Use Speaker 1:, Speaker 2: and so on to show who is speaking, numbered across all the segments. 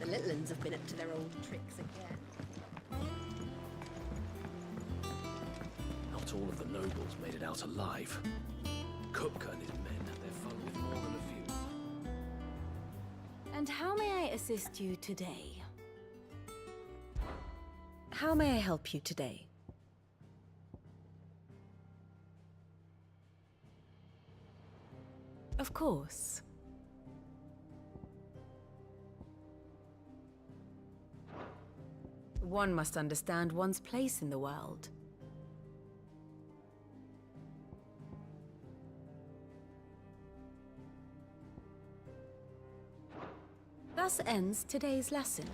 Speaker 1: The little uns have been up to their old tricks again.
Speaker 2: Not all of the nobles made it out alive. Kupka and his men had their fun with more than a few.
Speaker 3: And how may I assist you today? How may I help you today? Of course. One must understand one's place in the world. Thus ends today's lesson.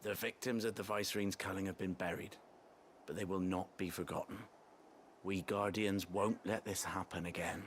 Speaker 4: The victims of the Viceroy's culling have been buried, but they will not be forgotten. We Guardians won't let this happen again.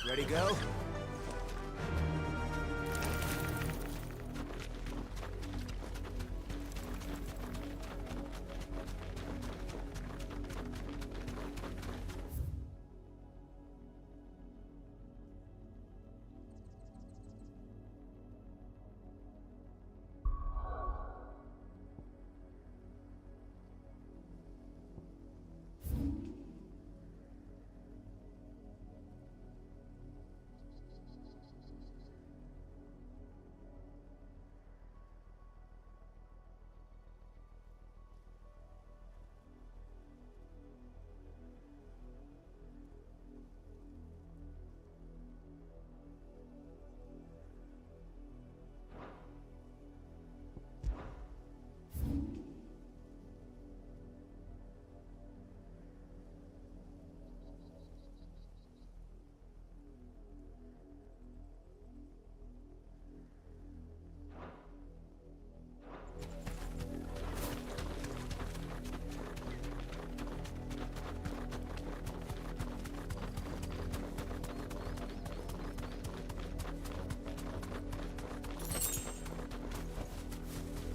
Speaker 5: Ready, go?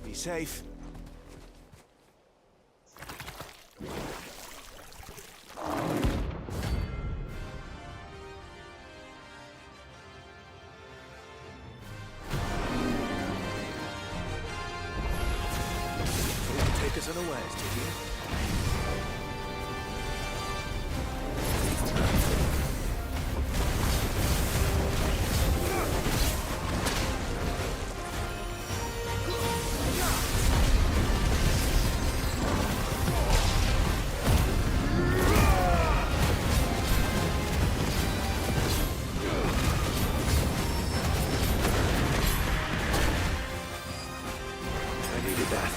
Speaker 5: Be safe.
Speaker 2: Take us unawares, did you? I needed that.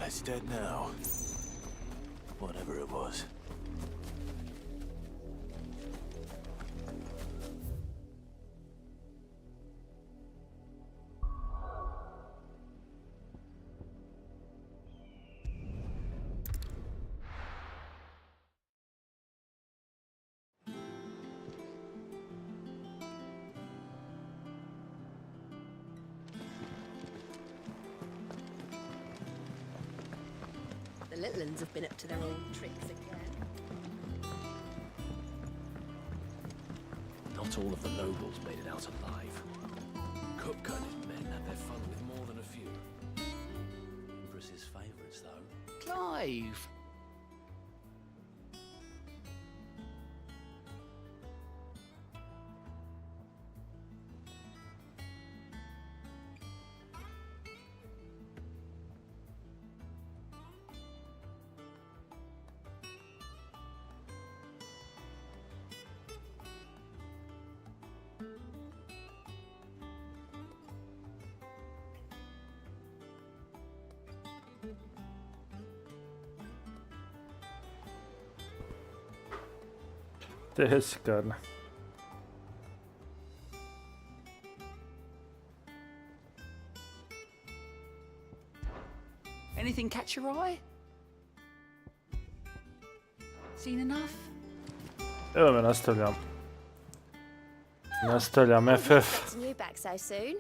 Speaker 5: It's dead now. Whatever it was.
Speaker 1: The little ones have been up to their old tricks again.
Speaker 2: Not all of the nobles made it out alive. Kupka and his men had their fun with more than a few. Empress's favourites, though.
Speaker 4: Clive!
Speaker 6: Tehesi karna.
Speaker 4: Anything catch your eye? Seen enough?
Speaker 6: Evo me nastavljam. Nastavljam FF.
Speaker 3: Expecting you back so soon.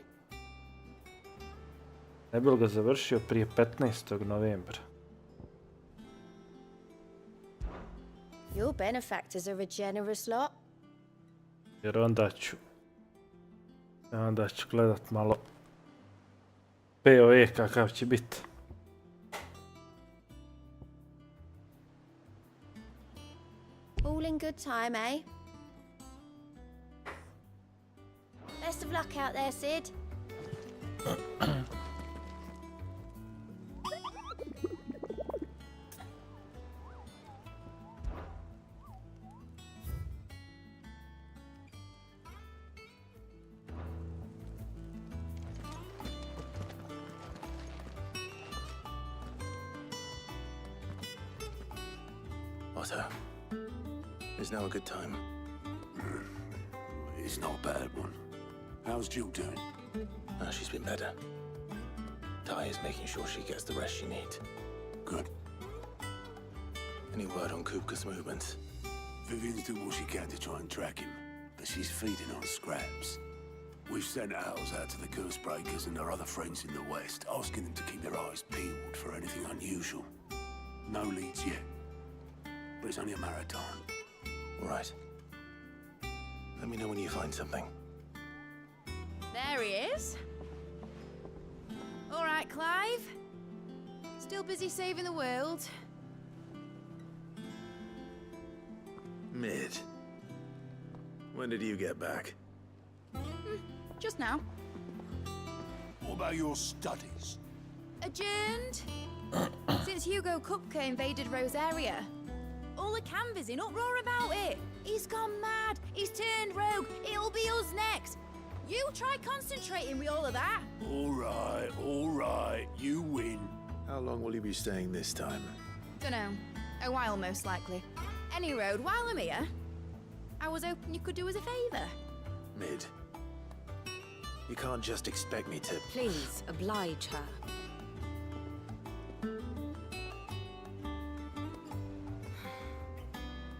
Speaker 6: Ne bi li ga završio prije 15. novembra.
Speaker 3: Your benefactors are a generous lot.
Speaker 6: Jer onda ću gledat malo POE kakav će biti.
Speaker 3: All in good time, eh? Best of luck out there, Sid.
Speaker 5: Otto, is now a good time?
Speaker 7: It's not a bad one. How's Jill doing?
Speaker 5: She's been better. Ty is making sure she gets the rest she needs.
Speaker 7: Good.
Speaker 5: Any word on Kupka's movements?
Speaker 7: Vivian's doing what she can to try and track him, but she's feeding on scraps. We've sent ours out to the curse breakers and our other friends in the west, asking them to keep their eyes peeled for anything unusual. No leads yet, but it's only a matter of time.
Speaker 5: All right. Let me know when you find something.
Speaker 1: There he is. All right, Clive. Still busy saving the world.
Speaker 5: Mid. When did you get back?
Speaker 1: Just now.
Speaker 7: What about your studies?
Speaker 1: Adjourned. Since Hugo Kupka invaded Rosaria. All the canvas in uproar about it. He's gone mad. He's turned rogue. It'll be us next. You try concentrating with all of that.
Speaker 7: All right, you win.
Speaker 5: How long will you be staying this time?
Speaker 1: Dunno. A while, most likely. Any road, while I'm here, I was hoping you could do us a favour.
Speaker 5: Mid. You can't just expect me to...
Speaker 3: Please, oblige her.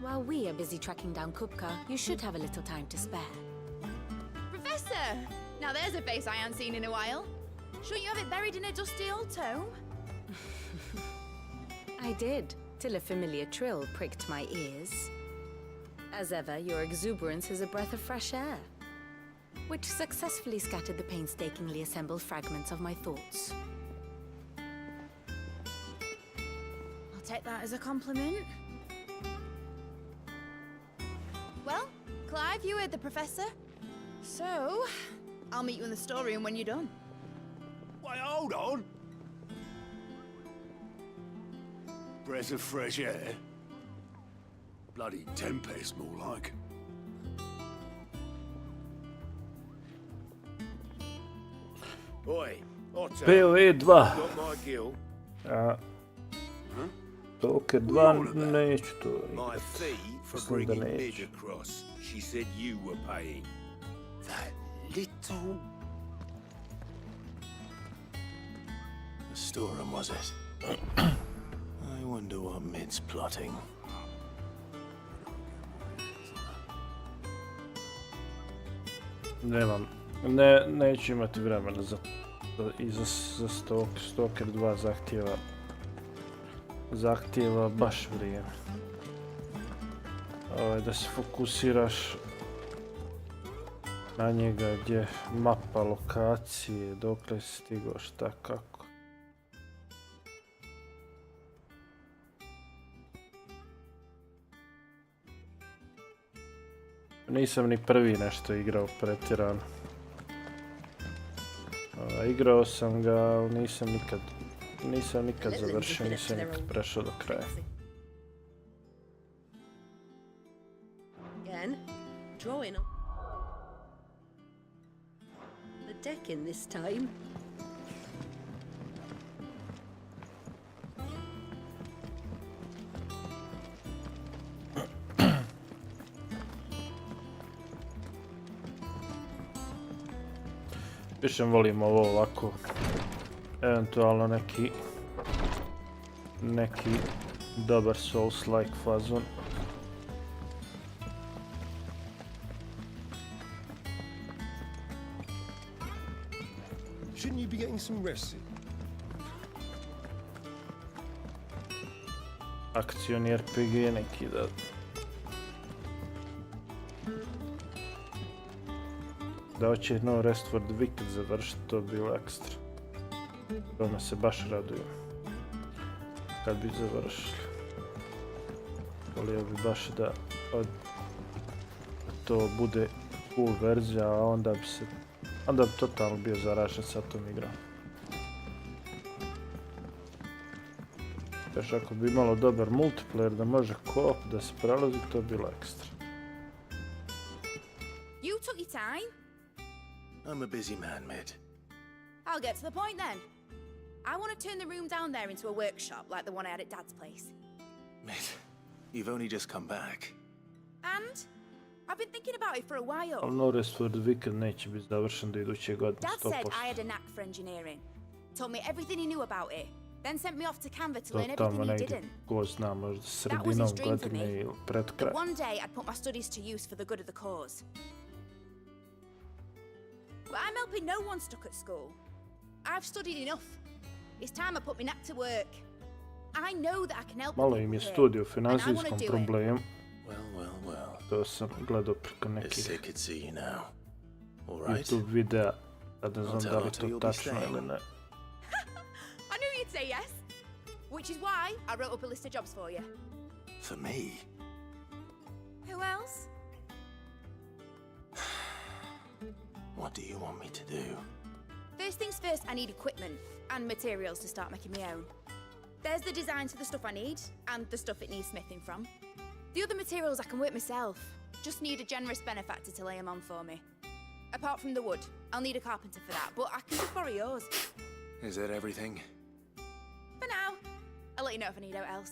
Speaker 3: While we are busy tracking down Kupka, you should have a little time to spare.
Speaker 1: Professor! Now there's a face I haven't seen in a while. Shouldn't you have it buried in a dusty old tome?
Speaker 3: I did, till a familiar trill pricked my ears. As ever, your exuberance is a breath of fresh air, which successfully scattered the painstakingly assembled fragments of my thoughts.
Speaker 1: I'll take that as a compliment. Well, Clive, you heard the professor. So, I'll meet you in the storeroom when you're done.
Speaker 7: Wait, hold on. Breath of fresh air. Bloody tempest, more like.
Speaker 5: Oi, Otto.
Speaker 6: POE 2.
Speaker 5: Got my gill.
Speaker 6: Stalker 2 neću to
Speaker 7: My
Speaker 6: igrat.
Speaker 7: fee for
Speaker 6: Mislim da
Speaker 7: bringing Mid
Speaker 6: neću.
Speaker 7: across. She said you were paying. That little...
Speaker 5: The storeroom, was it? I wonder what Mid's plotting.
Speaker 6: Neću imati vremena za Stalker 2 zahtijeva baš vrijeme. Da se fokusiraš na njega, gdje mapa, lokacije, dokle si stigao, šta, kako. Nisam ni prvi nešto igrao pretjerano. Igrao sam ga, ali nisam nikad završio, nisam nikad prešao do kraja.
Speaker 8: Again, drawing on the deck in this time.
Speaker 6: Više volim ovo ovako, eventualno neki dobar Souls-like fazon.
Speaker 9: Shouldn't you be getting some rest?
Speaker 6: Akcioni RPG neki da... Da hoće No Rest for the Wicked završiti, to bi bilo ekstra. Tome se baš radujem. Kad bi završili. Volio bi baš da to bude full verzija, a onda bi totalno bio zaražen sa tom igrom. Još ako bi imalo dobar multiplayer da može co-op da se prelazi, to bi bilo ekstra.
Speaker 1: You took your time.
Speaker 5: I'm a busy man, Mid.
Speaker 1: I'll get to the point then. I want to turn the room down there into a workshop like the one I had at Dad's place.
Speaker 5: Mid, you've only just come back.
Speaker 1: And I've been thinking about it for a while.
Speaker 6: Ali No Rest for the Wicked neće biti završen do iduće godine,
Speaker 1: Dad
Speaker 6: 100%.
Speaker 1: said I had a knack for engineering. Told me everything he knew about it. Then sent me off to Canva to learn
Speaker 6: To tamo
Speaker 1: everything he
Speaker 6: negdje,
Speaker 1: didn't.
Speaker 6: ko zna, možda
Speaker 1: That was
Speaker 6: sredinom
Speaker 1: his dream for
Speaker 6: godine
Speaker 1: me.
Speaker 6: ili pred kraj.
Speaker 1: That one day I'd put my studies to use for the good of the cause. But I'm helping no one stuck at school. I've studied enough. It's time I put my knack to work. I know that I can help
Speaker 6: Malo
Speaker 1: people
Speaker 6: im je
Speaker 1: here,
Speaker 6: studio u
Speaker 1: and I
Speaker 6: financijskom
Speaker 1: want to do it.
Speaker 6: problemu.
Speaker 5: Well.
Speaker 6: To sam gledao preko
Speaker 5: It's
Speaker 6: nekih
Speaker 5: sick could see you now. All right.
Speaker 6: YouTube videa, a ne znam
Speaker 5: I'll
Speaker 6: da li
Speaker 5: tell
Speaker 6: to
Speaker 5: you'll be
Speaker 6: tačno
Speaker 5: staying.
Speaker 6: ili ne.
Speaker 1: I knew you'd say yes. Which is why I wrote up a list of jobs for you.
Speaker 5: For me?
Speaker 1: Who else?
Speaker 5: What do you want me to do?
Speaker 1: First things first, I need equipment and materials to start making my own. There's the designs for the stuff I need and the stuff it needs smithing from. The other materials I can work myself. Just need a generous benefactor to lay them on for me. Apart from the wood, I'll need a carpenter for that, but I can just borrow yours.
Speaker 5: Is that everything?
Speaker 1: For now. I'll let you know if I need out else.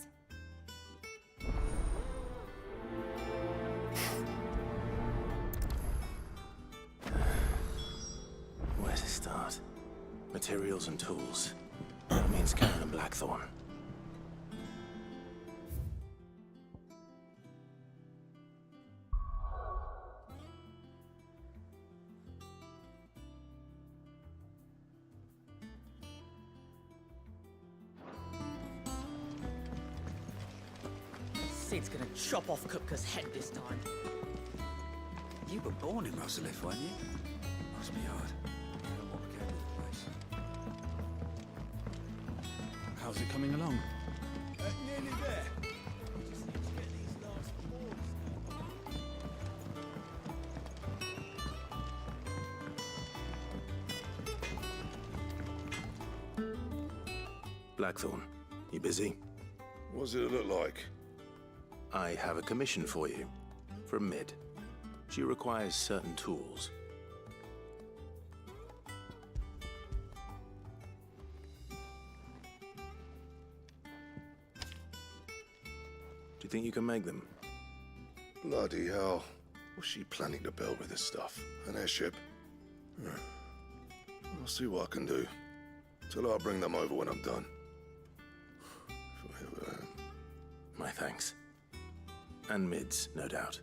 Speaker 5: Where to start? Materials and tools. That means Karen and Blackthorn.
Speaker 10: Sid's gonna chop off Kupka's head this time.
Speaker 11: You were born in Rosalith, weren't you? Must be hard. I don't know what became of the place. How's it coming along?
Speaker 7: Nearly there. We just need to get these last boards.
Speaker 5: Blackthorn, you busy?
Speaker 7: What does it look like?
Speaker 5: I have a commission for you. From Mid. She requires certain tools. you think you can make them?
Speaker 7: Bloody hell. What's she planning to build with this stuff? An airship? I'll see what I can do. Till I'll bring them over when I'm done.
Speaker 5: My thanks. And Mid's, no doubt.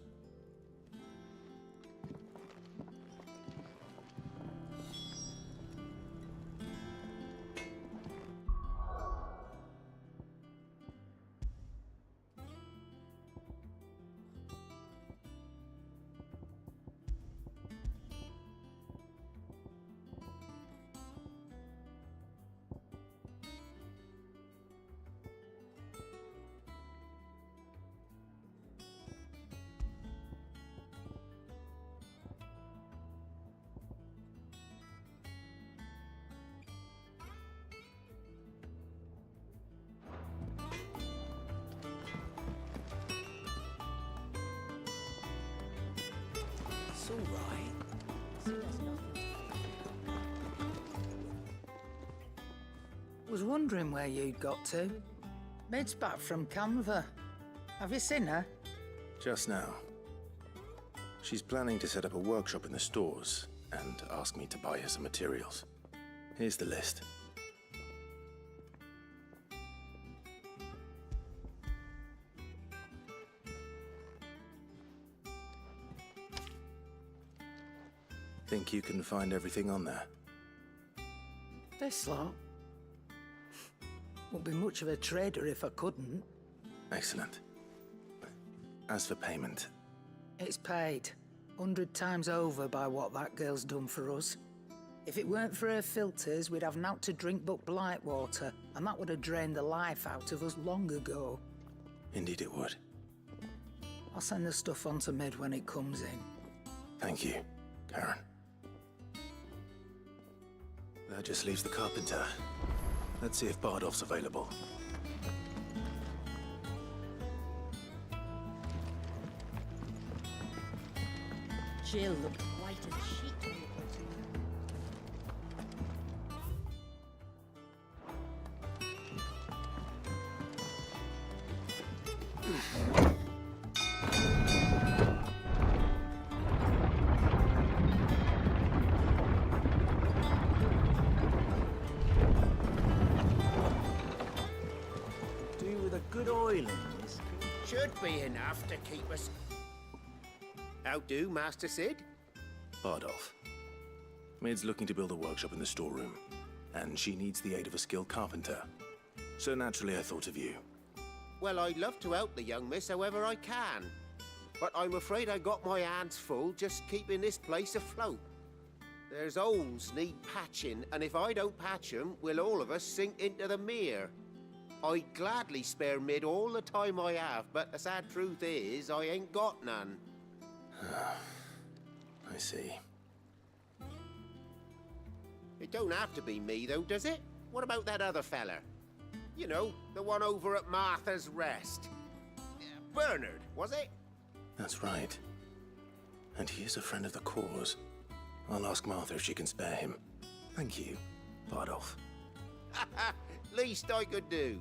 Speaker 10: It's all right.
Speaker 9: Was wondering where you'd got to. Mid's back from Canva. Have you seen her?
Speaker 5: Just now. She's planning to set up a workshop in the stores and ask me to buy her some materials. Here's the list. Think you can find everything on there?
Speaker 9: This lot? Wouldn't be much of a trader if I couldn't.
Speaker 5: Excellent. As for payment,
Speaker 9: It's paid 100 times over by what that girl's done for us. If it weren't for her filters, we'd have naught to drink but blight water, and that would have drained the life out of us long ago.
Speaker 5: indeed it would.
Speaker 9: I'll send the stuff on to Mid when it comes in.
Speaker 5: Thank you, Karen. That just leaves the carpenter. Let's see if Bardolph's available.
Speaker 8: Jill looked white as a sheet when you put her in.
Speaker 4: Do with a good oil in this.
Speaker 12: Should be enough to keep us. How do, Master Sid?
Speaker 5: Bardolph. Mid's looking to build a workshop in the storeroom, and she needs the aid of a skilled carpenter. So naturally I thought of you.
Speaker 12: Well, I'd love to help the young miss however I can. But I'm afraid I got my hands full just keeping this place afloat. There's holes need patching, and if I don't patch 'em, we'll all of us sink into the mere. I'd gladly spare Mid all the time I have, but the sad truth is, I ain't got none.
Speaker 5: I see.
Speaker 12: It don't have to be me, though, does it? What about that other fella? You know, the one over at Martha's Rest. Bernard, was it?
Speaker 5: That's right. And he is a friend of the cause. I'll ask Martha if she can spare him. Thank you, Bardolph.
Speaker 12: Least I could do.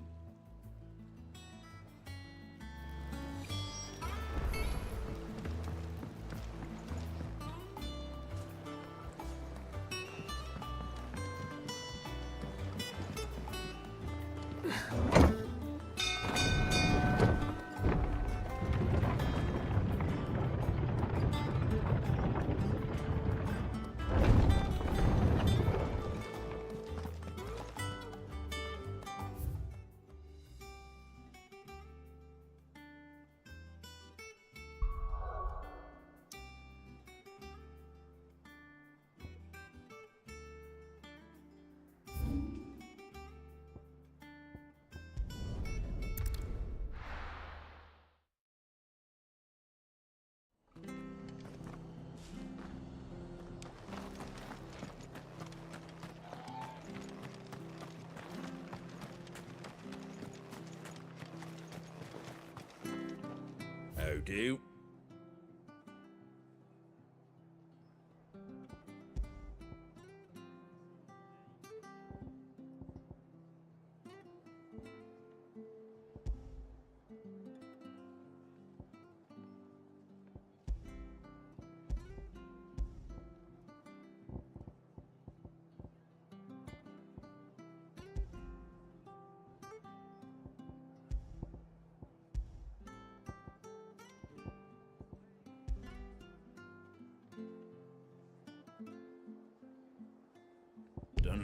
Speaker 2: How do?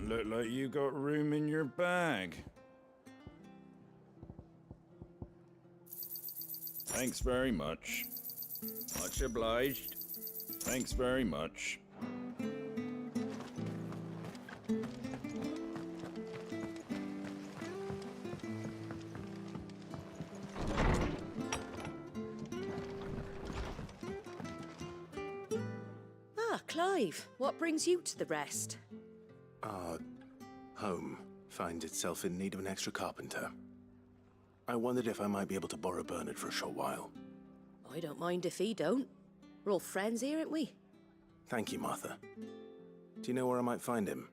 Speaker 13: look like you got room in your bag. Thanks very much. Much obliged. Thanks very much.
Speaker 8: Ah, Clive, what brings you to the rest?
Speaker 5: Our home finds itself in need of an extra carpenter. I wondered if I might be able to borrow Bernard for a short while.
Speaker 8: I don't mind if he don't. We're all friends here, aren't we?
Speaker 5: Thank you, Martha. Do you know where I might find him?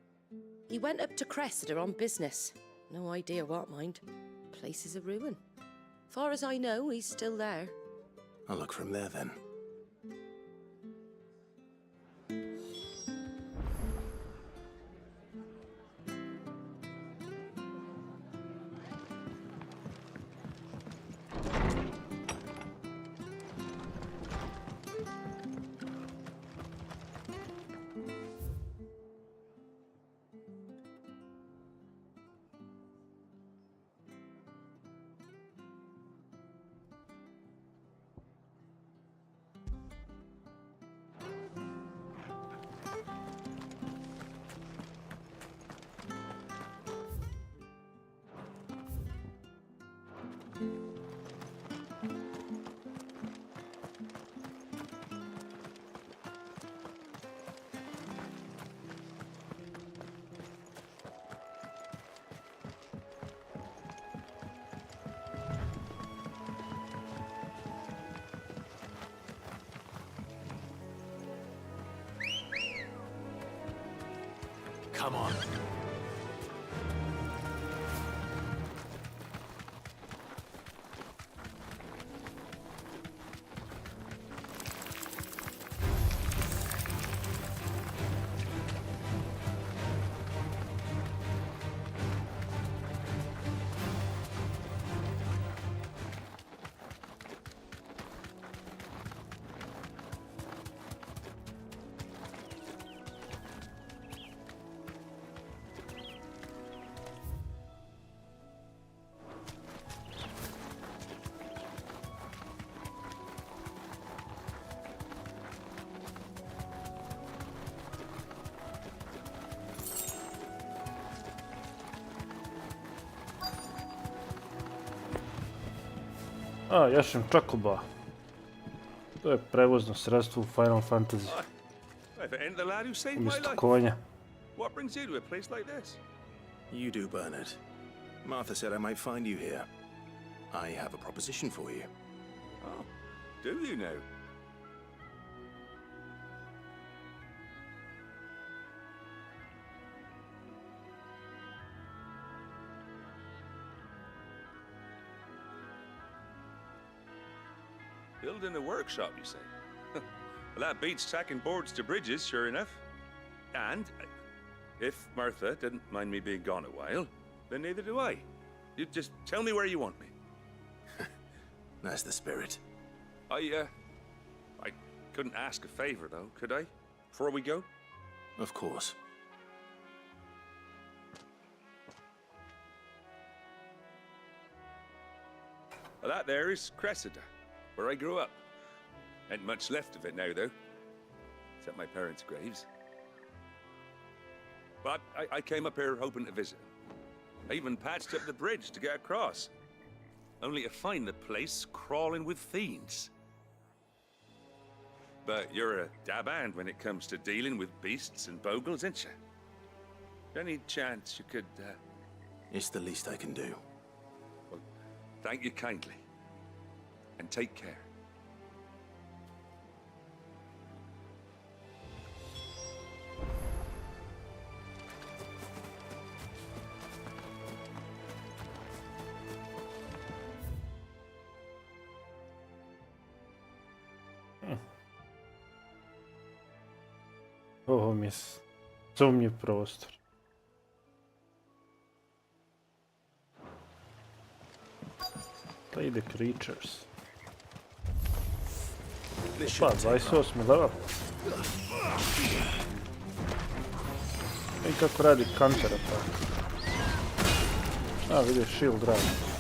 Speaker 8: He went up to Cressida on business. No idea what, mind. Place is a ruin. Far as I know, he's still there.
Speaker 5: I'll look for him there then.
Speaker 2: Come on.
Speaker 6: A, jašem Čakoba. To je prevozno sredstvo u Final Fantasy.
Speaker 5: Ain't the lad who saved my
Speaker 6: Umjesto
Speaker 5: life?
Speaker 6: konja.
Speaker 5: What brings you to a place like this? You do, Bernard. Martha said I might find you here. I have a proposition for you. Oh, do you now?
Speaker 14: Building a workshop, you say? Well, that beats tacking boards to bridges, sure enough. And if Martha didn't mind me being gone a while, then neither do I. You just tell me where you want me.
Speaker 5: That's the spirit.
Speaker 14: I couldn't ask a favor, though, could I? Before we go?
Speaker 5: Of course.
Speaker 14: Well, that there is Cressida, where I grew up. Ain't much left of it now, though. Except my parents' graves. But I came up here hoping to visit. I even patched up the bridge to get across. Only to find the place crawling with fiends. But you're a dab hand when it comes to dealing with beasts and bogles, ain't you? Any chance you could,
Speaker 5: It's the least I can do.
Speaker 14: Well, thank you kindly. And take care.
Speaker 6: Ovo mi je sumnjiv prostor. Play the creatures. Opa, 28. level. I kako radi counter attack. A, vidiš, shield radi.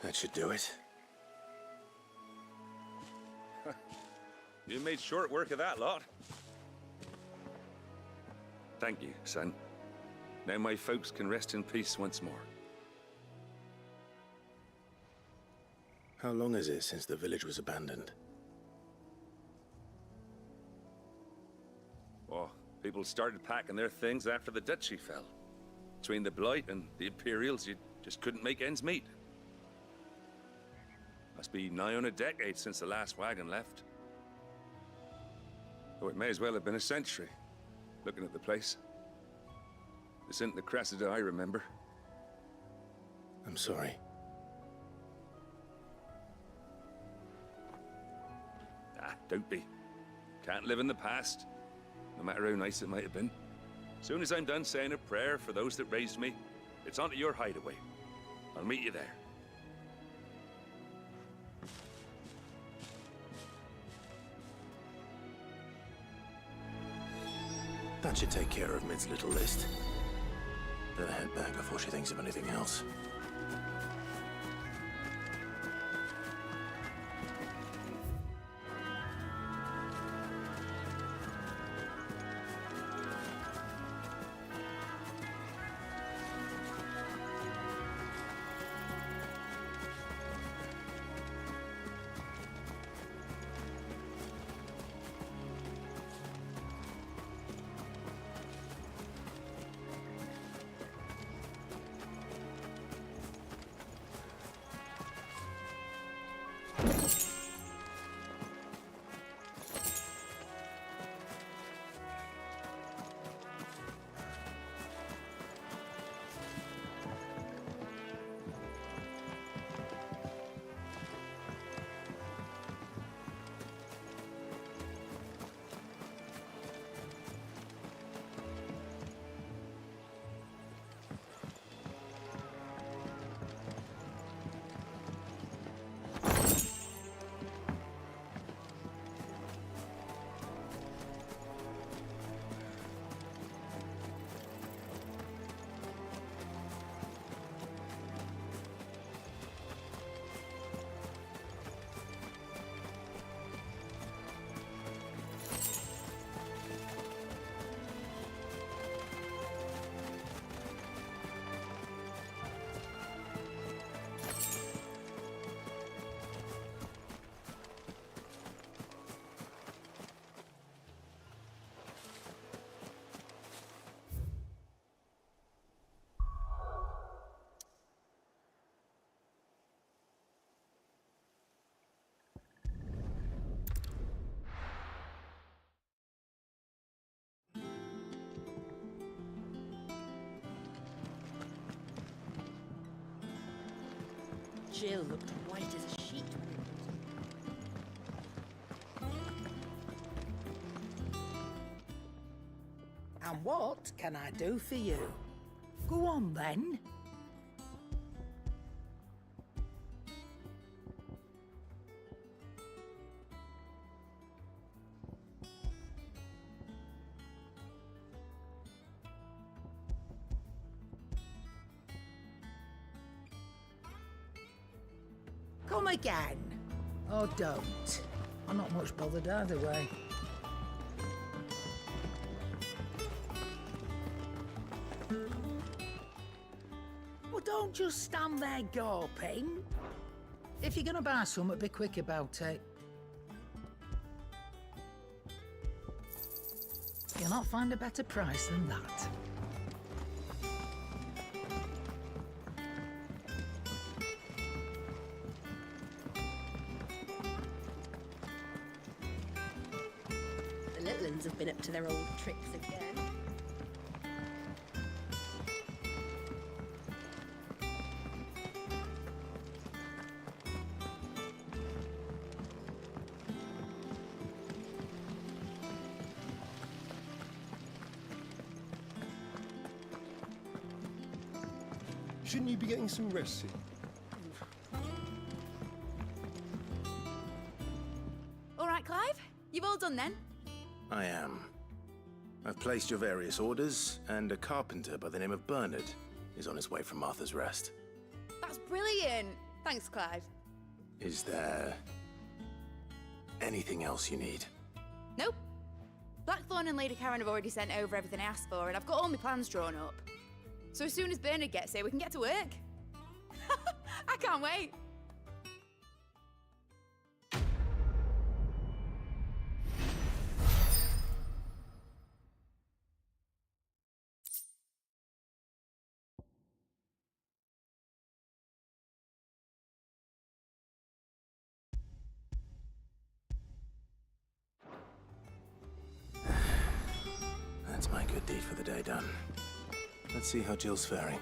Speaker 5: That should do it.
Speaker 14: You made short work of that lot. Thank you, son. Now my folks can rest in peace once more.
Speaker 5: How long is it since the village was abandoned?
Speaker 14: Oh, people started packing their things after the duchy fell. Between the Blight and the Imperials, you just couldn't make ends meet. Must be nigh on a decade since the last wagon left. Oh, it may as well have been a century, looking at the place. This isn't the Cressida I remember.
Speaker 5: I'm sorry.
Speaker 14: Ah, don't be. Can't live in the past, no matter how nice it might have been. Soon as I'm done saying a prayer for those that raised me, it's on to your hideaway. I'll meet you there.
Speaker 5: That should take care of Mid's little list. Better head back before she thinks of anything else.
Speaker 8: Jill looked white as a sheet.
Speaker 9: And what can I do for you? Go on then. Come again. Or don't. I'm not much bothered either way. Well, don't just stand there gawping. If you're gonna buy something, be quick about it. You'll not find a better price than that.
Speaker 8: The little uns have been up to their old tricks again.
Speaker 15: Shouldn't you be getting some rest soon?
Speaker 1: All right, Clive. You've all done then?
Speaker 5: I am. I've placed your various orders, and a carpenter by the name of Bernard is on his way from Martha's Rest.
Speaker 1: That's brilliant. Thanks, Clive.
Speaker 5: Is there anything else you need?
Speaker 1: Nope. Blackthorn and Lady Karen have already sent over everything I asked for, and I've got all my plans drawn up. So as soon as Bernard gets here, we can get to work. I can't wait.
Speaker 5: That's my good deed for the day done. Let's see how Jill's faring.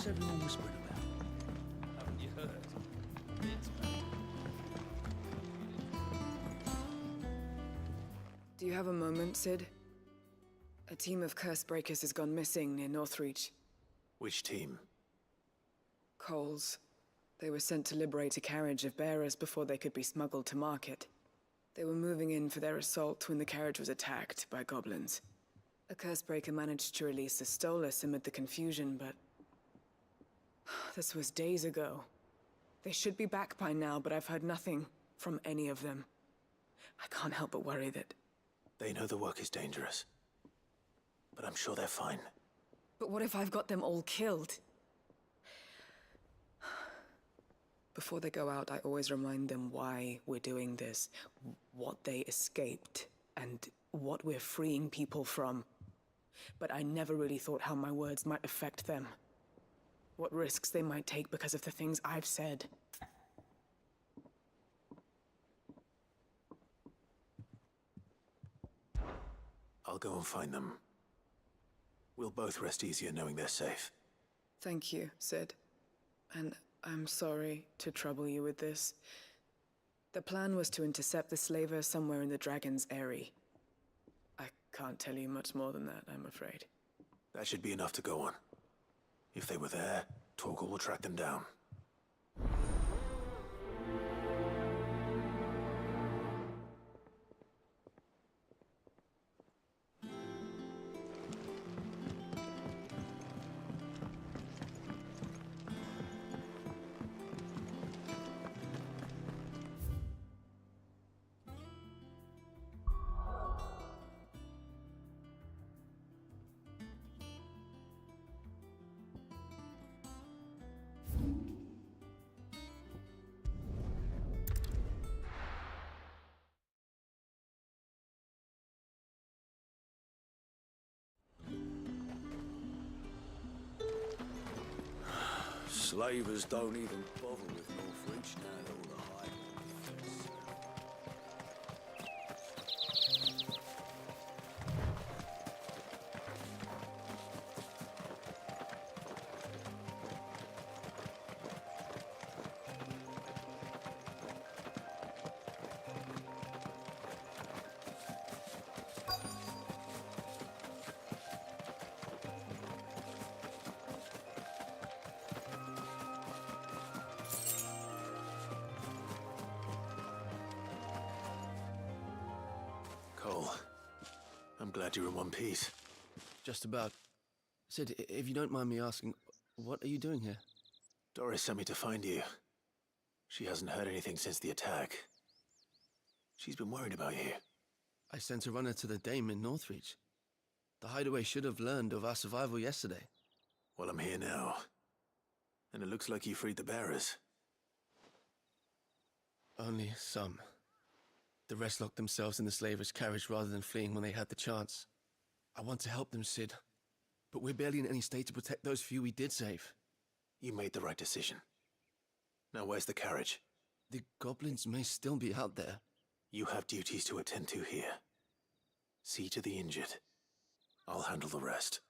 Speaker 10: What's everyone whispering about?
Speaker 2: Haven't you heard? It's
Speaker 16: Do you have a moment, Sid? A team of curse breakers has gone missing near Northreach.
Speaker 5: Which team?
Speaker 16: Coles. They were sent to liberate a carriage of bearers before they could be smuggled to market. They were moving in for their assault when the carriage was attacked by goblins. A curse breaker managed to release the Stolas amid the confusion, but... this was days ago. They should be back by now, but I've heard nothing from any of them. I can't help but worry that...
Speaker 5: They know the work is dangerous. But I'm sure they're fine.
Speaker 16: But what if I've got them all killed? Before they go out, I always remind them why we're doing this, what they escaped, and what we're freeing people from. But I never really thought how my words might affect them. What risks they might take because of the things I've said.
Speaker 5: I'll go and find them. We'll both rest easier knowing they're safe.
Speaker 16: Thank you, Sid. And I'm sorry to trouble you with this. The plan was to intercept the slaver somewhere in the Dragon's Eyrie. I can't tell you much more than that, I'm afraid.
Speaker 5: That should be enough to go on. If they were there, Torgal will track them down.
Speaker 7: Slavers don't even bother with Northreach now that all the high.
Speaker 5: Cole, I'm glad you're in one piece.
Speaker 2: just about. Sid, if you don't mind me asking, what are you doing here?
Speaker 5: Doris sent me to find you. She hasn't heard anything since the attack. She's been worried about you.
Speaker 2: I sent a runner to the Dame in Northreach. The hideaway should have learned of our survival yesterday.
Speaker 5: Well, I'm here now. And it looks like you freed the bearers.
Speaker 2: Only some. The rest locked themselves in the slaver's carriage rather than fleeing when they had the chance. I want to help them, Sid. But we're barely in any state to protect those few we did save.
Speaker 5: You made the right decision. Now where's the carriage?
Speaker 2: The goblins may still be out there.
Speaker 5: You have duties to attend to here. See to the injured. I'll handle the rest.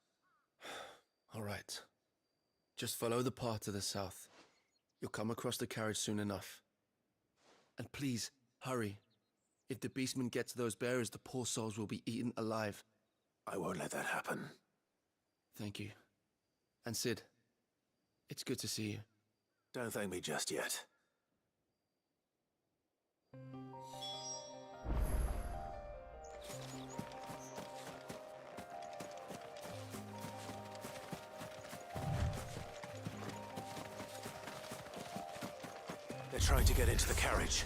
Speaker 2: All right. Just follow the path to the south. You'll come across the carriage soon enough. And please, hurry. If the beastmen get to those bearers, the poor souls will be eaten alive.
Speaker 5: I won't let that happen.
Speaker 2: Thank you. And Sid, it's good to see you.
Speaker 5: Don't thank me just yet. They're trying to get into the carriage.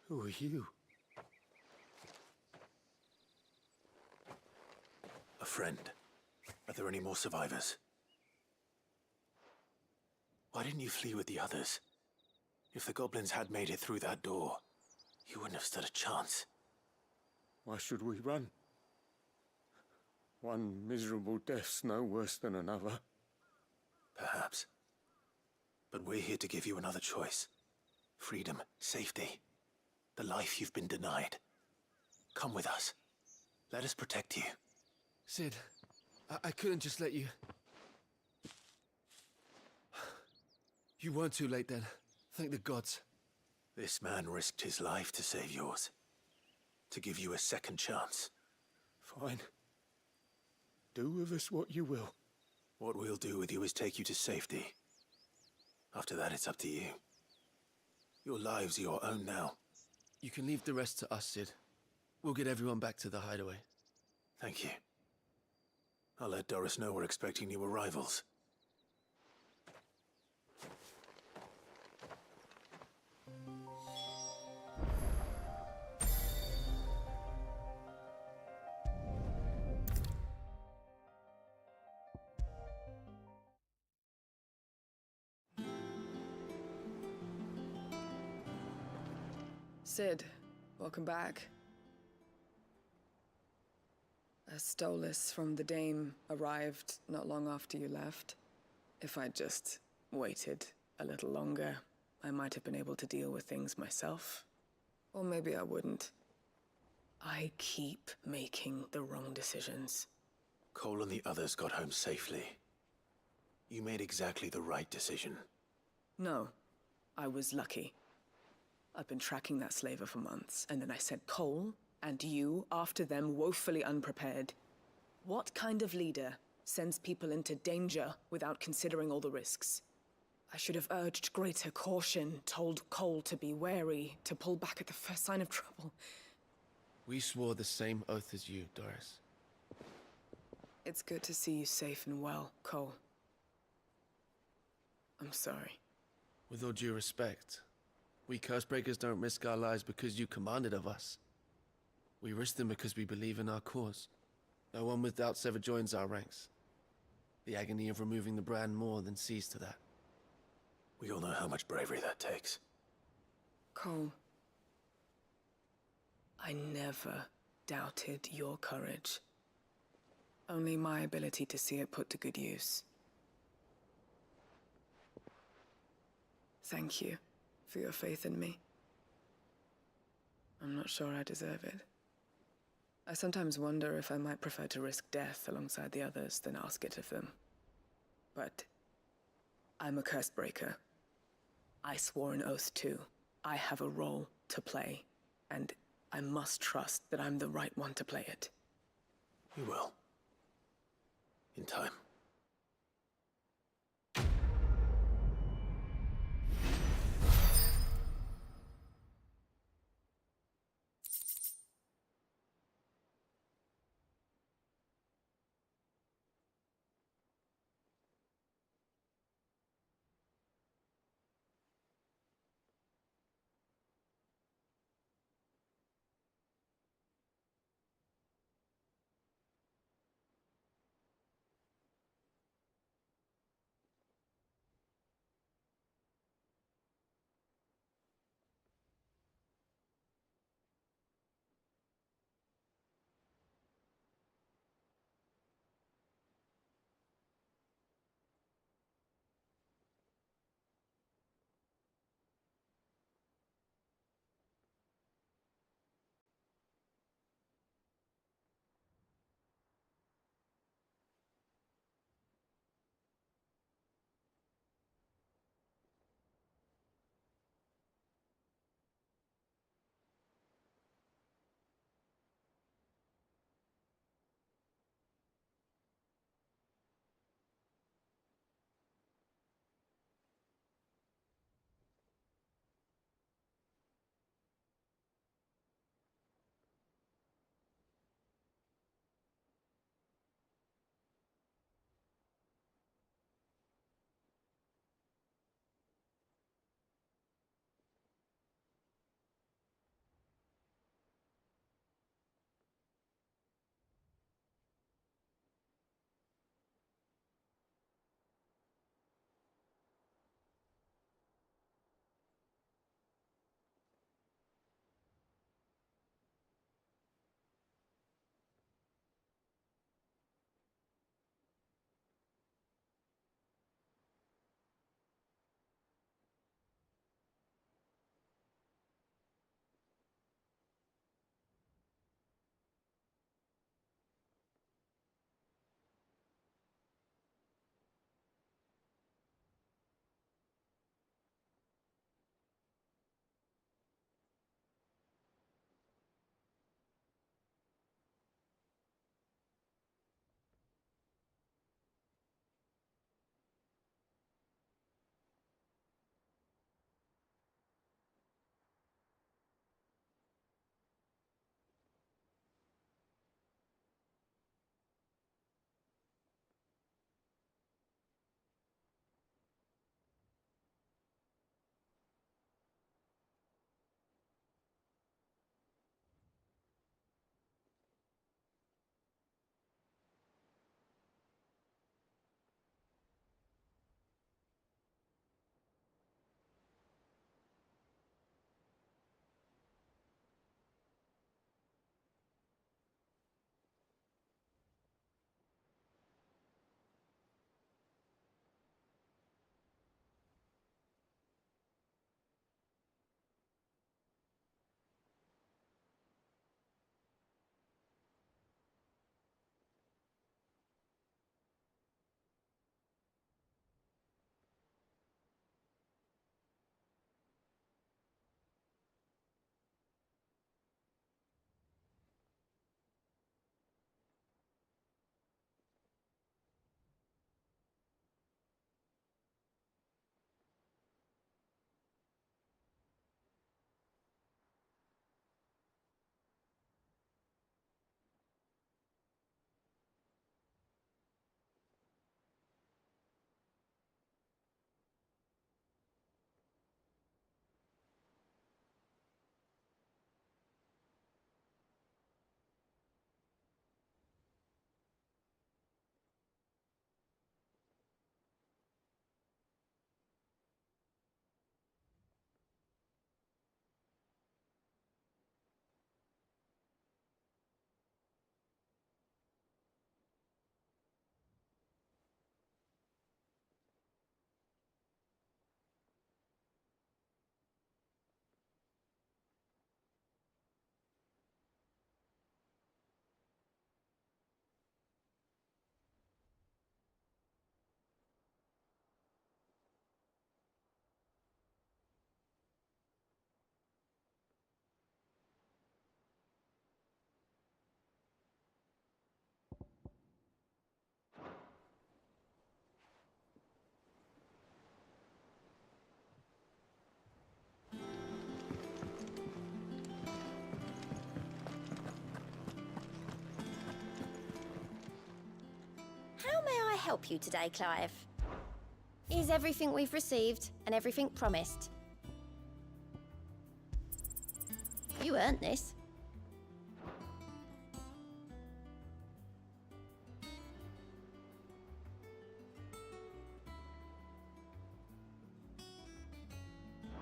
Speaker 7: Who are you? A friend. Are there any more survivors? Why didn't you flee with the others? If the goblins had made it through that door, you wouldn't have stood a chance.
Speaker 15: Why should we run? One miserable death's no worse than another.
Speaker 7: Perhaps. But we're here to give you another choice. Freedom, safety, the life you've been denied. Come with us. Let us protect you.
Speaker 2: Sid, I couldn't just let you... You weren't too late then. Thank the gods.
Speaker 7: This man risked his life to save yours. To give you a second chance.
Speaker 15: Fine. Do with us what you will.
Speaker 7: What we'll do with you is take you to safety. After that, it's up to you. Your lives are your own now.
Speaker 2: You can leave the rest to us, Sid. We'll get everyone back to the hideaway.
Speaker 7: Thank you. I'll let Doris know we're expecting new arrivals.
Speaker 16: Sid, welcome back. A Stolas from the Dame arrived not long after you left. If I'd just waited a little longer, I might have been able to deal with things myself. Or maybe I wouldn't. I keep making the wrong decisions.
Speaker 7: Cole and the others got home safely. You made exactly the right decision.
Speaker 16: No, I was lucky. I've been tracking that slaver for months, and then I sent Cole and you after them woefully unprepared. What kind of leader sends people into danger without considering all the risks? I should have urged greater caution, told Cole to be wary, to pull back at the first sign of trouble.
Speaker 2: We swore the same oath as you, Doris.
Speaker 16: It's good to see you safe and well, Cole. I'm sorry.
Speaker 2: With all due respect, we Cursebreakers don't risk our lives because you commanded of us. We risk them because we believe in our cause. No one with doubts ever joins our ranks. The agony of removing the brand more than sees to that.
Speaker 7: We all know how much bravery that takes.
Speaker 16: Cole, I never doubted your courage. Only my ability to see it put to good use. Thank you for your faith in me. I'm not sure I deserve it. I sometimes wonder if I might prefer to risk death alongside the others than ask it of them. But I'm a Cursebreaker. I swore an oath too. I have a role to play, and I must trust that I'm the right one to play it.
Speaker 7: You will. In time.
Speaker 17: help you today, Clive? Is everything we've received and everything promised? You earned this.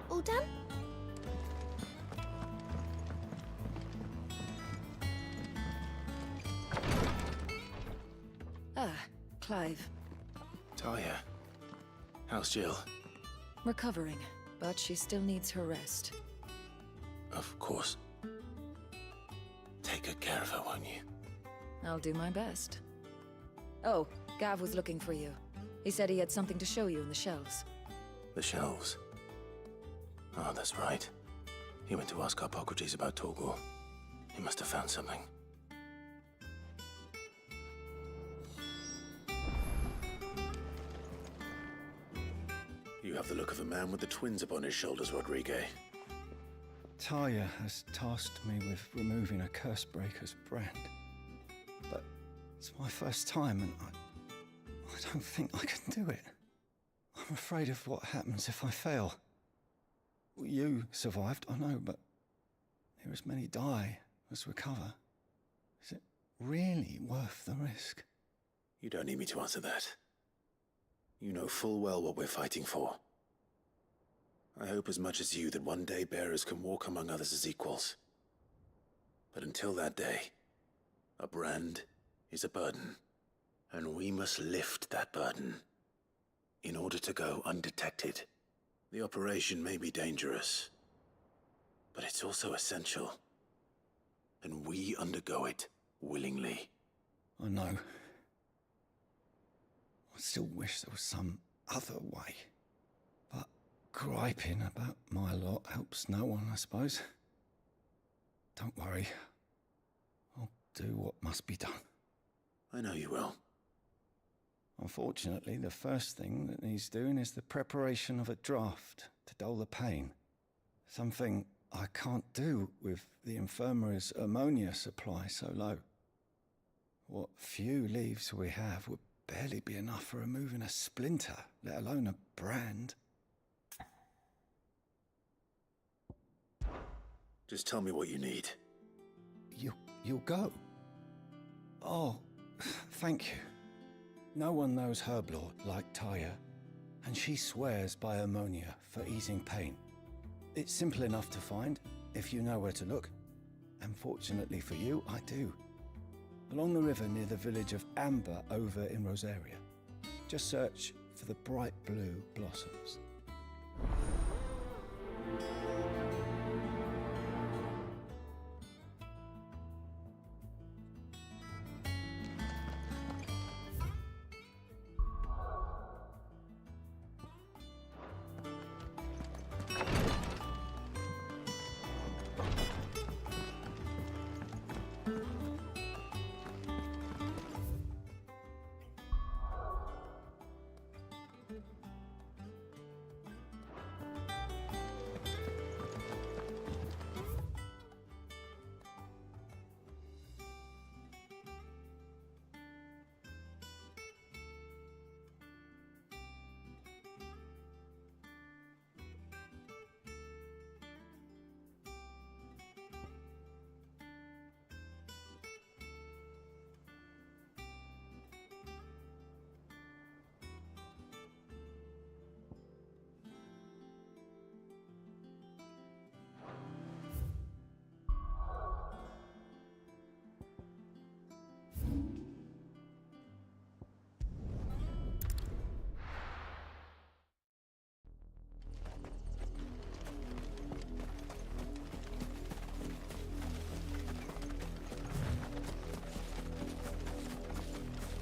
Speaker 17: All done?
Speaker 16: Ah, Clive.
Speaker 5: Talia. How's Jill?
Speaker 16: Recovering, but she still needs her rest.
Speaker 5: Of course. Take good care of her, won't you?
Speaker 16: I'll do my best. Oh, Gav was looking for you. He said he had something to show you in the shelves.
Speaker 5: The shelves. Oh, that's right. He went to ask Hippocrates about Torgor. He must have found something. You have the look of a man with the twins upon his shoulders, Rodrigue.
Speaker 18: Talia has tasked me with removing a Cursebreaker's brand. But it's my first time and I don't think I can do it. I'm afraid of what happens if I fail. You survived, I know, but there as many die as recover. Is it really worth the risk?
Speaker 5: You don't need me to answer that. You know full well what we're fighting for. I hope as much as you that one day bearers can walk among others as equals. But until that day, a brand is a burden, and we must lift that burden in order to go undetected. The operation may be dangerous, but it's also essential, and we undergo it willingly.
Speaker 18: I know. I still wish there was some other way. But griping about my lot helps no one, I suppose. Don't worry. I'll do what must be done.
Speaker 5: I know you will.
Speaker 18: Unfortunately, the first thing that needs doing is the preparation of a draft to dull the pain. Something I can't do with the infirmary's ammonia supply so low. What few leaves we have would barely be enough for removing a splinter, let alone a brand.
Speaker 5: Just tell me what you need.
Speaker 18: You'll go? Oh, thank you. No one knows Herblord like Talia, and she swears by ammonia for easing pain. It's simple enough to find, if you know where to look. And fortunately for you, I do. Along the river near the village of Amber over in Rosaria. Just search for the bright blue blossoms.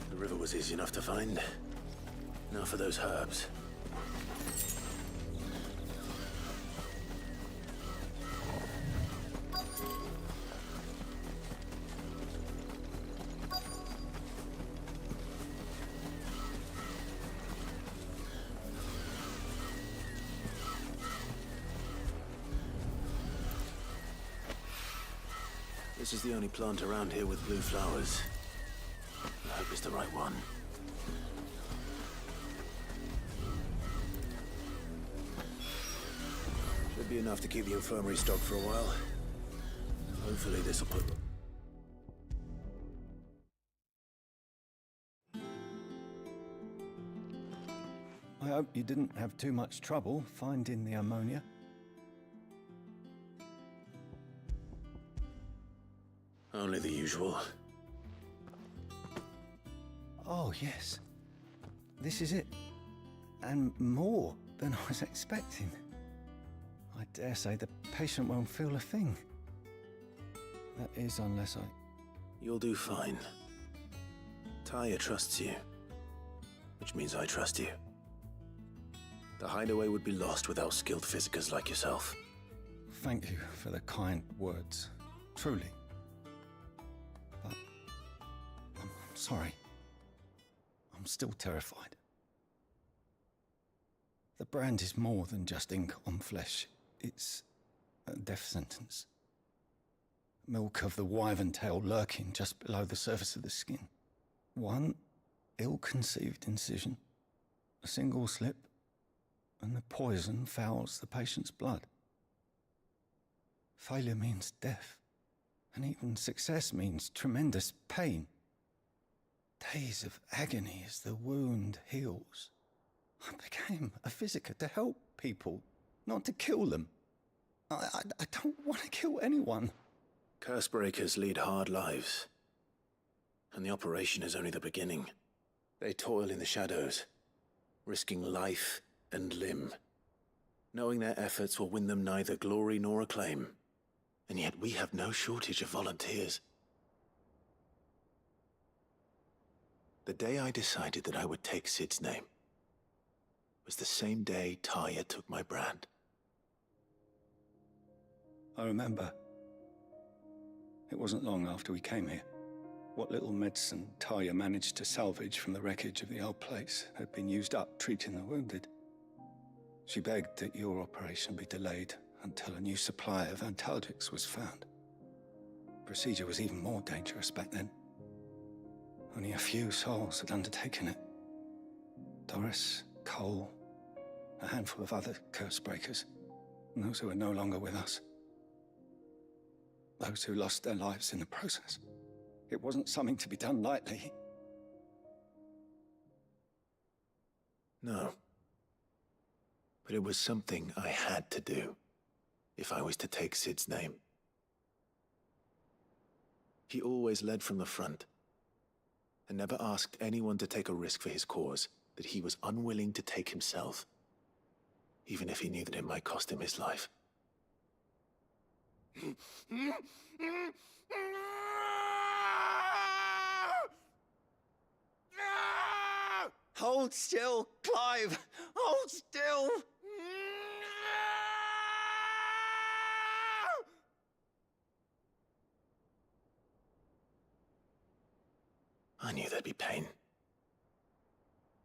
Speaker 5: The river was easy enough to find. Now for those herbs. This is the only plant around here with blue flowers. I hope it's the right one. Should be enough to keep the infirmary stocked for a while. Hopefully this'll put...
Speaker 18: I hope you didn't have too much trouble finding the ammonia.
Speaker 5: Only the usual.
Speaker 18: Oh, yes. This is it. And more than I was expecting. I dare say the patient won't feel a thing. That is, unless I...
Speaker 5: You'll do fine. Taya trusts you. Which means I trust you. The hideaway would be lost without skilled physicers like yourself.
Speaker 18: Thank you for the kind words. Truly. But... I'm sorry. I'm still terrified. The brand is more than just ink on flesh. It's a death sentence. Milk of the wyvern tail lurking just below the surface of the skin. One ill-conceived incision, a single slip, and the poison fouls the patient's blood. Failure means death, and even success means tremendous pain. Days of agony as the wound heals. I became a physiker to help people, not to kill them. I don't want to kill anyone.
Speaker 5: Cursebreakers lead hard lives. And the operation is only the beginning. They toil in the shadows, risking life and limb, knowing their efforts will win them neither glory nor acclaim. And yet we have no shortage of volunteers. The day I decided that I would take Sid's name was the same day Taya took my brand.
Speaker 18: I remember. It wasn't long after we came here. What little medicine Taya managed to salvage from the wreckage of the old place had been used up treating the wounded. She begged that your operation be delayed until a new supply of antalgics was found. Procedure was even more dangerous back then. Only a few souls had undertaken it. Doris, Cole, a handful of other Cursebreakers, and those who are no longer with us. Those who lost their lives in the process. It wasn't something to be done lightly.
Speaker 5: No. But it was something I had to do, if I was to take Sid's name. He always led from the front, and never asked anyone to take a risk for his cause that he was unwilling to take himself, even if he knew that it might cost him his life.
Speaker 18: Hold still, Clive! Hold still!
Speaker 5: I knew there'd be pain.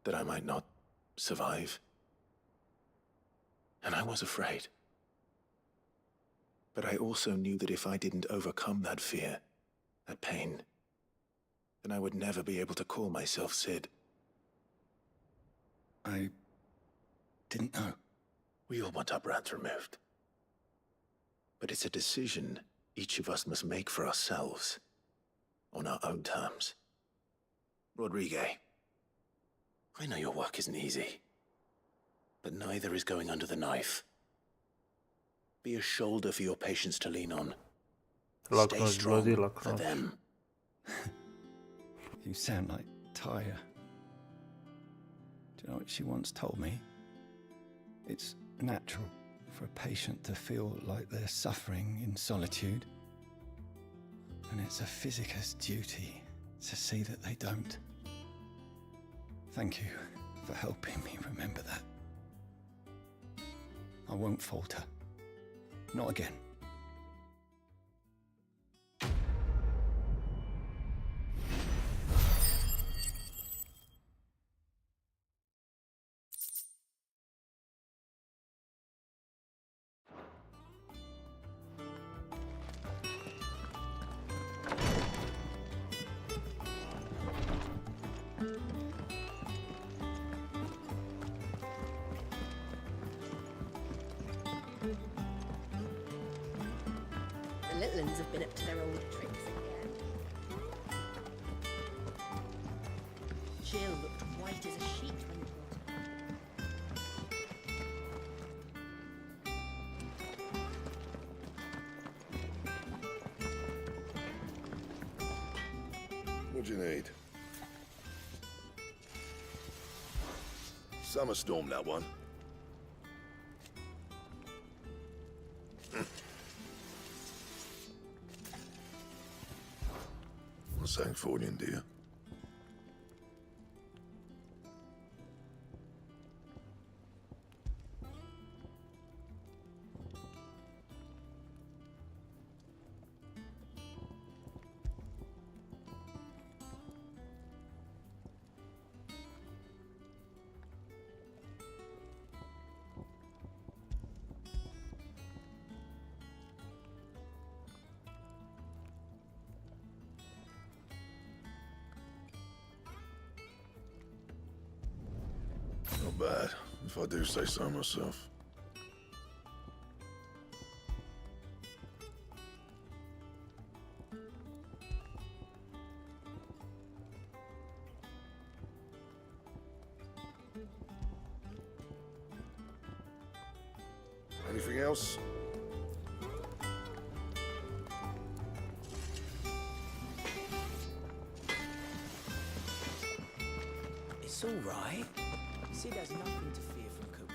Speaker 5: That I might not survive. And I was afraid. But I also knew that if I didn't overcome that fear, that pain, then I would never be able to call myself Sid.
Speaker 18: I didn't know.
Speaker 5: We all want our brands removed. But it's a decision each of us must make for ourselves, on our own terms. Rodriguez, I know your work isn't easy, but neither is going under the knife. Be a shoulder for your patients to lean on. Stay strong for them.
Speaker 18: You sound like Taya. Do you know what she once told me? It's natural for a patient to feel like they're suffering in solitude. And it's a physiker's duty to see that they don't. Thank you for helping me remember that. I won't falter. Not again.
Speaker 8: goblins have been up to their old tricks again. Jill looked white as a sheet when you brought her back.
Speaker 15: What do you need? Summer storm, that one. Want something for you, dear? Not bad, if I do say so myself. Anything else?
Speaker 10: It's all right. See, there's nothing to fear from Cook.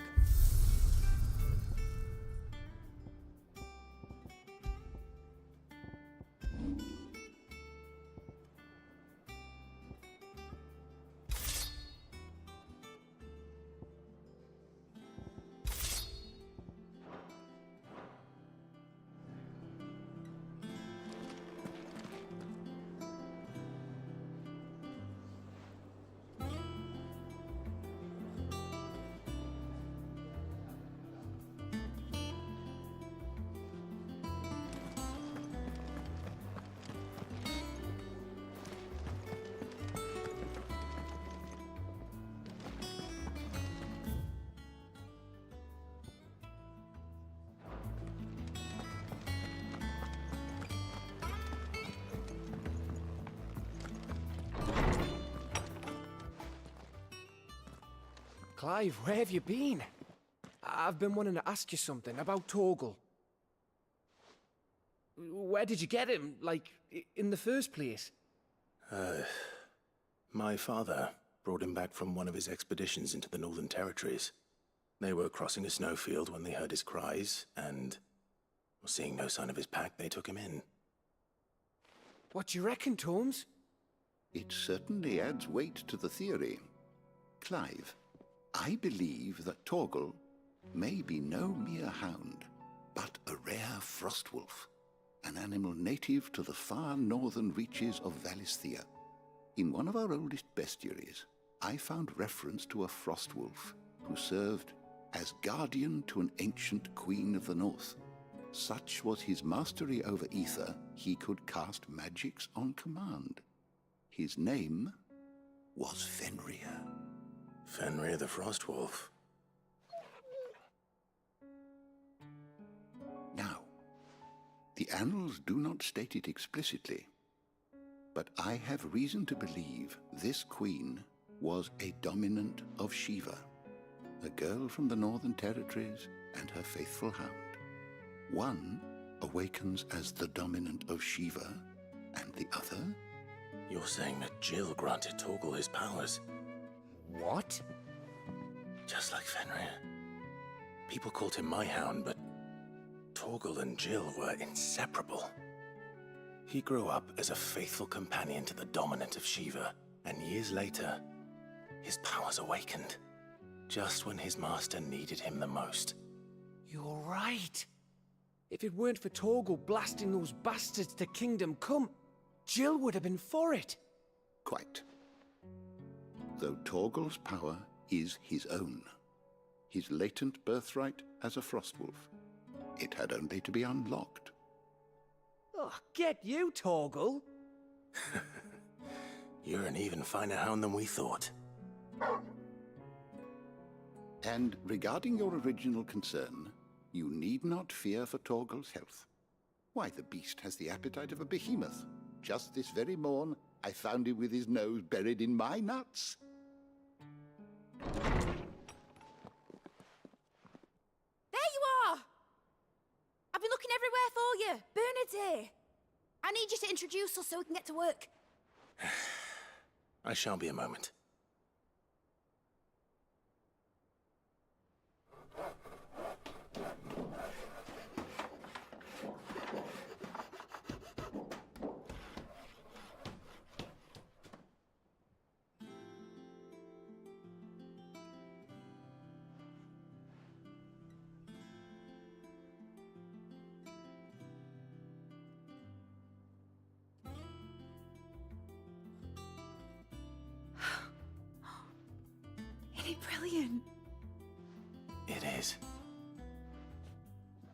Speaker 19: Clive, where have you been? I've been wanting to ask you something about Torgal. Where did you get him, like, in the first place?
Speaker 5: My father brought him back from one of his expeditions into the Northern Territories. They were crossing a snowfield when they heard his cries, and seeing no sign of his pack, they took him in.
Speaker 19: What do you reckon, Tomes?
Speaker 20: It certainly adds weight to the theory. Clive, I believe that Torgal may be no mere hound, but a rare frostwolf, an animal native to the far northern reaches of Valisthea. In one of our oldest bestiaries, I found reference to a frostwolf who served as guardian to an ancient queen of the north. Such was his mastery over ether, he could cast magics on command. His name was Fenrir.
Speaker 5: Fenrir the Frostwolf.
Speaker 20: Now, the annals do not state it explicitly, but I have reason to believe this queen was a dominant of Shiva, a girl from the Northern Territories and her faithful hound. One awakens as the dominant of Shiva, and the other?
Speaker 5: You're saying that Jill granted Torgal his powers?
Speaker 19: What?
Speaker 5: Just like Fenrir. People called him my hound, but Torgal and Jill were inseparable. He grew up as a faithful companion to the dominant of Shiva, and years later, his powers awakened, just when his master needed him the most.
Speaker 19: You're right. If it weren't for Torgal blasting those bastards to Kingdom Come, Jill would have been for it.
Speaker 20: Quite. Though Torgal's power is his own, his latent birthright as a Frostwolf, it had only to be unlocked.
Speaker 19: Oh, get you, Torgal!
Speaker 5: You're an even finer hound than we thought.
Speaker 20: And regarding your original concern, you need not fear for Torgal's health. Why, the beast has the appetite of a behemoth. Just this very morn, I found him with his nose buried in my nuts.
Speaker 1: There you are! I've been looking everywhere for you. Bernard's here. I need you to introduce us so we can get to work.
Speaker 5: I shall be a moment.
Speaker 1: Isn't it brilliant?
Speaker 5: It is.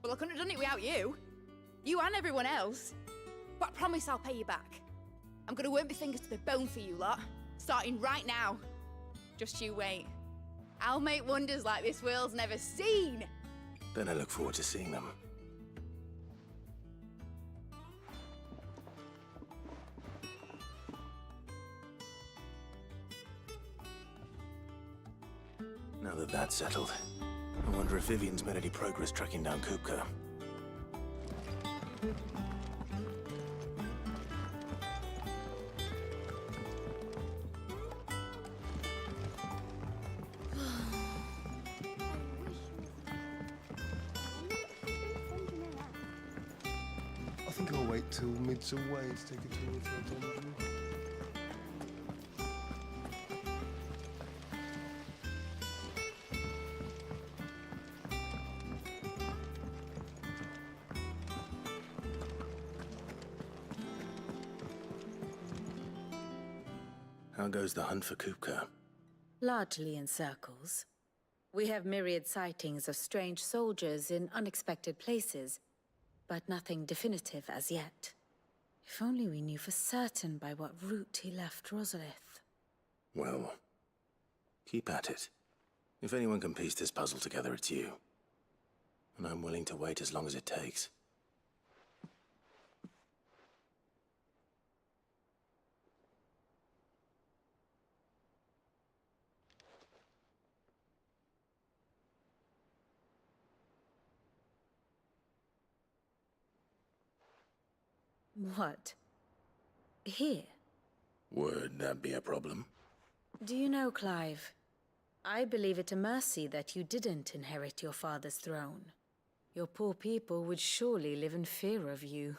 Speaker 1: Well, I couldn't have done it without you. You and everyone else. But I promise I'll pay you back. I'm gonna work my fingers to the bone for you lot, starting right now. Just you wait. I'll make wonders like this world's never seen.
Speaker 5: Then I look forward to seeing them. Now that that's settled, I wonder if Vivian's made any progress tracking down Kupka.
Speaker 15: I think I'll wait till mid's away to take a tour of the dungeon.
Speaker 5: How goes the hunt for Kupka?
Speaker 3: Largely in circles. We have myriad sightings of strange soldiers in unexpected places, but nothing definitive as yet. If only we knew for certain by what route he left Rosalith.
Speaker 5: Well, keep at it. If anyone can piece this puzzle together, it's you. And I'm willing to wait as long as it takes.
Speaker 3: What? Here?
Speaker 5: Would that be a problem?
Speaker 3: Do you know, Clive? I believe it a mercy that you didn't inherit your father's throne. Your poor people would surely live in fear of you.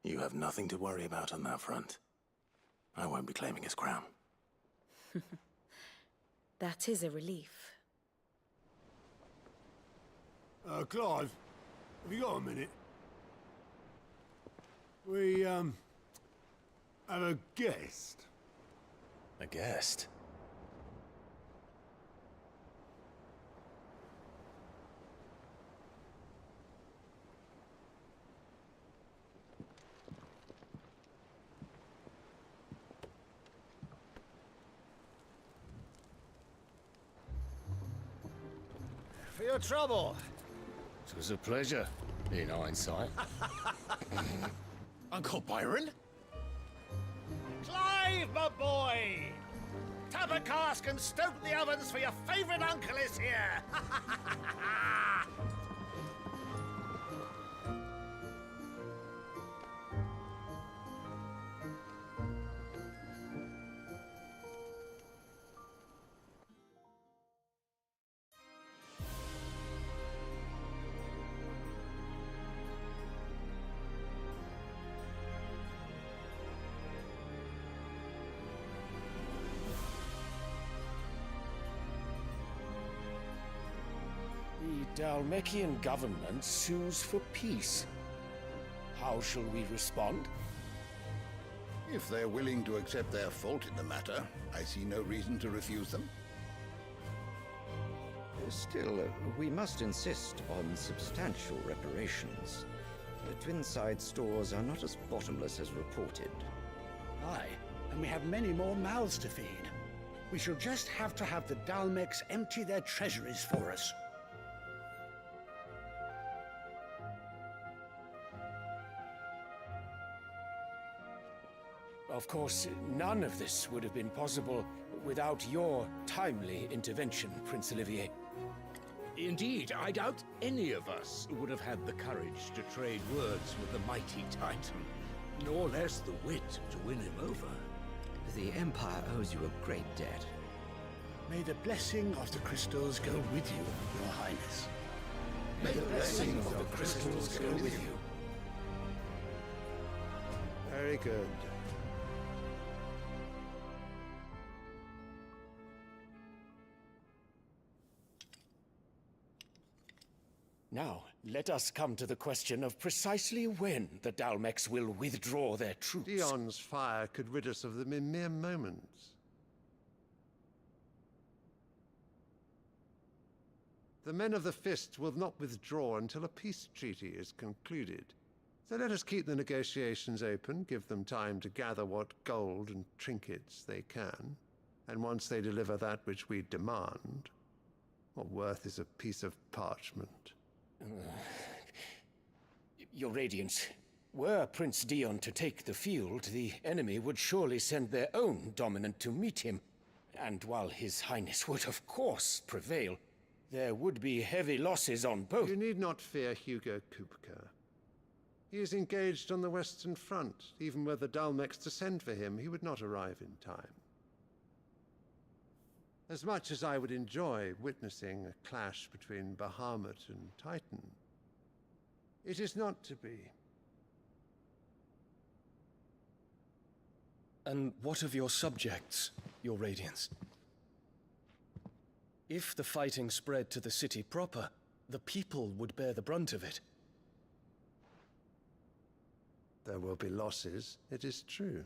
Speaker 5: You have nothing to worry about on that front. I won't be claiming his crown.
Speaker 3: That is a relief.
Speaker 7: Clive, have you got a minute? We, have a guest.
Speaker 5: A guest?
Speaker 21: For your trouble. It was a pleasure, in hindsight.
Speaker 22: Uncle Byron?
Speaker 21: Clive, my boy! Tap a cask and stoke the ovens for your favorite uncle is here!
Speaker 19: The Dalmekian government sues for peace. How shall we respond?
Speaker 20: If they're willing to accept their fault in the matter, I see no reason to refuse them.
Speaker 23: Still, we must insist on substantial reparations. The Twinside stores are not as bottomless as reported.
Speaker 24: Aye, and we have many more mouths to feed. We shall just have to have the Dalmeks empty their treasuries for us.
Speaker 19: Of course, none of this would have been possible without your timely intervention, Prince Olivier.
Speaker 4: Indeed, I doubt any of us would have had the courage to trade words with the mighty Titan, nor less the wit to win him over.
Speaker 23: The Empire owes you a great debt.
Speaker 24: May the blessing of the crystals go with you, Your Highness.
Speaker 19: May the blessing of the crystals go with you.
Speaker 6: Very good.
Speaker 19: Now, let us come to the question of precisely when the Dalmex will withdraw their troops.
Speaker 15: Dion's fire could rid us of them in mere moments. The men of the Fist will not withdraw until a peace treaty is concluded. So let us keep the negotiations open, give them time to gather what gold and trinkets they can, and once they deliver that which we demand, what worth is a piece of parchment?
Speaker 19: Your Radiance, were Prince Dion to take the field, the enemy would surely send their own dominant to meet him. And while His Highness would of course prevail, there would be heavy losses on both.
Speaker 15: You need not fear Hugo Kupka. He is engaged on the Western Front. Even were the Dalmex to send for him, he would not arrive in time. As much as I would enjoy witnessing a clash between Bahamut and Titan, it is not to be.
Speaker 2: And what of your subjects, Your Radiance? If the fighting spread to the city proper, the people would bear the brunt of it.
Speaker 15: There will be losses, it is true.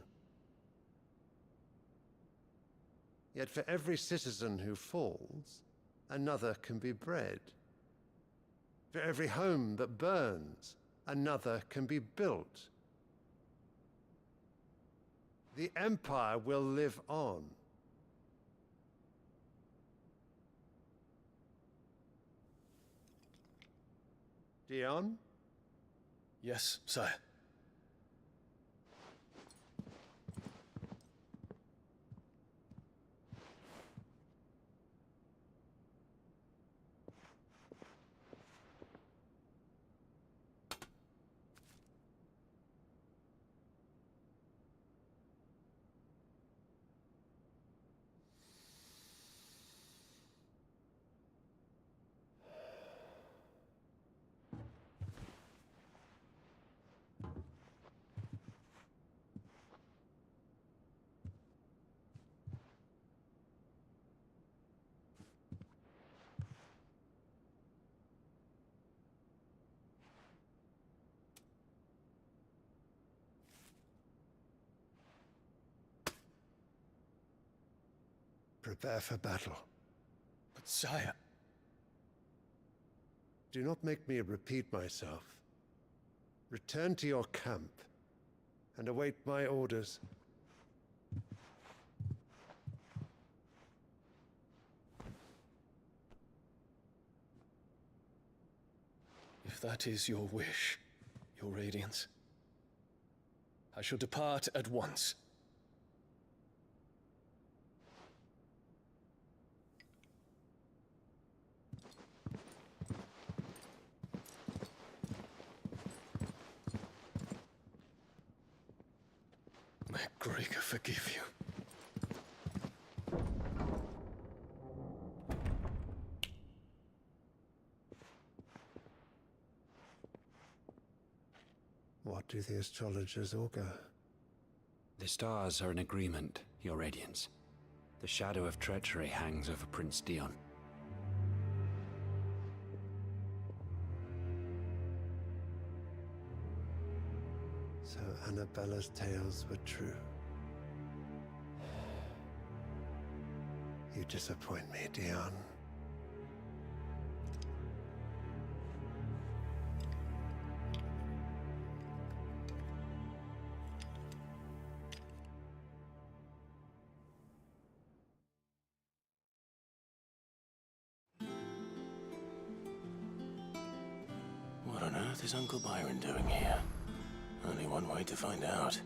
Speaker 15: Yet for every citizen who falls, another can be bred. For every home that burns, another can be built. The Empire will live on. Dion?
Speaker 2: Yes, sire.
Speaker 15: Prepare for battle.
Speaker 2: But sire...
Speaker 15: Do not make me repeat myself. Return to your camp and await my orders.
Speaker 2: If that is your wish, Your Radiance, I shall depart at once. May Gregor forgive you.
Speaker 15: What do the astrologers augur?
Speaker 11: The stars are in agreement, Your Radiance. The shadow of treachery hangs over Prince Dion.
Speaker 15: So Annabella's tales were true. You disappoint me, Dion.
Speaker 5: What on earth is Uncle Byron doing here? Only one way to find out.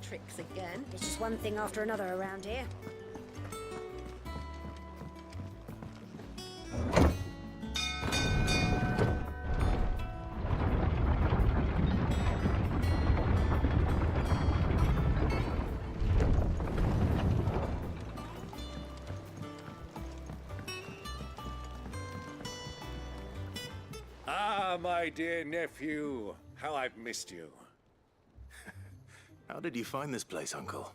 Speaker 17: tricks again. It's just one thing after another around here.
Speaker 4: Ah, my dear nephew, how I've missed you.
Speaker 5: How did you find this place, Uncle?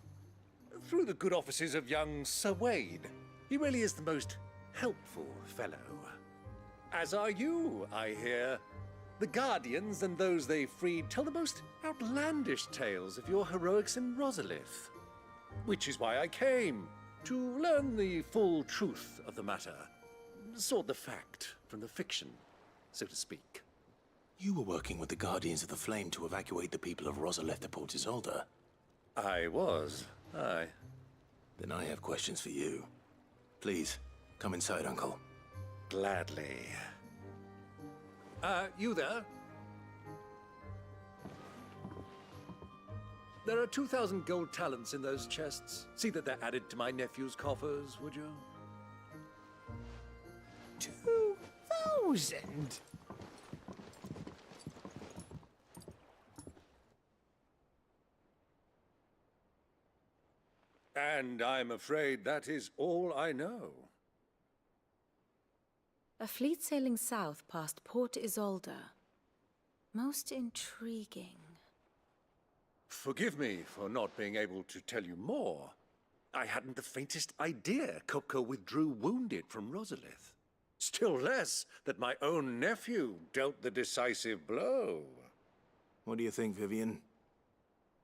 Speaker 4: Through the good offices of young Sir Wade. He really is the most helpful fellow. As are you, I hear. The Guardians and those they freed tell the most outlandish tales of your heroics in Rosalith. Which is why I came, to learn the full truth of the matter. Sort the fact from the fiction, so to speak.
Speaker 5: You were working with the Guardians of the Flame to evacuate the people of Rosalith to Port Isolde.
Speaker 4: I was, aye.
Speaker 5: Then I have questions for you. Please, come inside, Uncle.
Speaker 4: Gladly. You there? There are 2,000 gold talents in those chests. See that they're added to my nephew's coffers, would you?
Speaker 10: 2,000?
Speaker 4: And I'm afraid that is all I know.
Speaker 3: A fleet sailing south past Port Isolde. Most intriguing.
Speaker 4: Forgive me for not being able to tell you more. I hadn't the faintest idea Kupka withdrew wounded from Rosalith. Still less that my own nephew dealt the decisive blow.
Speaker 5: What do you think, Vivian?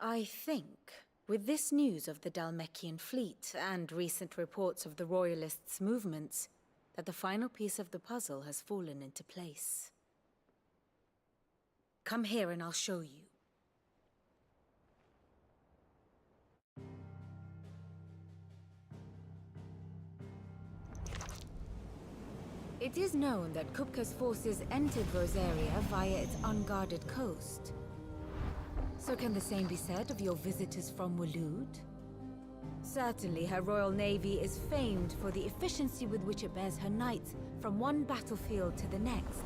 Speaker 3: I think, with this news of the Dalmekian fleet and recent reports of the Royalists' movements, that the final piece of the puzzle has fallen into place. Come here and I'll show you. It is known that Kupka's forces entered Rosaria via its unguarded coast. So can the same be said of your visitors from Waloed? Certainly, her Royal Navy is famed for the efficiency with which it bears her knights from one battlefield to the next.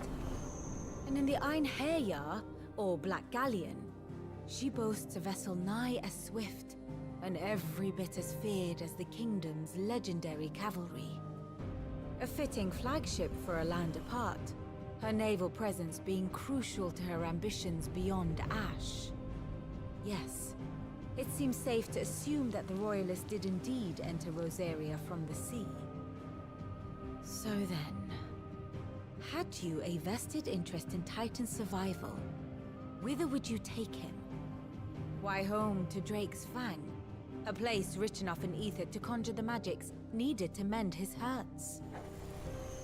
Speaker 3: And in the Einherjar, or Black Galleon, she boasts a vessel nigh as swift and every bit as feared as the kingdom's legendary cavalry. A fitting flagship for a land apart, her naval presence being crucial to her ambitions beyond Ash. Yes, it seems safe to assume that the Royalists did indeed enter Rosaria from the sea. So then, had you a vested interest in Titan's survival, whither would you take him? Why, home to Drake's Fang, a place rich enough in ether to conjure the magics needed to mend his hurts.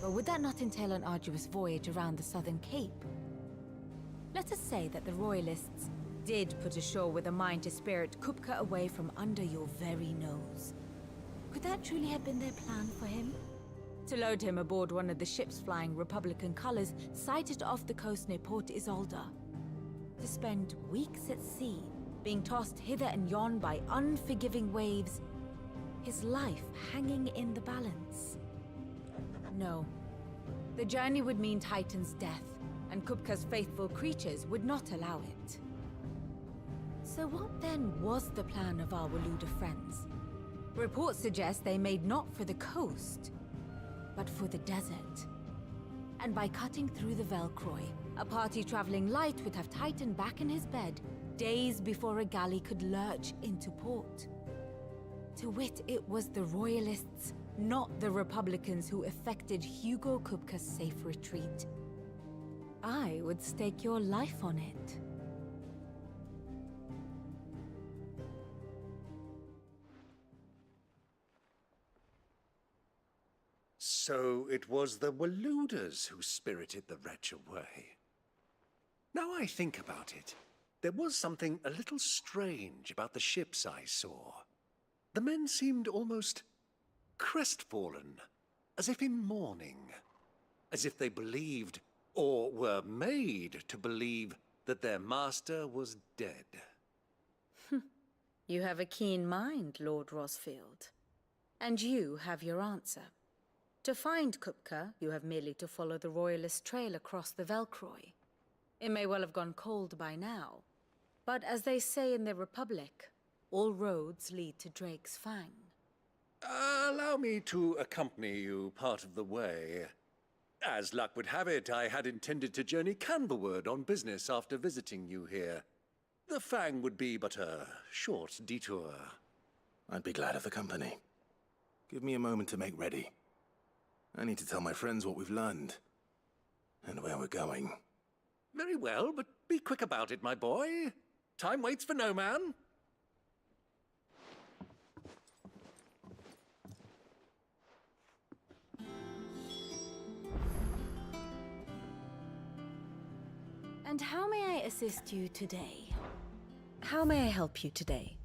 Speaker 3: But would that not entail an arduous voyage around the southern cape? Let us say that the Royalists did put ashore with a mind to spirit Kupka away from under your very nose. Could that truly have been their plan for him? To load him aboard one of the ships flying Republican colors sighted off the coast near Port Isolde. To spend weeks at sea, being tossed hither and yon by unforgiving waves, his life hanging in the balance. No. The journey would mean Titan's death, and Kupka's faithful creatures would not allow it. So what then was the plan of our Waluda friends? Reports suggest they made not for the coast, but for the desert. And by cutting through the Velcroy, a party traveling light would have Titan back in his bed days before a galley could lurch into port. To wit, it was the Royalists, not the Republicans, who effected Hugo Kupka's safe retreat. I would stake your life on it.
Speaker 4: So it was the Waluders who spirited the wretch away. Now I think about it, there was something a little strange about the ships I saw. The men seemed almost crestfallen, as if in mourning, as if they believed, or were made to believe, that their master was dead.
Speaker 3: You have a keen mind, Lord Rosfield. And you have your answer. To find Kupka, you have merely to follow the Royalist trail across the Velcroy. It may well have gone cold by now, but as they say in the Republic, all roads lead to Drake's Fang.
Speaker 4: Allow me to accompany you part of the way. As luck would have it, I had intended to journey Canberward on business after visiting you here. The Fang would be but a short detour.
Speaker 5: I'd be glad of the company. Give me a moment to make ready. I need to tell my friends what we've learned and where we're going.
Speaker 4: Very well, but be quick about it, my boy. Time waits for no man.
Speaker 3: And how may I assist you today? How may I help you today?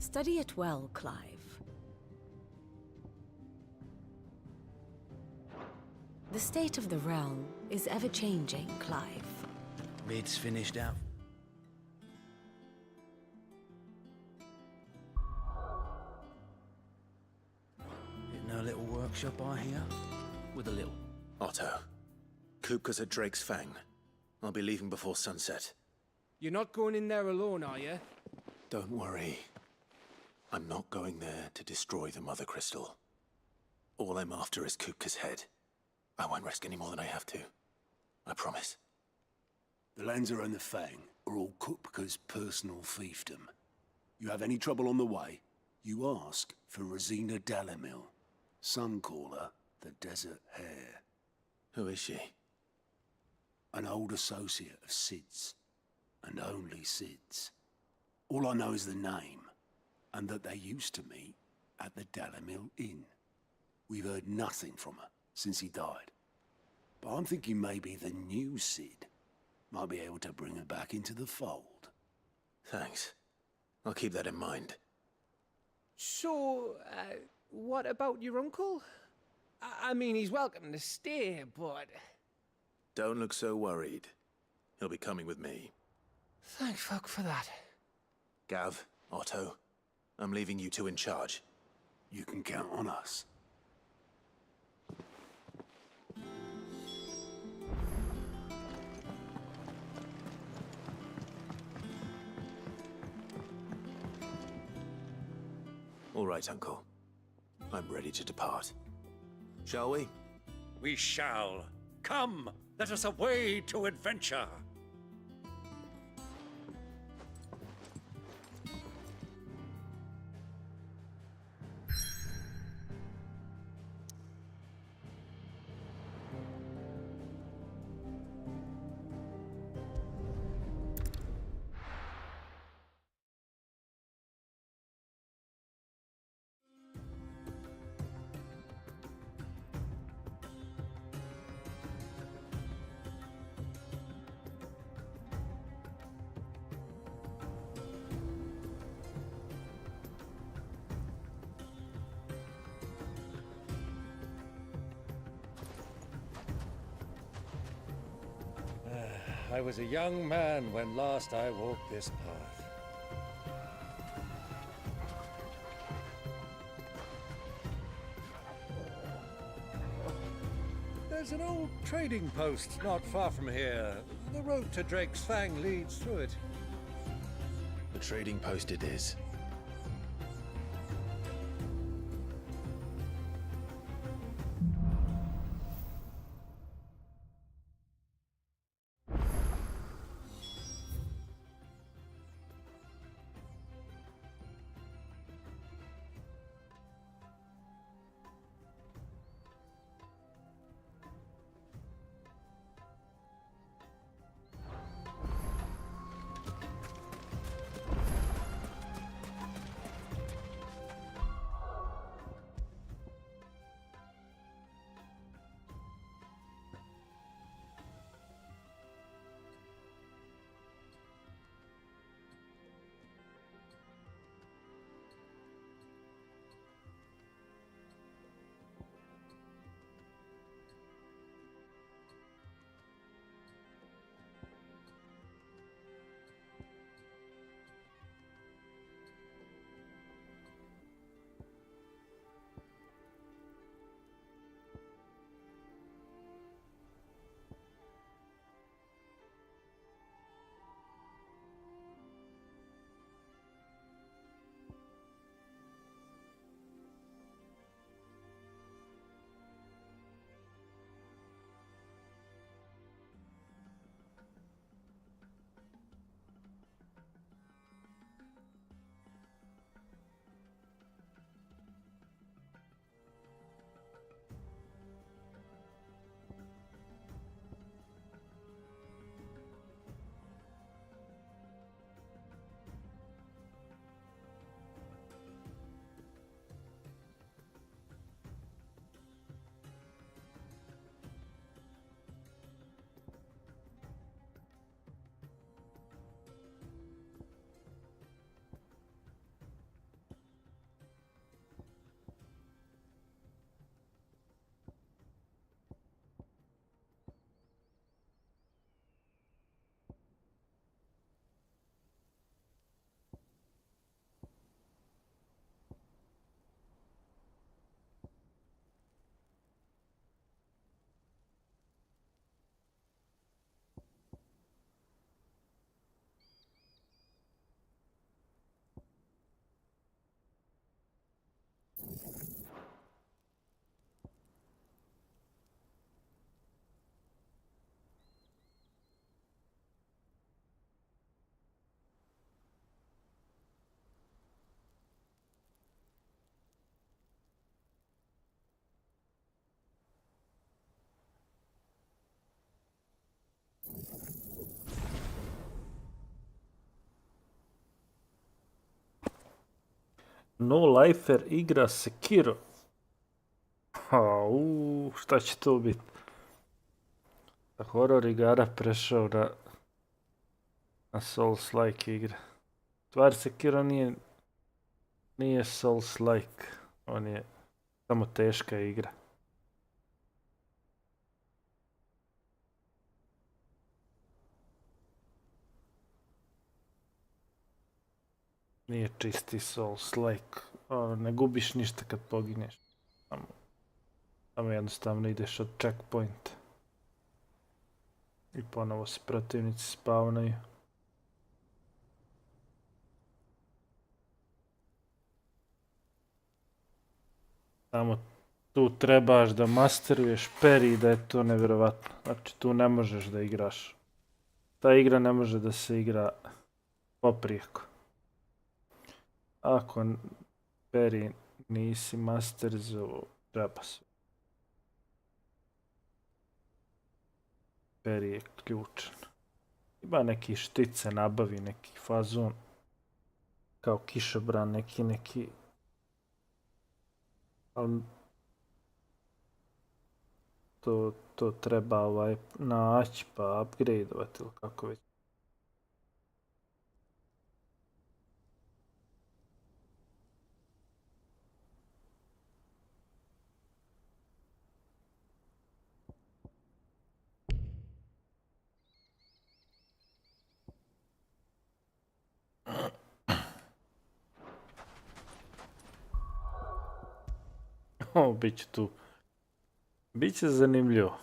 Speaker 3: Study it well, Clive. The state of the realm is ever-changing, Clive.
Speaker 10: Bid's finished out. Bit no little workshop, I hear? With a little.
Speaker 5: Otto, Kupka's at Drake's Fang. I'll be leaving before sunset.
Speaker 12: You're not going in there alone, are you?
Speaker 5: Don't worry. I'm not going there to destroy the Mother Crystal. All I'm after is Kupka's head. I won't risk any more than I have to. I promise.
Speaker 7: The Lancer and the Fang are all Kupka's personal fiefdom. You have any trouble on the way, you ask for Rosina Dalamil. Some call her the Desert Hare.
Speaker 5: Who is she?
Speaker 7: An old associate of Sid's. And only Sid's. All I know is the name, and that they used to meet at the Dalamil Inn. We've heard nothing from her since he died. But I'm thinking maybe the new Sid might be able to bring her back into the fold.
Speaker 5: Thanks. I'll keep that in mind.
Speaker 12: So, what about your uncle? I mean, he's welcome to stay, but...
Speaker 5: Don't look so worried. He'll be coming with me.
Speaker 12: Thank fuck for that.
Speaker 5: Gav, Otto, I'm leaving you two in charge.
Speaker 7: You can count on us.
Speaker 5: All right, Uncle. I'm ready to depart. Shall we?
Speaker 4: We shall. Come, let us away to adventure. I was a young man when last I walked this path. There's an old trading post not far from here. The road to Drake's Fang leads through it.
Speaker 5: The trading post it is.
Speaker 6: No Lifer igra Sekiro. Šta će to biti? Sa horror igara prešao na Souls-like igre. Stvar Sekiro nije Souls-like. On je samo teška igra. Nije čisti Souls-like. Ne gubiš ništa kad pogineš. Samo jednostavno ideš od checkpointa. I ponovo se protivnici spawnaju. Samo tu trebaš da masteruješ peri, da je to nevjerovatno. Znači tu ne možeš da igraš. Ta igra ne može da se igra poprijeko. Ako peri nisi masterizovao, treba se. Peri je ključan. Ima neki štice, nabavi neki fazon. Kao kišobran, neki. Ali to treba naći pa upgradeovati ili kako već. O, bit će tu. Biće zanimljivo.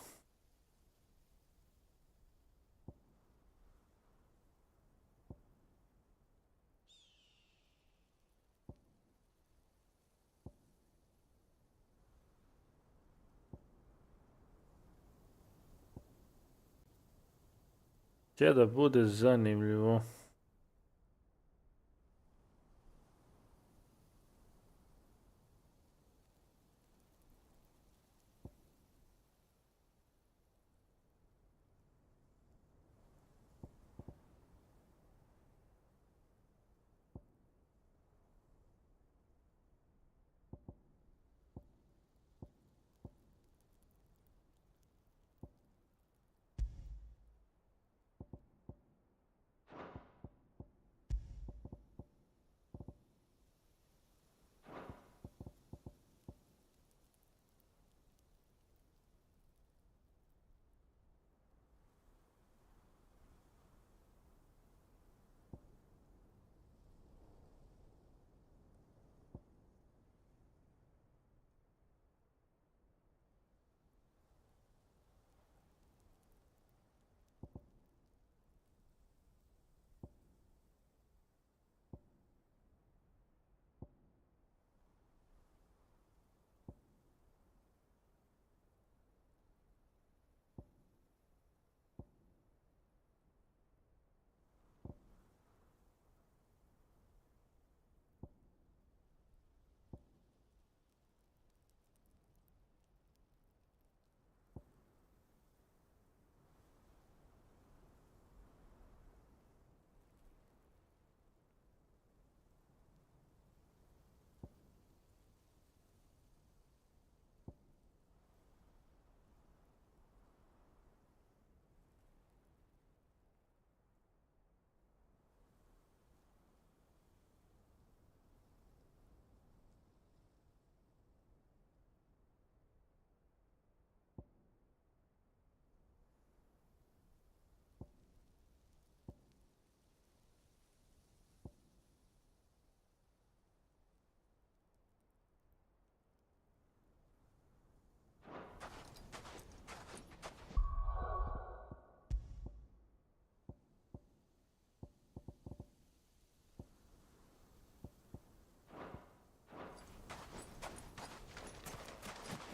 Speaker 6: Će da bude zanimljivo.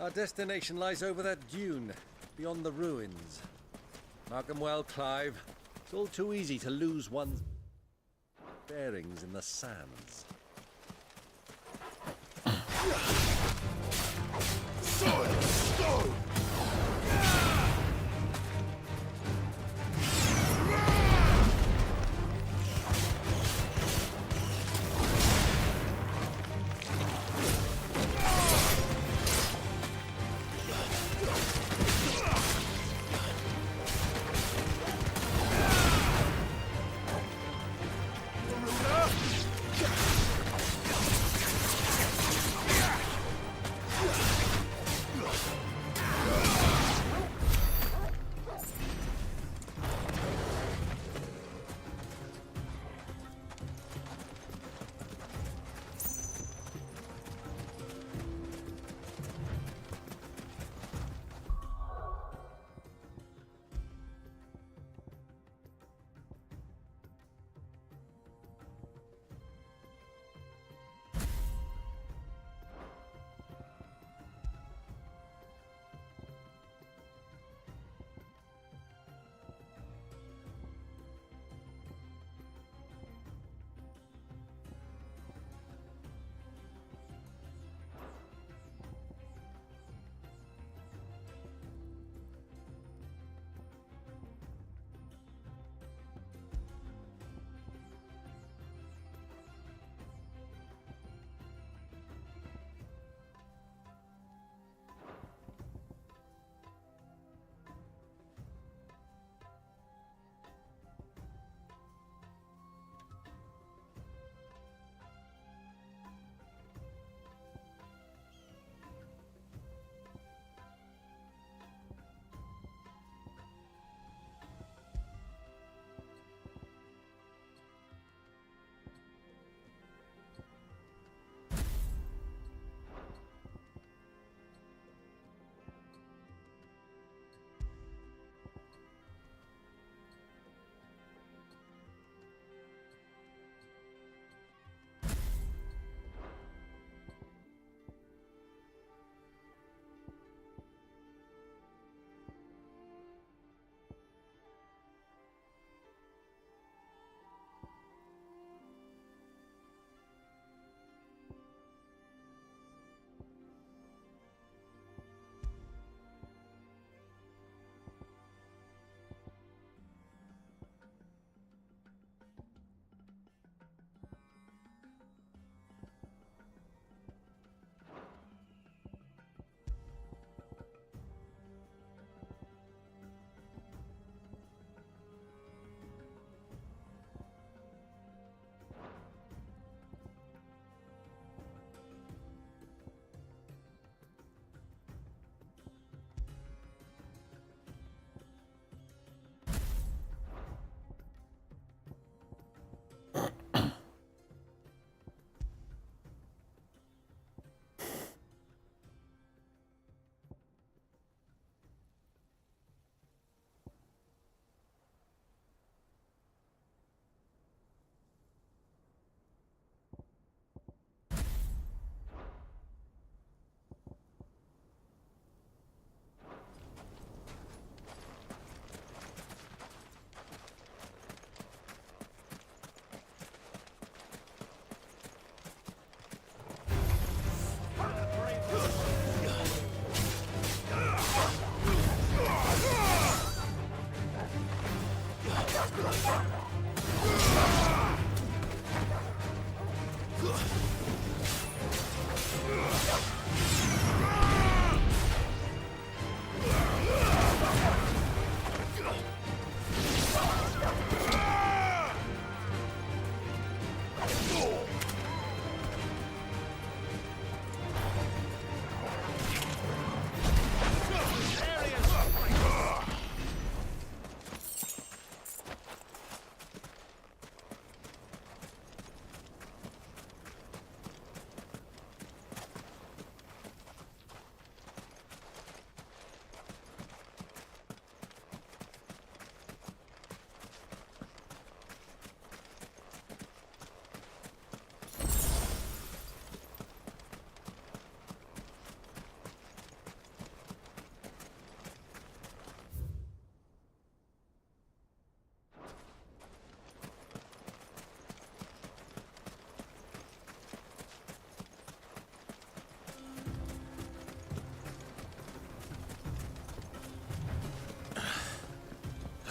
Speaker 4: Our destination lies over that dune, beyond the ruins. Mark 'em well, Clive. It's all too easy to lose one's bearings in the sands.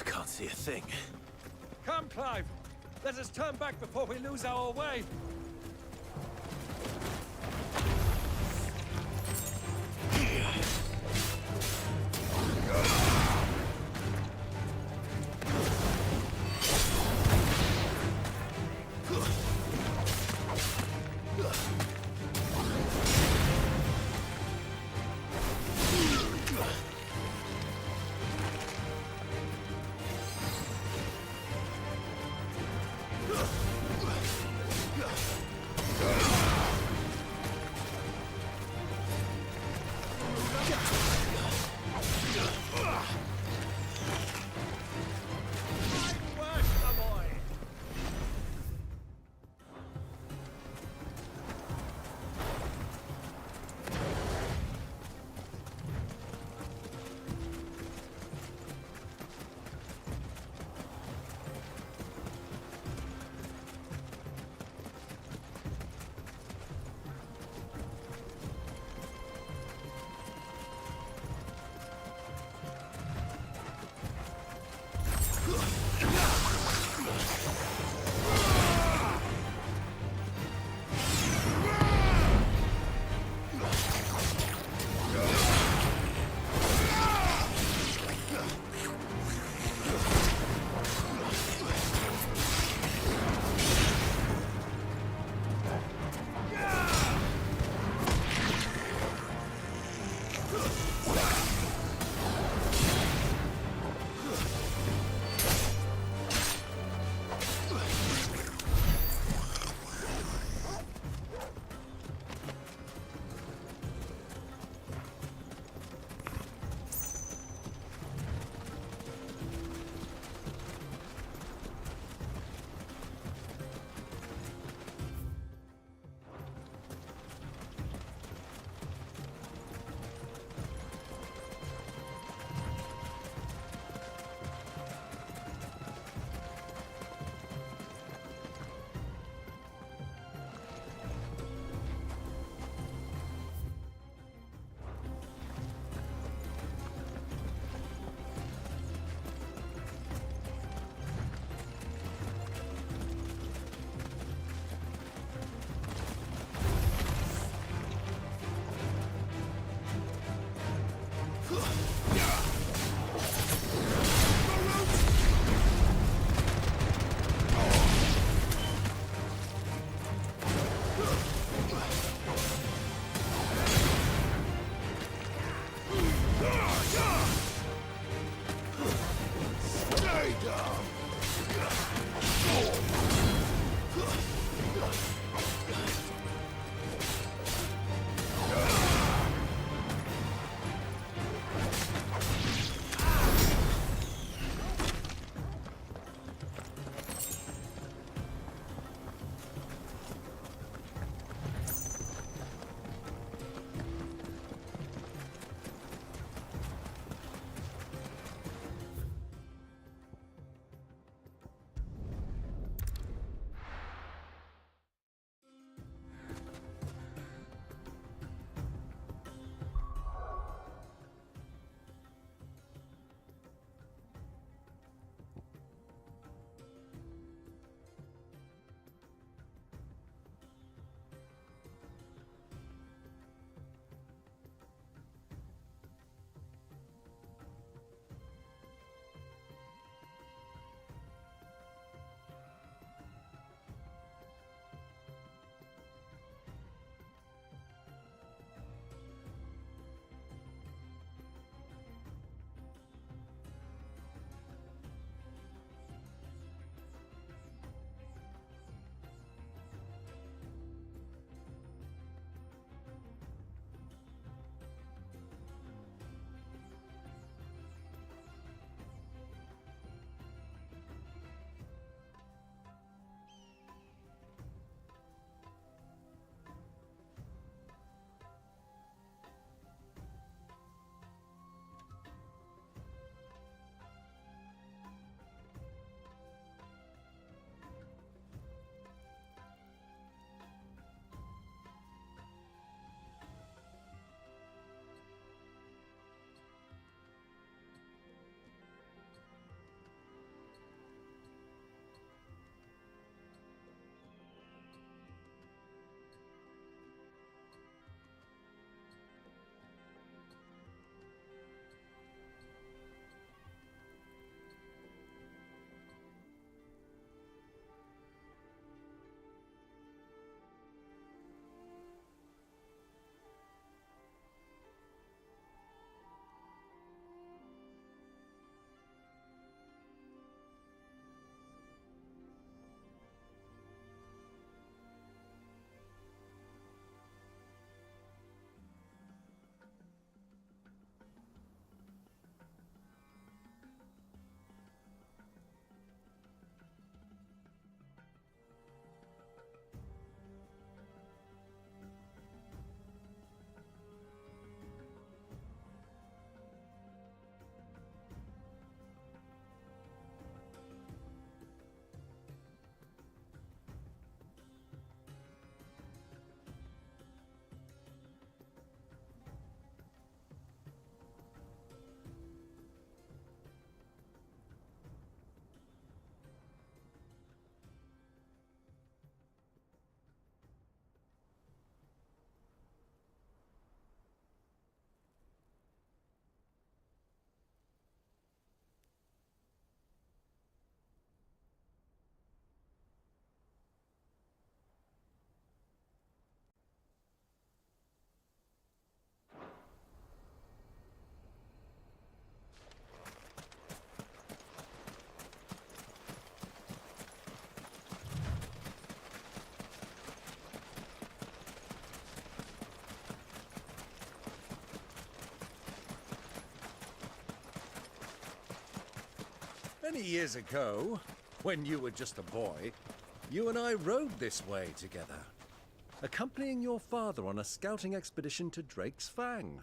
Speaker 5: I can't see a thing.
Speaker 12: Come, Clive! Let us turn back before we lose our way!
Speaker 4: Many years ago, when you were just a boy, you and I rode this way together, accompanying your father on a scouting expedition to Drake's Fang.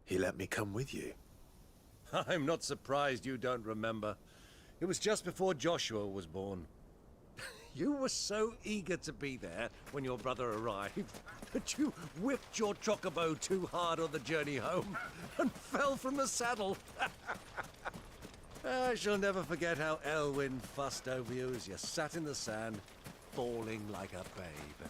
Speaker 5: He let me come with you.
Speaker 4: I'm not surprised you don't remember. It was just before Joshua was born. You were so eager to be there when your brother arrived that you whipped your chocobo too hard on the journey home and fell from the saddle. I shall never forget how Elwyn fussed over you as you sat in the sand, bawling like a babe.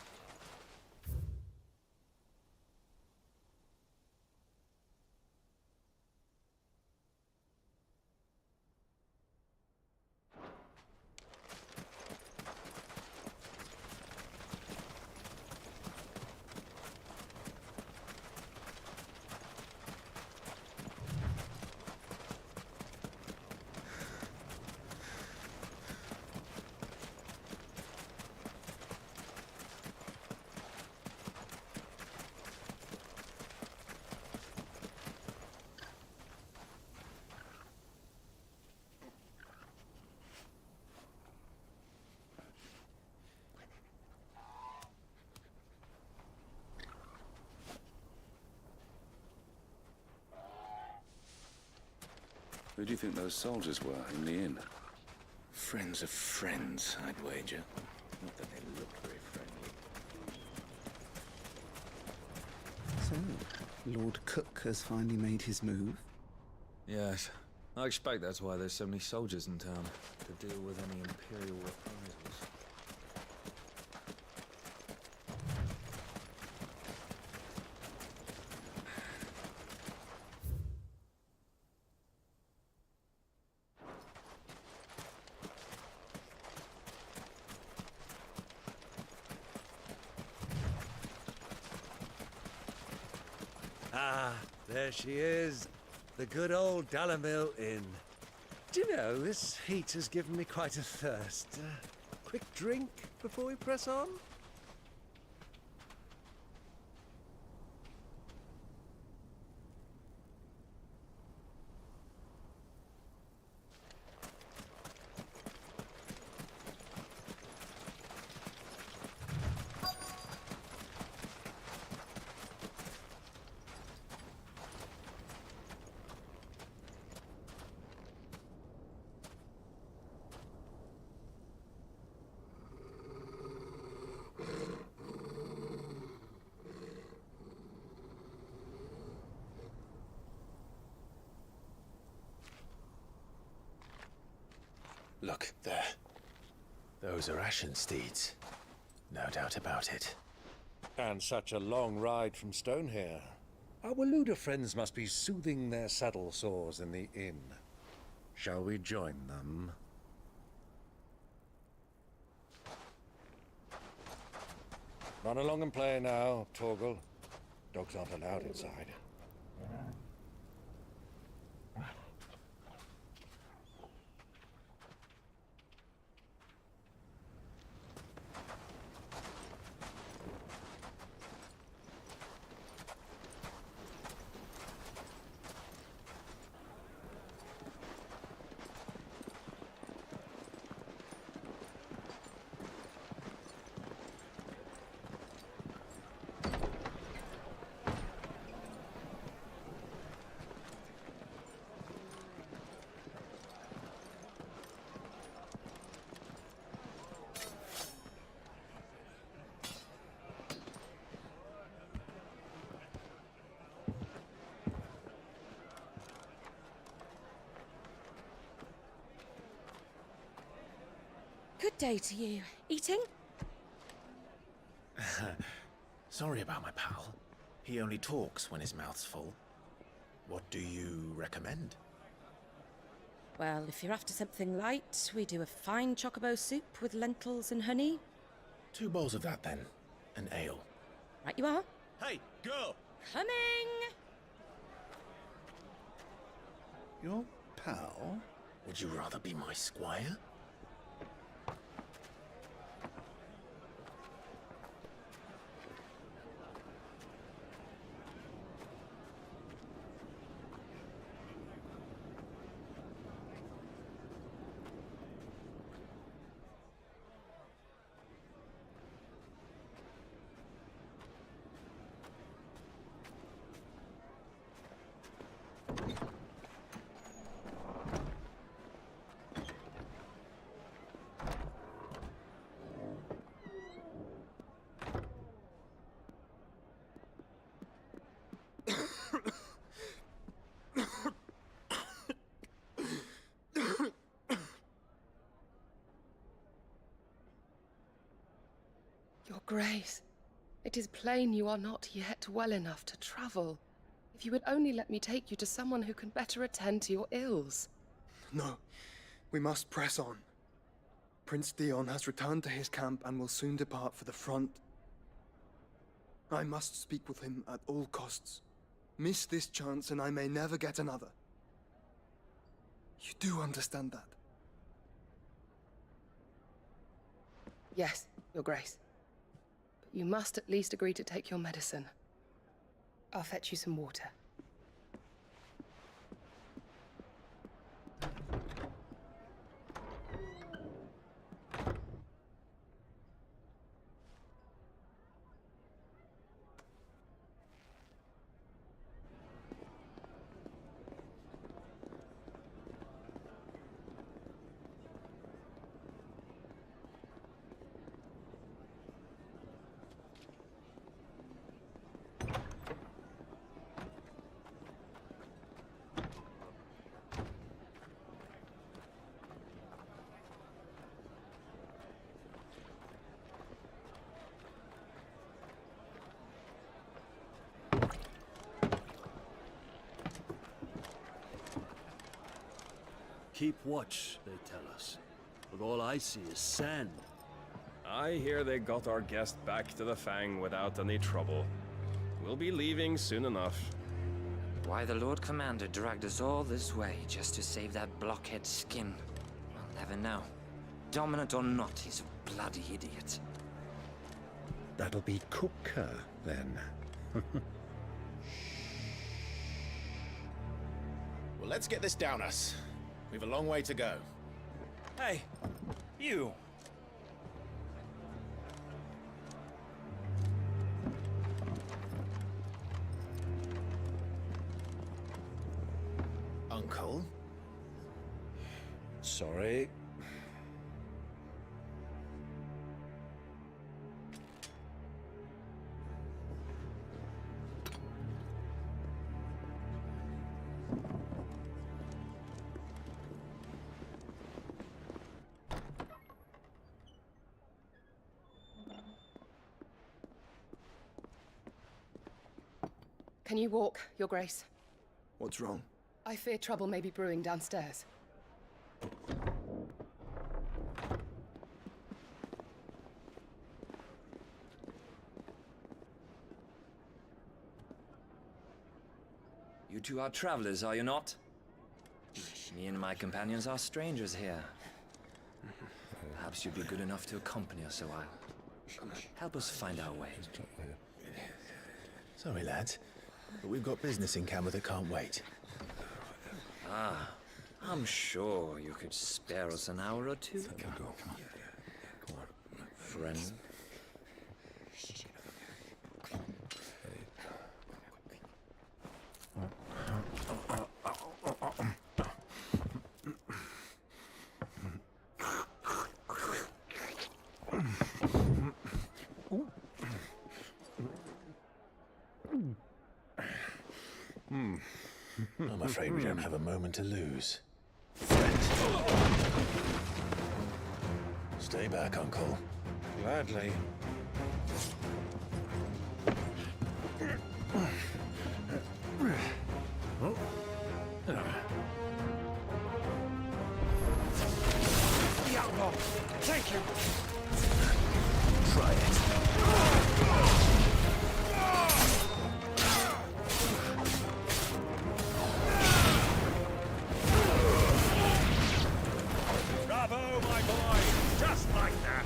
Speaker 9: Who do you think those soldiers were in the inn? Friends of friends, I'd wager. Not that they looked very friendly.
Speaker 10: So, Lord Cook has finally made his move?
Speaker 13: Yes. I expect that's why there's so many soldiers in town, to deal with any Imperial reprisals.
Speaker 4: Ah, there she is. The good old Dalamil Inn. Do you know, this heat has given me quite a thirst. Quick drink before we press on?
Speaker 5: Look, there. Those are Ashen steeds. No doubt about it.
Speaker 4: And such a long ride from Stonehair. Our Waluda friends must be soothing their saddle sores in the inn. Shall we join them? Run along and play now, Torgal. Dogs aren't allowed inside.
Speaker 8: Good day to you. Eating?
Speaker 5: Sorry about my pal. He only talks when his mouth's full. What do you recommend?
Speaker 8: Well, if you're after something light, we do a fine chocobo soup with lentils and honey.
Speaker 5: 2 bowls of that, then. An ale.
Speaker 8: Right you are.
Speaker 5: Hey, girl!
Speaker 8: Coming!
Speaker 5: Your pal? Would you rather be my squire?
Speaker 14: Grace, it is plain you are not yet well enough to travel. If you would only let me take you to someone who can better attend to your ills.
Speaker 16: No, we must press on. Prince Dion has returned to his camp and will soon depart for the front. I must speak with him at all costs. Miss this chance and I may never get another. You do understand that?
Speaker 14: Yes, Your Grace. But you must at least agree to take your medicine. I'll fetch you some water.
Speaker 18: Keep watch, they tell us. But all I see is sand.
Speaker 22: I hear they got our guest back to the Fang without any trouble. We'll be leaving soon enough.
Speaker 25: Why the Lord Commander dragged us all this way just to save that blockhead skin, we'll never know. Dominant or not, he's a bloody idiot.
Speaker 26: That'll be Cooker, then.
Speaker 21: Well, let's get this down us. We've a long way to go.
Speaker 10: Hey, you!
Speaker 21: Uncle?
Speaker 26: Sorry.
Speaker 14: Can you walk, Your Grace?
Speaker 16: What's wrong?
Speaker 14: I fear trouble may be brewing downstairs.
Speaker 25: You two are travelers, are you not? Me and my companions are strangers here. Perhaps you'd be good enough to accompany us a while. Help us find our way.
Speaker 21: Sorry, lads, but we've got business in camera that can't wait.
Speaker 25: Ah, I'm sure you could spare us an hour or two.
Speaker 21: Come on.
Speaker 25: Friend.
Speaker 21: I'm afraid we don't have a moment to lose. Stay back, Uncle.
Speaker 26: Gladly.
Speaker 10: The outlaw! Take him!
Speaker 21: Try it. Bravo, my boy! Just like that!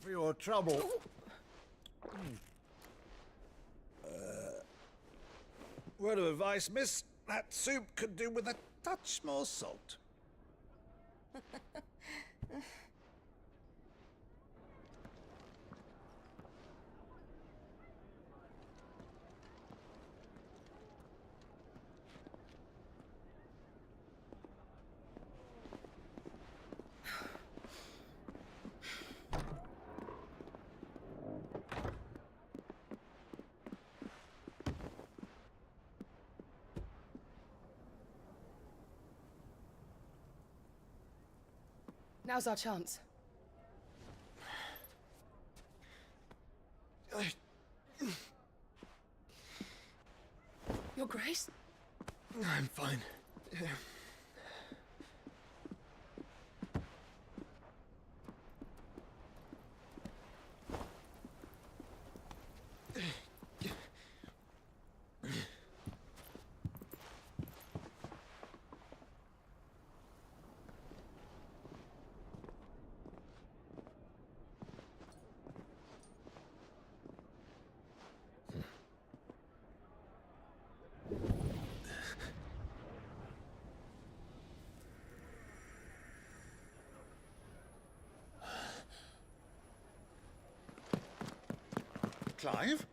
Speaker 7: for your trouble. Word of advice, miss. That soup could do with a touch more salt.
Speaker 14: Now's our chance. Your Grace?
Speaker 16: I'm fine.
Speaker 7: Clive?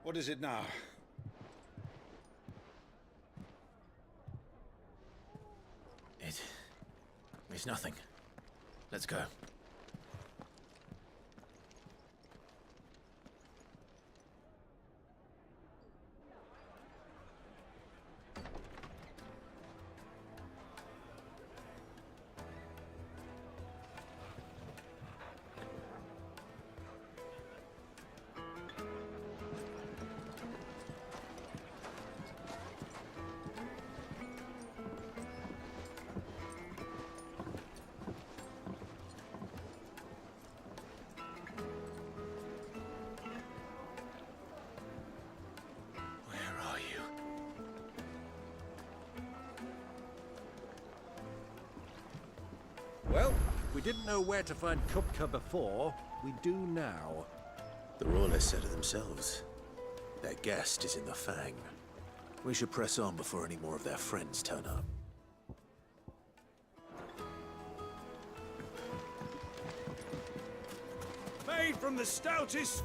Speaker 7: What is it now?
Speaker 10: It's nothing. Let's go.
Speaker 4: Well, we didn't know where to find Kupka before. We do now.
Speaker 5: The Royalists said it themselves. Their guest is in the Fang. We should press on before any more of their friends turn up.
Speaker 7: Made from the stoutest...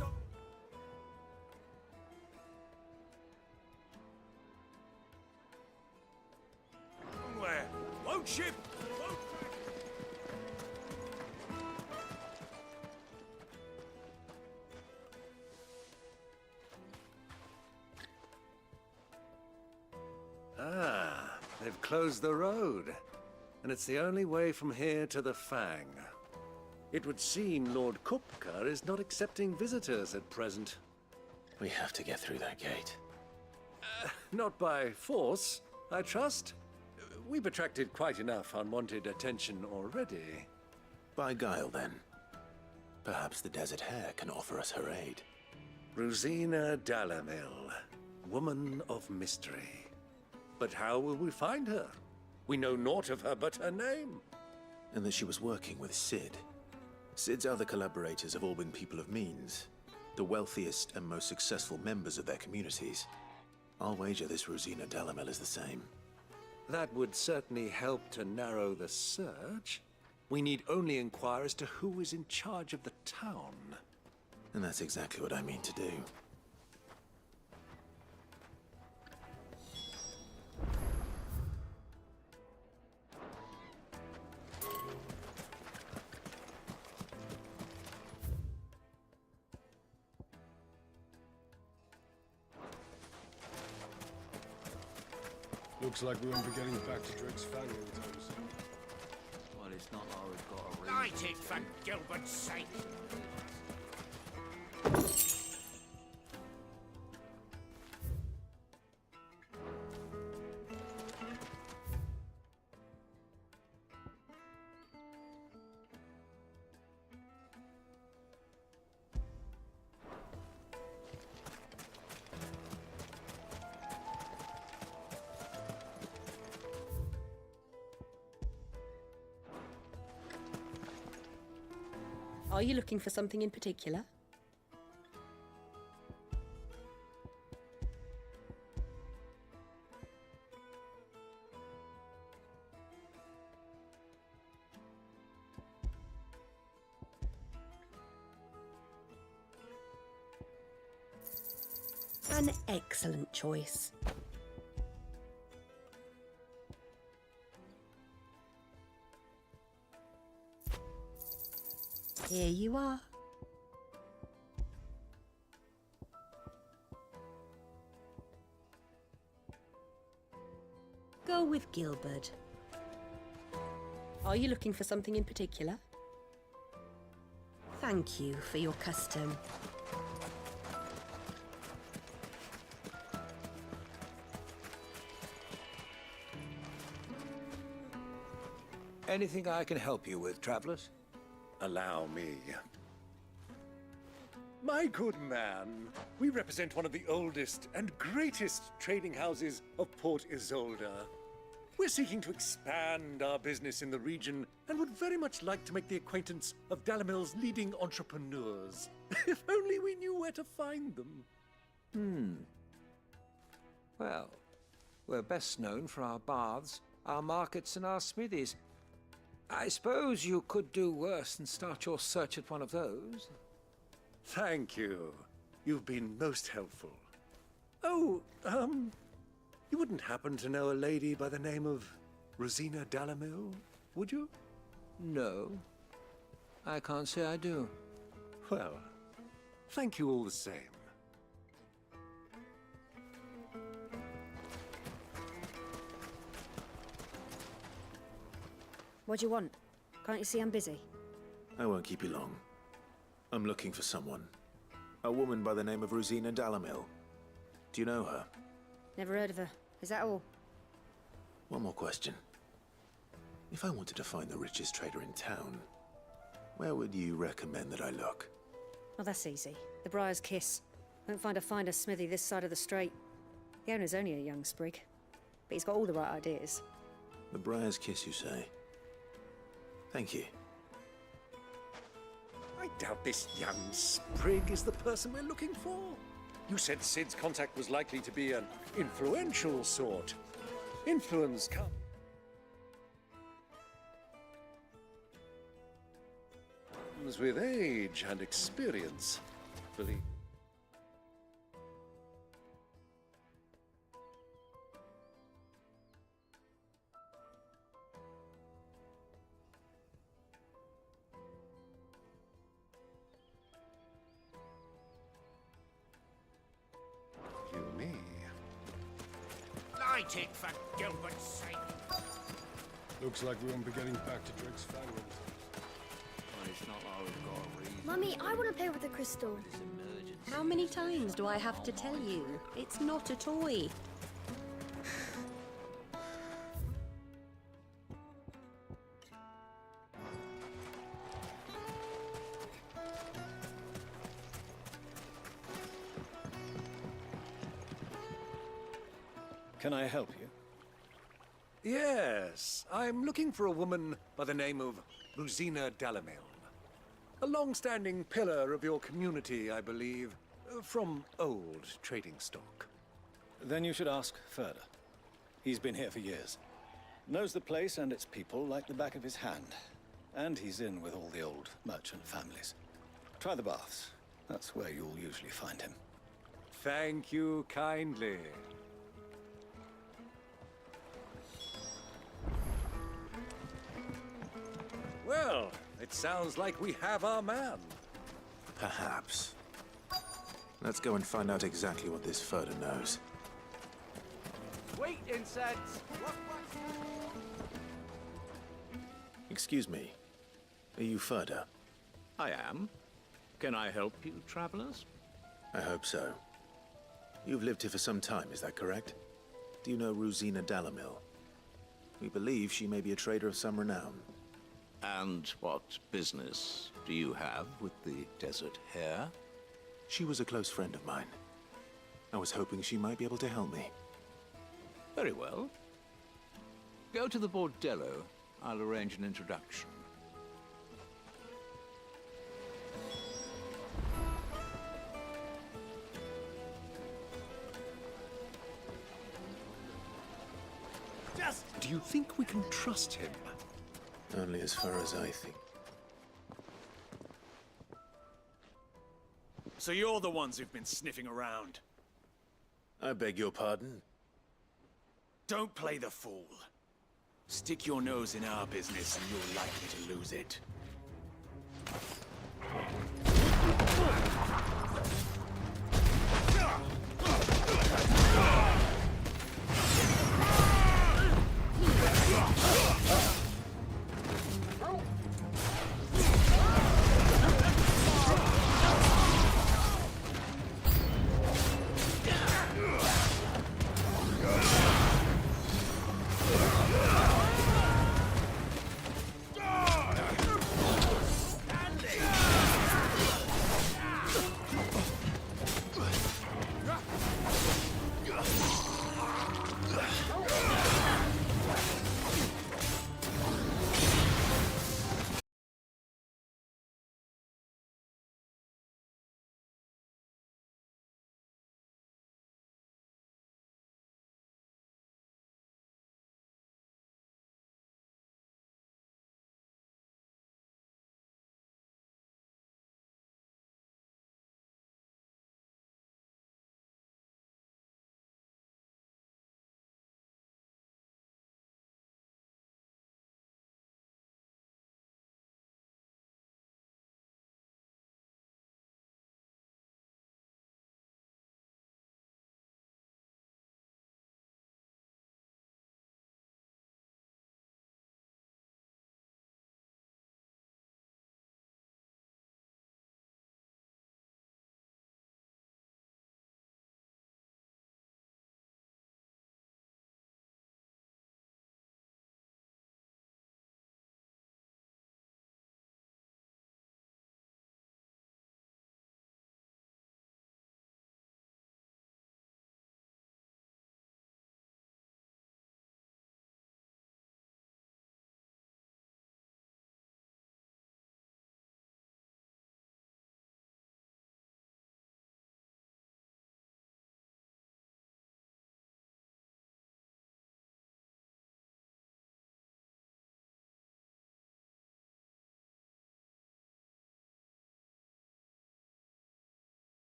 Speaker 7: Where? Won't ship!
Speaker 4: Ah, they've closed the road. And it's the only way from here to the Fang. It would seem Lord Kupka is not accepting visitors at present.
Speaker 5: We have to get through that gate.
Speaker 4: Not by force, I trust. We've attracted quite enough unwanted attention already.
Speaker 5: By guile, then. Perhaps the Desert Hare can offer us her aid.
Speaker 4: Rosina Dalamil, woman of mystery. But how will we find her? We know naught of her but her name.
Speaker 5: And that she was working with Sid. Sid's other collaborators have all been people of means, the wealthiest and most successful members of their communities. I'll wager this Rosina Dalamel is the same.
Speaker 4: That would certainly help to narrow the search. We need only inquire as to who is in charge of the town.
Speaker 5: And that's exactly what I mean to do.
Speaker 18: Looks like we won't be getting back to Drake's Fang anytime soon.
Speaker 10: Well, if it's not like we've got a reason.
Speaker 21: Light it for Gilbert's sake!
Speaker 3: Are you looking for something in particular? An excellent choice. Here you are. Go with Gilbert. Are you looking for something in particular? Thank you for your custom.
Speaker 21: Anything I can help you with, travelers?
Speaker 4: Allow me. My good man, we represent one of the oldest and greatest trading houses of Port Isolde. We're seeking to expand our business in the region and would very much like to make the acquaintance of Dalamil's leading entrepreneurs. If only we knew where to find them.
Speaker 12: Well, we're best known for our baths, our markets, and our smithies. I suppose you could do worse than start your search at one of those.
Speaker 4: Thank you. You've been most helpful. Oh, you wouldn't happen to know a lady by the name of Rosina Dalamil, would you?
Speaker 12: No, I can't say I do.
Speaker 4: Well, thank you all the same.
Speaker 1: What do you want? Can't you see I'm busy?
Speaker 5: I won't keep you long. I'm looking for someone. A woman by the name of Rosina Dalamil. Do you know her?
Speaker 1: Never heard of her. Is that all?
Speaker 5: One more question. If I wanted to find the richest trader in town, where would you recommend that I look?
Speaker 1: Oh, that's easy. The Briar's Kiss. Won't find a finer smithy this side of the strait. The owner's only a young sprig, but he's got all the right ideas.
Speaker 5: The Briar's Kiss, you say? Thank you.
Speaker 4: I doubt this young sprig is the person we're looking for. You said Sid's contact was likely to be an influential sort. Influence comes with age and experience. Believe.
Speaker 21: Light it for Gilbert's sake!
Speaker 2: Looks like we won't be getting back to Drake's Fang.
Speaker 10: Well, it's not like we've got a reason.
Speaker 17: Mummy, I want to play with the crystal.
Speaker 3: How many times do I have to tell you? It's not a toy.
Speaker 18: Can I help you?
Speaker 4: Yes, I'm looking for a woman by the name of Rosina Dalamil. A long-standing pillar of your community, I believe, from old trading stock.
Speaker 18: Then you should ask further. He's been here for years. Knows the place and its people like the back of his hand. And he's in with all the old merchant families. Try the baths. That's where you'll usually find him.
Speaker 4: Thank you kindly. Well, it sounds like we have our man.
Speaker 5: Perhaps. Let's go and find out exactly what this Furder knows.
Speaker 12: Wait, insects!
Speaker 5: Excuse me. Are you Ferda?
Speaker 21: I am. Can I help you, travelers?
Speaker 5: I hope so. You've lived here for some time, is that correct? Do you know Rosina Dalamil? We believe she may be a trader of some renown.
Speaker 21: And what business do you have with the Desert Hare?
Speaker 5: She was a close friend of mine. I was hoping she might be able to help me.
Speaker 21: Very well. Go to the Bordello. I'll arrange an introduction.
Speaker 4: Do you think we can trust him?
Speaker 5: Only as far as I think.
Speaker 11: So you're the ones who've been sniffing around?
Speaker 5: I beg your pardon?
Speaker 11: Don't play the fool. Stick your nose in our business and you're likely to lose it.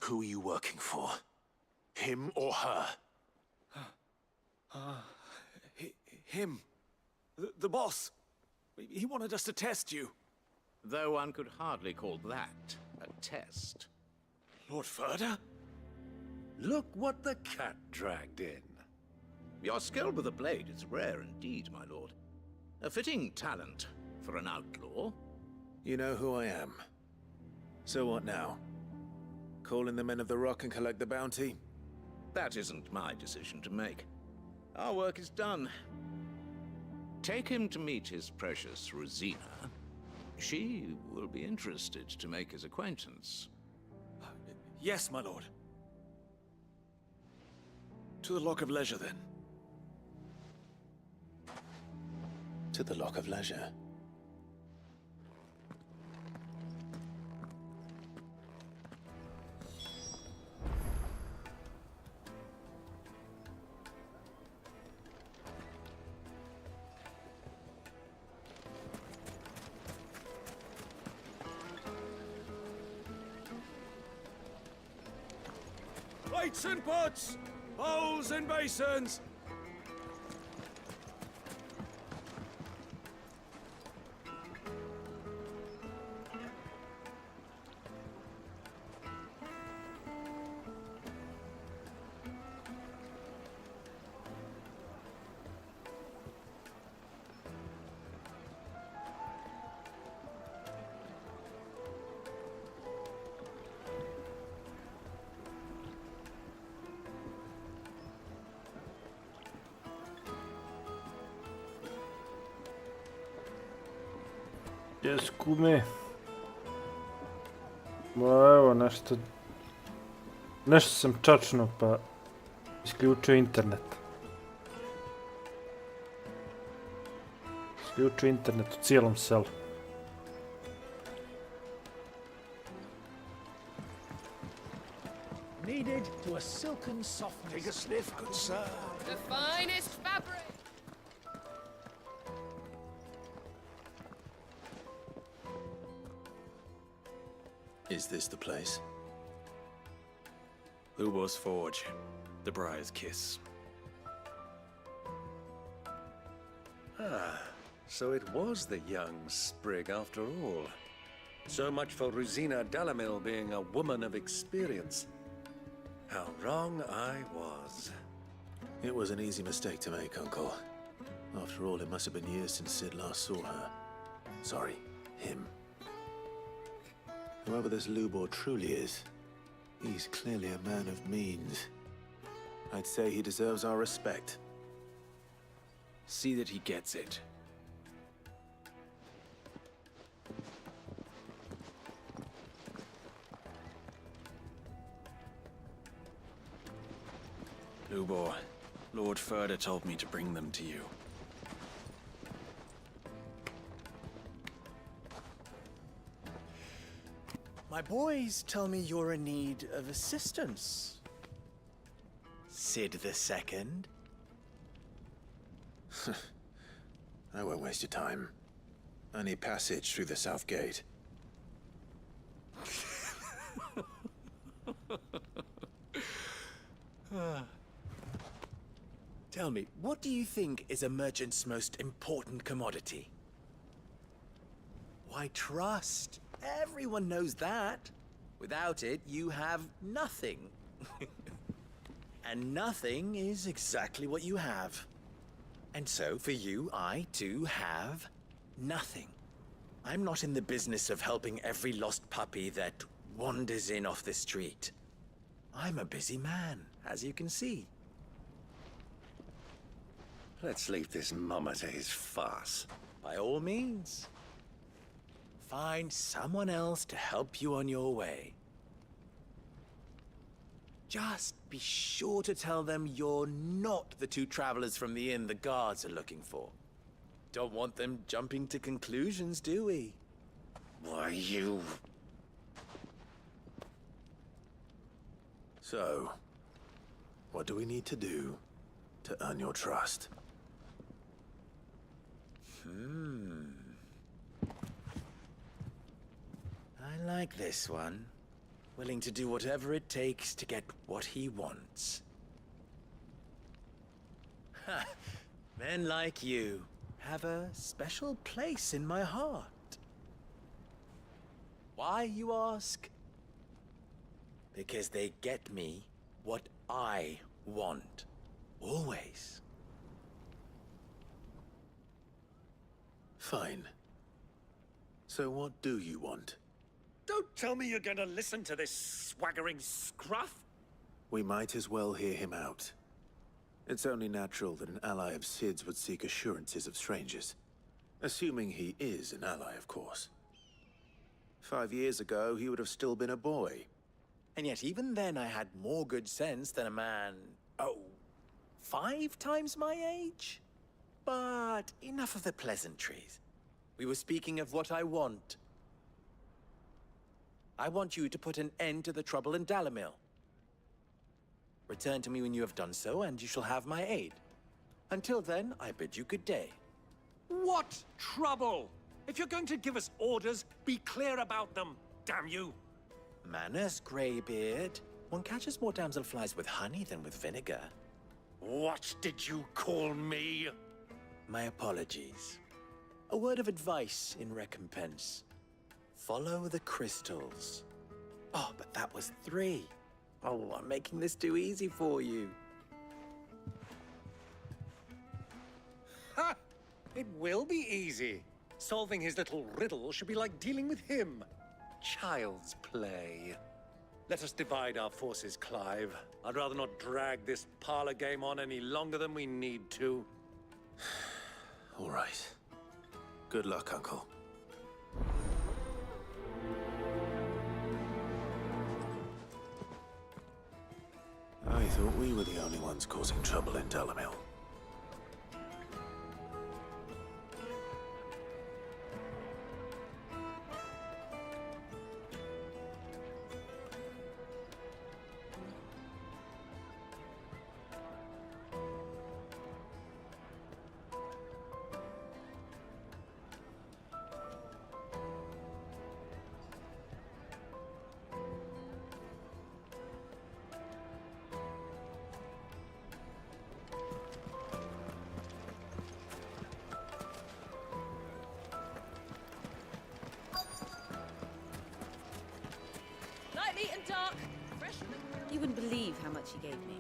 Speaker 21: Who are you working for? Him or her?
Speaker 11: Him. The boss. He wanted us to test you.
Speaker 21: Though one could hardly call that a test.
Speaker 11: Lord Ferda?
Speaker 4: Look what the cat dragged in.
Speaker 21: Your skill with the blade is rare indeed, my lord. A fitting talent for an outlaw.
Speaker 5: You know who I am. So what now? Call in the Men of the Rock and collect the bounty?
Speaker 21: That isn't my decision to make. Our work is done. Take him to meet his precious Rosina. She will be interested to make his acquaintance.
Speaker 11: Yes, my lord. To the Lock of Leisure, then.
Speaker 5: To the Lock of Leisure.
Speaker 11: Plates and pots! Bowls and basins!
Speaker 6: Jesku mi. Ma evo nešto... Nešto sam čačnuo pa isključio internet. Isključio internet u cijelom selu.
Speaker 11: Needed to a silken softness.
Speaker 7: Take a sniff, good sir.
Speaker 14: The finest fabric!
Speaker 5: Is this the place?
Speaker 11: Lubo's Forge. The Briar's Kiss.
Speaker 4: Ah, so it was the young sprig after all. So much for Rosina Dalamil being a woman of experience. How wrong I was.
Speaker 5: It was an easy mistake to make, Uncle. After all, it must have been years since Sid last saw her. Sorry, him. Whoever this Lubor truly is, he's clearly a man of means. I'd say he deserves our respect.
Speaker 11: See that he gets it. Lubor, Lord Furder told me to bring them to you.
Speaker 10: My boys tell me you're in need of assistance. Sid the Second.
Speaker 5: I won't waste your time. I need passage through the south gate.
Speaker 10: Tell me, what do you think is a merchant's most important commodity? Why, trust. Everyone knows that. Without it, you have nothing. And nothing is exactly what you have. And so, for you, I, too, have nothing. I'm not in the business of helping every lost puppy that wanders in off the street. I'm a busy man, as you can see.
Speaker 4: Let's leave this mummer to his farce.
Speaker 10: By all means. Find someone else to help you on your way. Just be sure to tell them you're not the two travelers from the inn the guards are looking for. Don't want them jumping to conclusions, do we?
Speaker 4: Why, you...
Speaker 5: So, what do we need to do to earn your trust?
Speaker 10: I like this one. Willing to do whatever it takes to get what he wants. Ha! Men like you have a special place in my heart. Why, you ask? Because they get me what I want. Always.
Speaker 5: Fine. So what do you want?
Speaker 4: Don't tell me you're gonna listen to this swaggering scruff!
Speaker 5: We might as well hear him out. It's only natural that an ally of Sid's would seek assurances of strangers. Assuming he is an ally, of course. 5 years ago, he would have still been a boy.
Speaker 10: And yet even then I had more good sense than a man, 5 times my age? But enough of the pleasantries. We were speaking of what I want. I want you to put an end to the trouble in Dalamil. Return to me when you have done so, and you shall have my aid. Until then, I bid you good day.
Speaker 4: What trouble? If you're going to give us orders, be clear about them, damn you!
Speaker 10: Manners, Greybeard. One catches more damselflies with honey than with vinegar.
Speaker 4: What did you call me?
Speaker 10: My apologies. A word of advice in recompense. Follow the crystals. Oh, but that was 3. Oh, I'm making this too easy for you.
Speaker 4: Ha! It will be easy. Solving his little riddle should be like dealing with him. Child's play. Let us divide our forces, Clive. I'd rather not drag this parlor game on any longer than we need to.
Speaker 5: All right. Good luck, Uncle. thought we were the only ones causing trouble in Dalamil.
Speaker 8: Light, meat, and dark. Fresh from the grill. You wouldn't believe how much he gave me.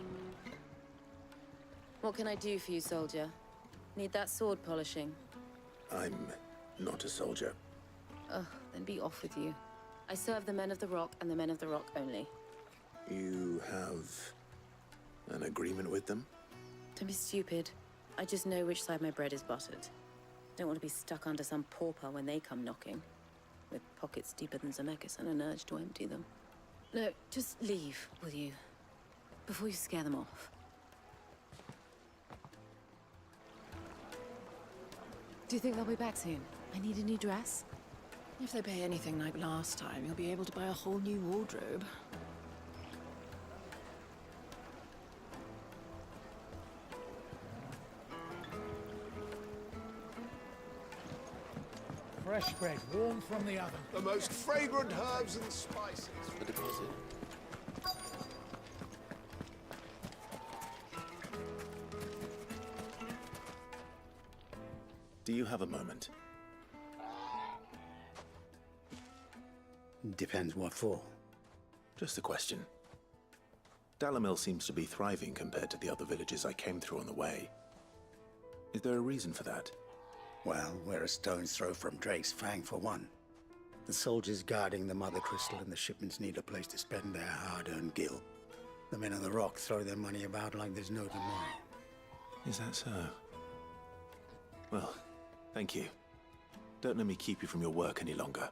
Speaker 8: What can I do for you, soldier? Need that sword polishing?
Speaker 5: I'm not a soldier.
Speaker 8: Ugh, then be off with you. I serve the men of the Rock and the men of the Rock only.
Speaker 5: You have an agreement with them?
Speaker 8: Don't be stupid. I just know which side my bread is buttered. Don't want to be stuck under some pauper when they come knocking, with pockets deeper than Zemeckis and an urge to empty them. No, just leave, will you? Before you scare them off. Do you think they'll be back soon? I need a new dress.
Speaker 9: If they pay anything like last time, you'll be able to buy a whole new wardrobe.
Speaker 11: Fresh bread, warm from the oven.
Speaker 7: The most fragrant herbs and spices.
Speaker 5: A deposit. Do you have a moment?
Speaker 15: Depends what for.
Speaker 5: Just a question. Dalamil seems to be thriving compared to the other villages I came through on the way. Is there a reason for that?
Speaker 15: Well, we're a stone's throw from Drake's Fang for one. The soldiers guarding the Mother Crystal and the shipments need a place to spend their hard-earned gil. The men of the Rock throw their money about like there's no tomorrow.
Speaker 5: Is that so? Well, thank you. Don't let me keep you from your work any longer.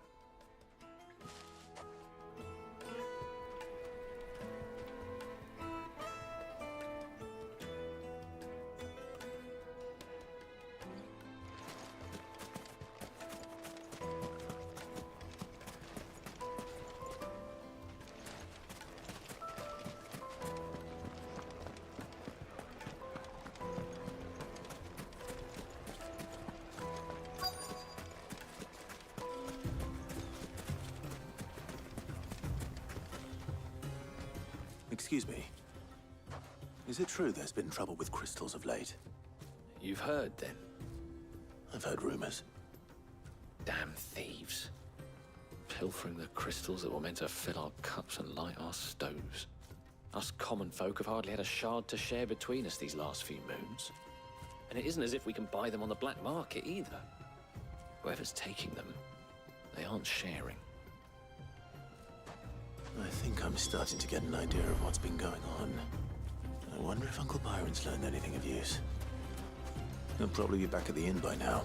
Speaker 5: Excuse me. Is it true there's been trouble with crystals of late?
Speaker 19: You've heard, then?
Speaker 5: I've heard rumors.
Speaker 19: Damn thieves. Pilfering the crystals that were meant to fill our cups and light our stoves. Us common folk have hardly had a shard to share between us these last few moons. And it isn't as if we can buy them on the black market either. Whoever's taking them, they aren't sharing.
Speaker 5: I think I'm starting to get an idea of what's been going on. I wonder if Uncle Byron's learned anything of use. He'll probably be back at the inn by now.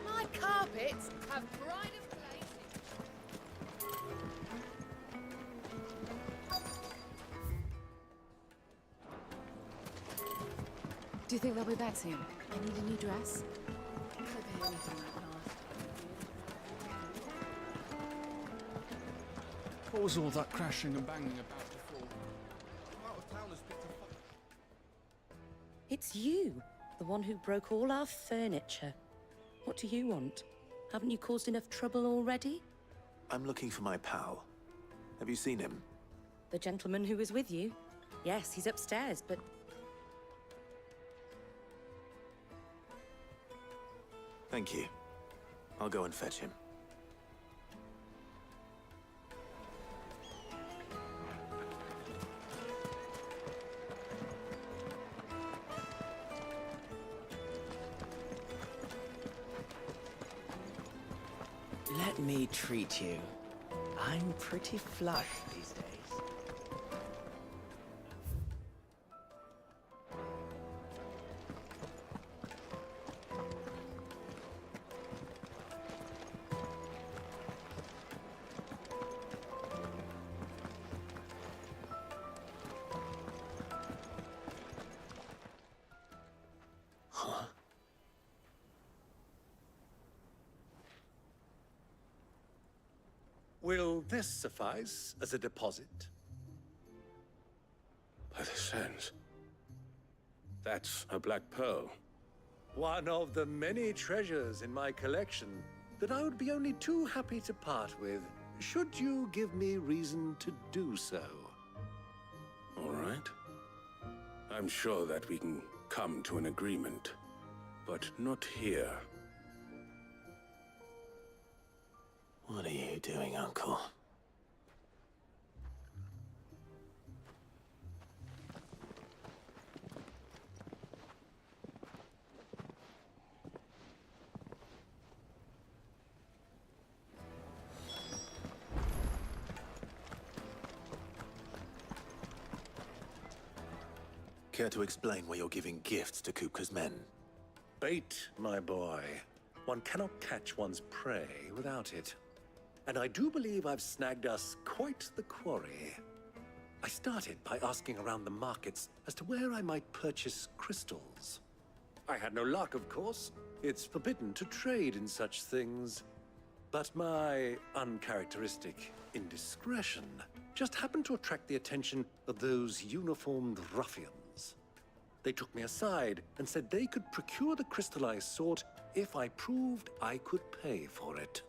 Speaker 8: My carpets have pride of place. Do you think they'll be back soon? I need a new dress. If they pay anything like last.
Speaker 11: What was all that crashing and banging about before?
Speaker 8: It's you, the one who broke all our furniture. What do you want? Haven't you caused enough trouble already?
Speaker 5: I'm looking for my pal. Have you seen him?
Speaker 8: The gentleman who was with you? Yes, he's upstairs, but...
Speaker 5: Thank you. I'll go and fetch him.
Speaker 10: Let me treat you. I'm pretty flush these days.
Speaker 4: Will this suffice as a deposit?
Speaker 7: By the sands. That's a black pearl.
Speaker 4: One of the many treasures in my collection that I would be only too happy to part with, should you give me reason to do so.
Speaker 7: All right. I'm sure that we can come to an agreement, but not here.
Speaker 5: What are you doing, Uncle? Care to explain why you're giving gifts to Kupka's men?
Speaker 4: Bait, my boy. One cannot catch one's prey without it. And I do believe I've snagged us quite the quarry. I started by asking around the markets as to where I might purchase crystals. I had no luck, of course. It's forbidden to trade in such things. But my uncharacteristic indiscretion just happened to attract the attention of those uniformed ruffians. They took me aside and said they could procure the crystal I sought if I proved I could pay for it.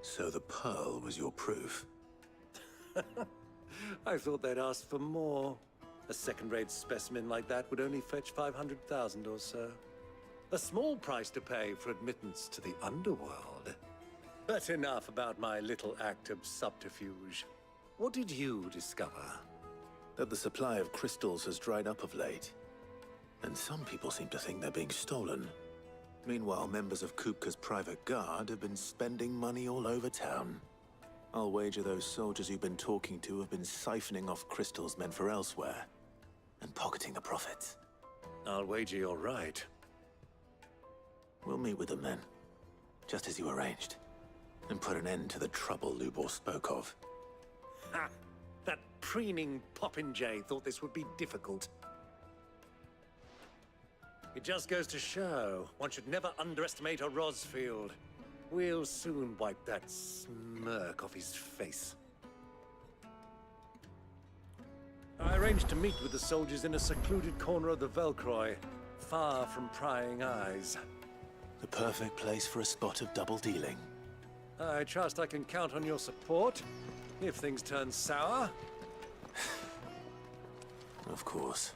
Speaker 5: So the pearl was your proof?
Speaker 4: I thought they'd ask for more. A second-rate specimen like that would only fetch 500,000 or so. A small price to pay for admittance to the underworld. But enough about my little act of subterfuge. What did you discover?
Speaker 5: That the supply of crystals has dried up of late. And some people seem to think they're being stolen. Meanwhile, members of Kupka's private guard have been spending money all over town. I'll wager those soldiers you've been talking to have been siphoning off crystals meant for elsewhere, and pocketing the profits.
Speaker 4: I'll wager you're right.
Speaker 5: We'll meet with them then, just as you arranged, and put an end to the trouble Lubor spoke of.
Speaker 4: Ha! That preening popinjay thought this would be difficult. It just goes to show, one should never underestimate a Rosfield. We'll soon wipe that smirk off his face. I arranged to meet with the soldiers in a secluded corner of the Velcroy, far from prying eyes.
Speaker 5: The perfect place for a spot of double dealing.
Speaker 4: I trust I can count on your support, if things turn sour.
Speaker 5: Of course.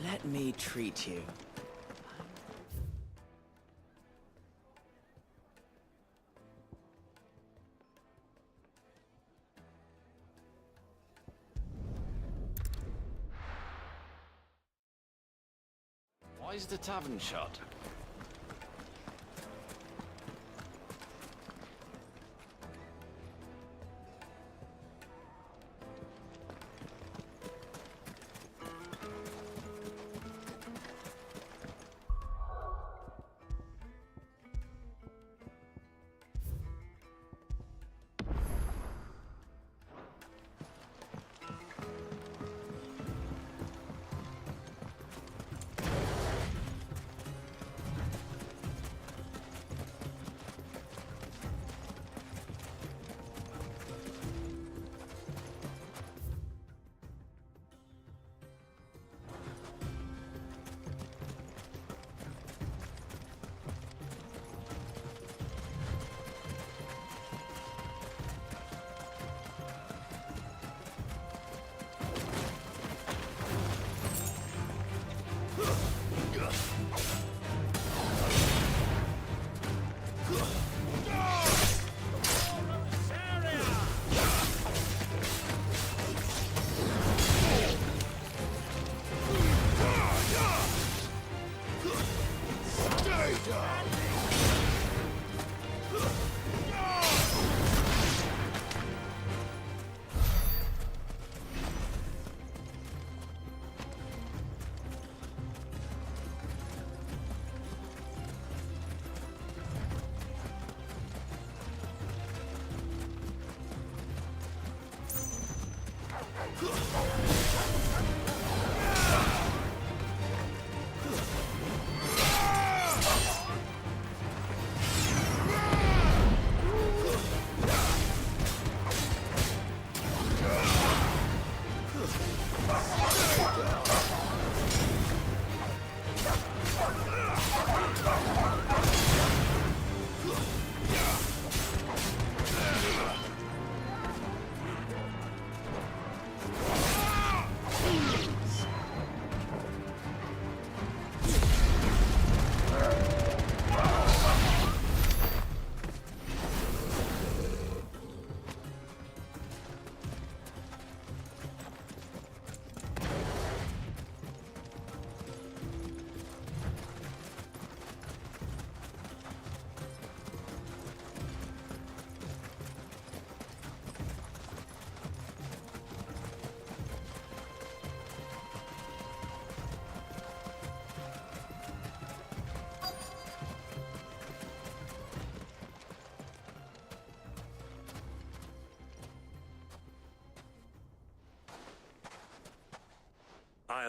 Speaker 9: Let me treat you.
Speaker 19: Why is the tavern shut?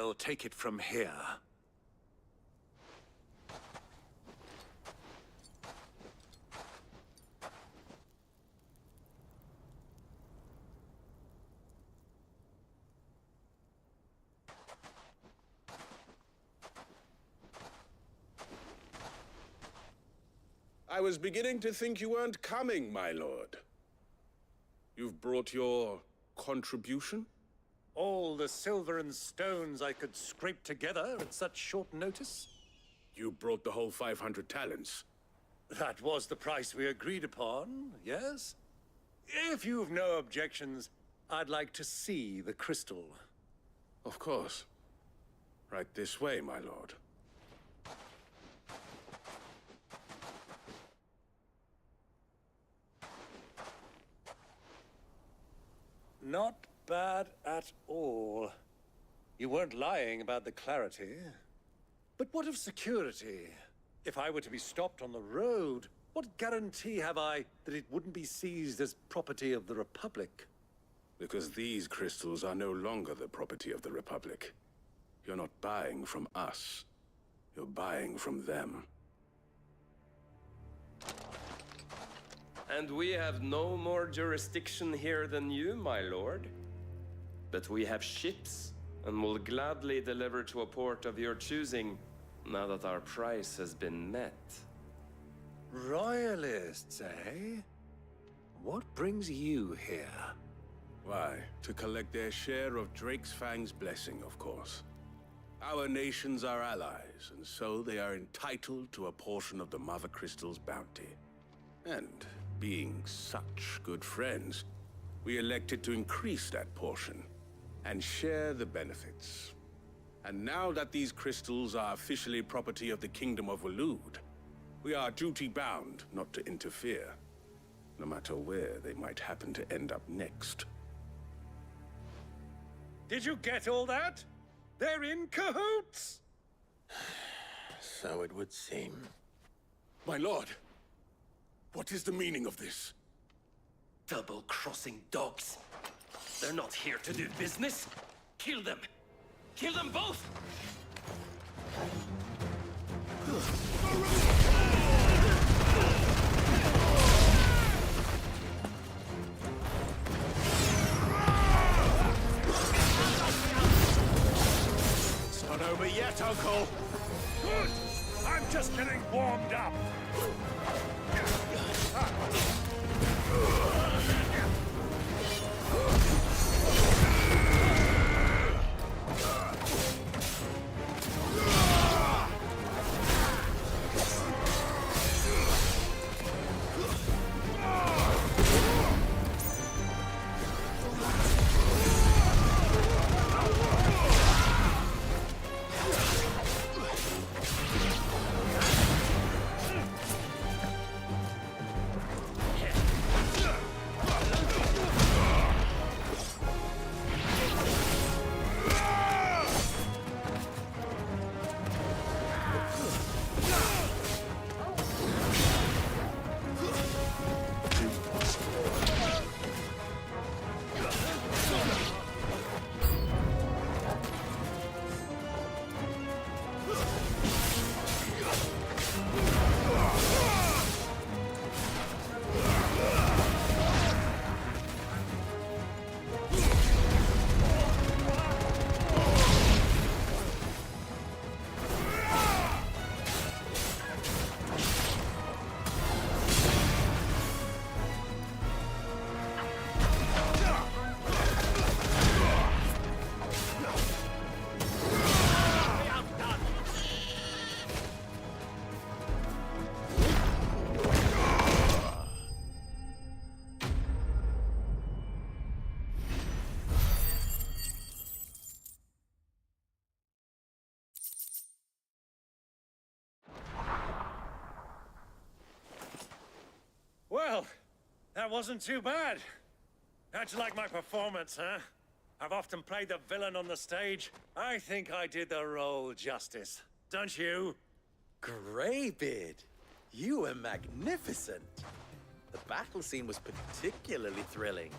Speaker 4: I'll take it from here.
Speaker 7: I was beginning to think you weren't coming, my lord. You've brought your contribution?
Speaker 4: All the silver and stones I could scrape together at such short notice?
Speaker 7: You brought the whole 500 talents.
Speaker 4: That was the price we agreed upon, yes? If you've no objections, I'd like to see the crystal.
Speaker 7: Of course. Right this way, my lord.
Speaker 4: Not bad at all. You weren't lying about the clarity. But what of security? If I were to be stopped on the road, what guarantee have I that it wouldn't be seized as property of the Republic?
Speaker 7: Because these crystals are no longer the property of the Republic. You're not buying from us. You're buying from them.
Speaker 13: And we have no more jurisdiction here than you, my lord. But we have ships, and will gladly deliver to a port of your choosing, now that our price has been met.
Speaker 4: Royalists, eh? What brings you here?
Speaker 7: Why, to collect their share of Drake's Fang's blessing, of course. Our nations are allies, and so they are entitled to a portion of the Mother Crystal's bounty. And being such good friends, we elected to increase that portion and share the benefits. And now that these crystals are officially property of the Kingdom of Waloed, we are duty-bound not to interfere, no matter where they might happen to end up next.
Speaker 4: Did you get all that? They're in cahoots!
Speaker 5: So it would seem.
Speaker 7: My lord, what is the meaning of this?
Speaker 13: Double-crossing dogs. They're not here to do business. Kill them. Kill them both!
Speaker 7: It's not over yet, Uncle.
Speaker 4: Good! I'm just getting warmed up. Well, that wasn't too bad. How'd you like my performance, huh? I've often played the villain on the stage. I think I did the role justice. Don't you?
Speaker 10: Greybeard, you were magnificent. The battle scene was particularly thrilling.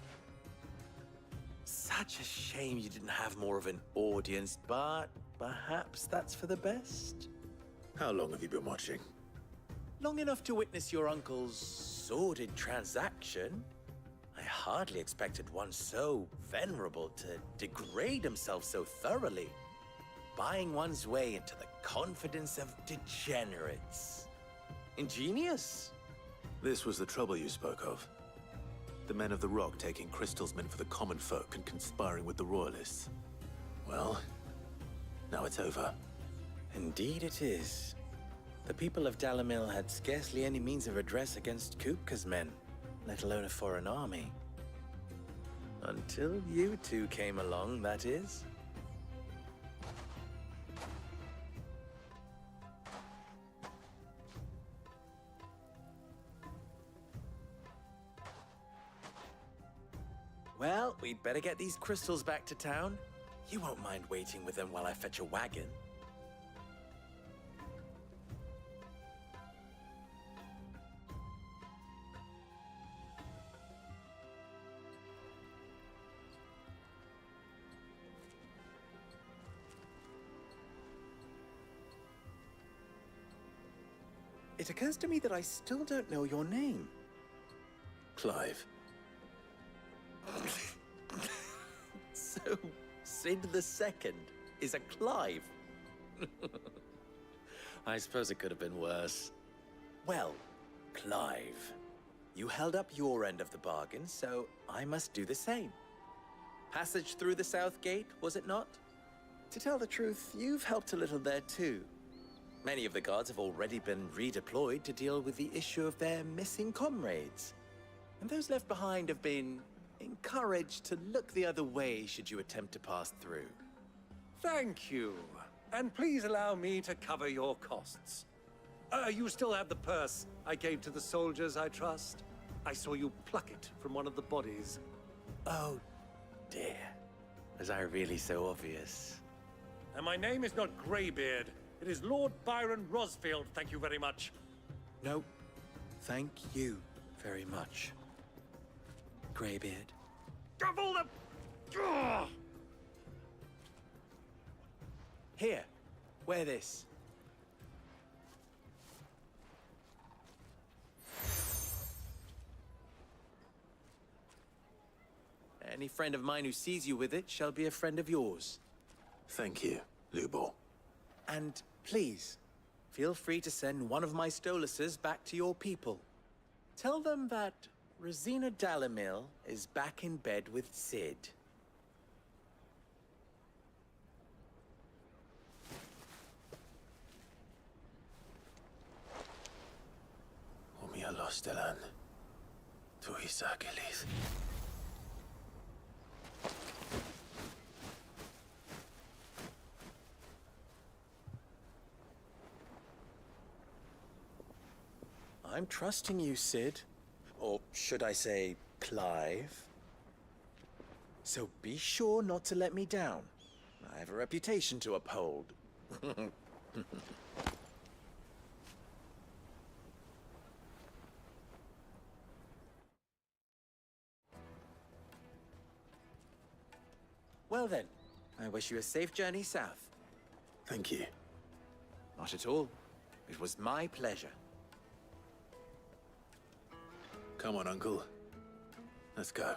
Speaker 10: Such a shame you didn't have more of an audience, but perhaps that's for the best.
Speaker 5: How long have you been watching?
Speaker 10: Long enough to witness your uncle's sordid transaction. I hardly expected one so venerable to degrade himself so thoroughly, buying one's way into the confidence of degenerates. Ingenious.
Speaker 5: This was the trouble you spoke of. The men of the Rock taking crystals meant for the common folk and conspiring with the Royalists. Well, now it's over.
Speaker 10: Indeed it is. The people of Dalamil had scarcely any means of redress against Kupka's men, let alone a foreign army. Until you two came along, that is. Well, we'd better get these crystals back to town. You won't mind waiting with them while I fetch a wagon. It occurs to me that I still don't know your name.
Speaker 5: Clive.
Speaker 10: So, Sid the Second is a Clive? I suppose it could have been worse. Well, Clive, you held up your end of the bargain, so I must do the same. Passage through the South Gate, was it not? To tell the truth, you've helped a little there too. Many of the guards have already been redeployed to deal with the issue of their missing comrades. And those left behind have been encouraged to look the other way should you attempt to pass through.
Speaker 4: Thank you. And please allow me to cover your costs. You still have the purse I gave to the soldiers, I trust? I saw you pluck it from one of the bodies.
Speaker 10: Oh, dear. Was I really so obvious?
Speaker 4: And my name is not Greybeard. It is Lord Byron Rosfield, thank you very much.
Speaker 10: No, thank you very much, Greybeard.
Speaker 4: Of all the... Ugh!
Speaker 10: Here, wear this. Any friend of mine who sees you with it shall be a friend of yours.
Speaker 5: Thank you, Lubor.
Speaker 10: And please, feel free to send one of my Stoluses back to your people. Tell them that Rosina Dalamil is back in bed with Sid.
Speaker 5: Umia lostelan. Tu isakelis.
Speaker 10: I'm trusting you, Sid. Or should I say, Clive? So be sure not to let me down. I have a reputation to uphold. Well then, I wish you a safe journey south.
Speaker 5: Thank you.
Speaker 10: Not at all. It was my pleasure.
Speaker 5: Come on, Uncle. Let's go.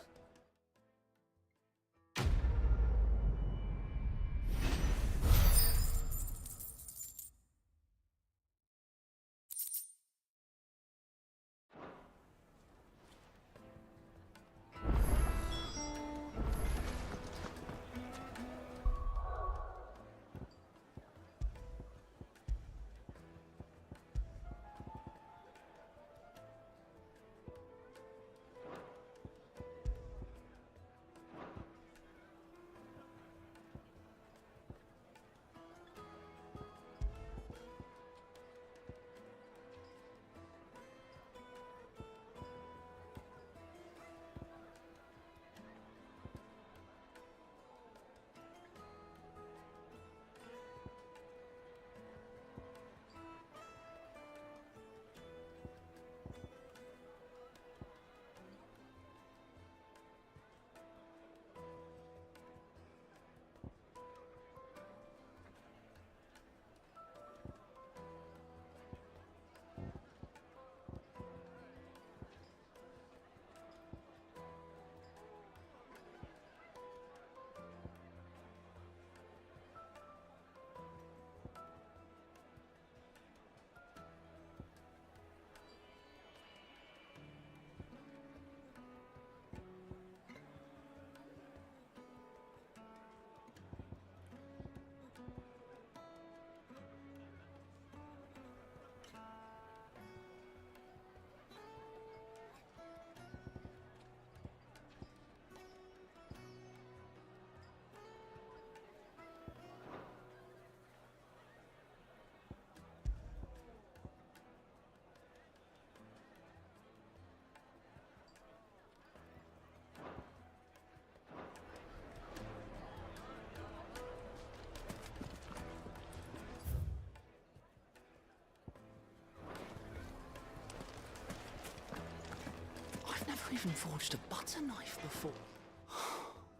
Speaker 20: even forged a butter knife before.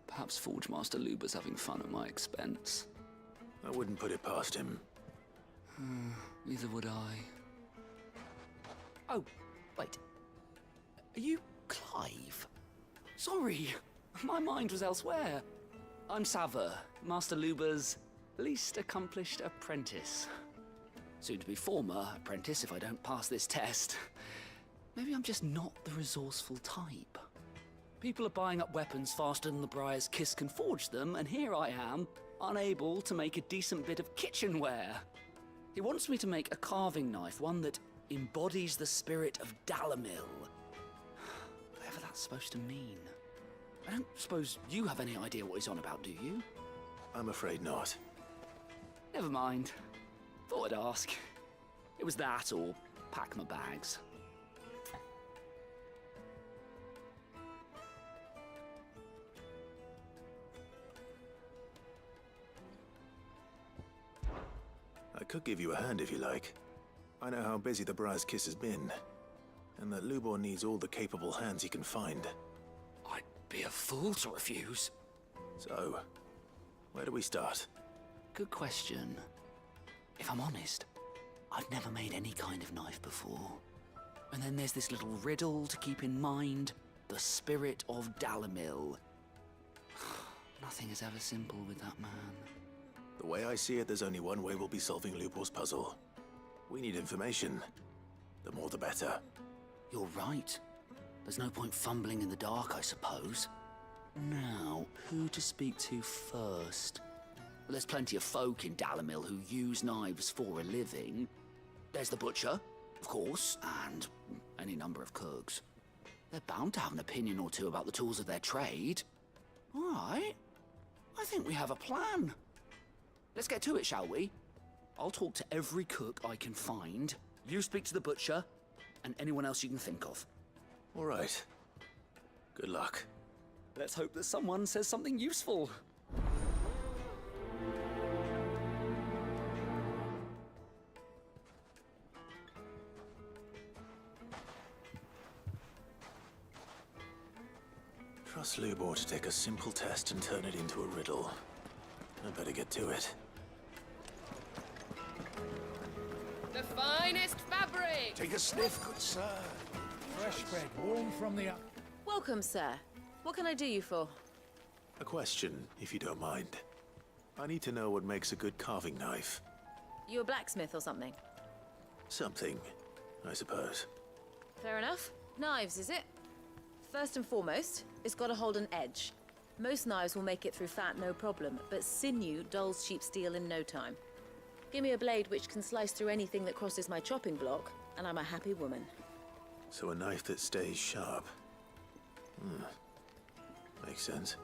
Speaker 20: Perhaps Forge Master Luber's having fun at my expense.
Speaker 5: I wouldn't put it past him.
Speaker 20: Neither would I.
Speaker 22: Oh, wait. Are you Clive?
Speaker 20: Sorry, my mind was elsewhere. I'm Sava, Master Luber's least accomplished apprentice. Soon to be former apprentice if I don't pass this test. Maybe I'm just not the resourceful type. People are buying up weapons faster than the Briar's Kiss can forge them, and here I am, unable to make a decent bit of kitchenware. He wants me to make a carving knife, one that embodies the spirit of Dalamil. Whatever that's supposed to mean. I don't suppose you have any idea what he's on about, do you?
Speaker 5: I'm afraid not.
Speaker 20: Never mind. Thought I'd ask. It was that or pack my bags.
Speaker 5: I could give you a hand if you like. I know how busy the Briar's Kiss has been, and that Lubor needs all the capable hands he can find.
Speaker 20: I'd be a fool to refuse.
Speaker 5: So, where do we start?
Speaker 20: Good question. If I'm honest, I've never made any kind of knife before. And then there's this little riddle to keep in mind. The spirit of Dalamil. Nothing is ever simple with that man.
Speaker 5: The way I see it, there's only one way we'll be solving Lubor's puzzle. We need information. The more the better.
Speaker 20: You're right. There's no point fumbling in the dark, I suppose. Now, who to speak to first? Well, there's plenty of folk in Dalamil who use knives for a living. There's the butcher, of course, and any number of cooks. They're bound to have an opinion or two about the tools of their trade. All right. I think we have a plan. Let's get to it, shall we? I'll talk to every cook I can find. You speak to the butcher, and anyone else you can think of.
Speaker 5: All right. Good luck.
Speaker 20: Let's hope that someone says something useful.
Speaker 5: Trust Lubor to take a simple test and turn it into a riddle. I better get to it.
Speaker 14: The finest fabric!
Speaker 11: Take a sniff, good sir. Fresh bread, warm from the...
Speaker 8: Welcome, sir. What can I do you for?
Speaker 5: A question, if you don't mind. I need to know what makes a good carving knife.
Speaker 8: You a blacksmith or something?
Speaker 5: Something, I suppose.
Speaker 8: Fair enough. Knives, is it? First and foremost, it's got to hold an edge. Most knives will make it through fat, no problem, but sinew dulls cheap steel in no time. Give me a blade which can slice through anything that crosses my chopping block, and I'm a happy woman.
Speaker 5: So a knife that stays sharp. Makes sense.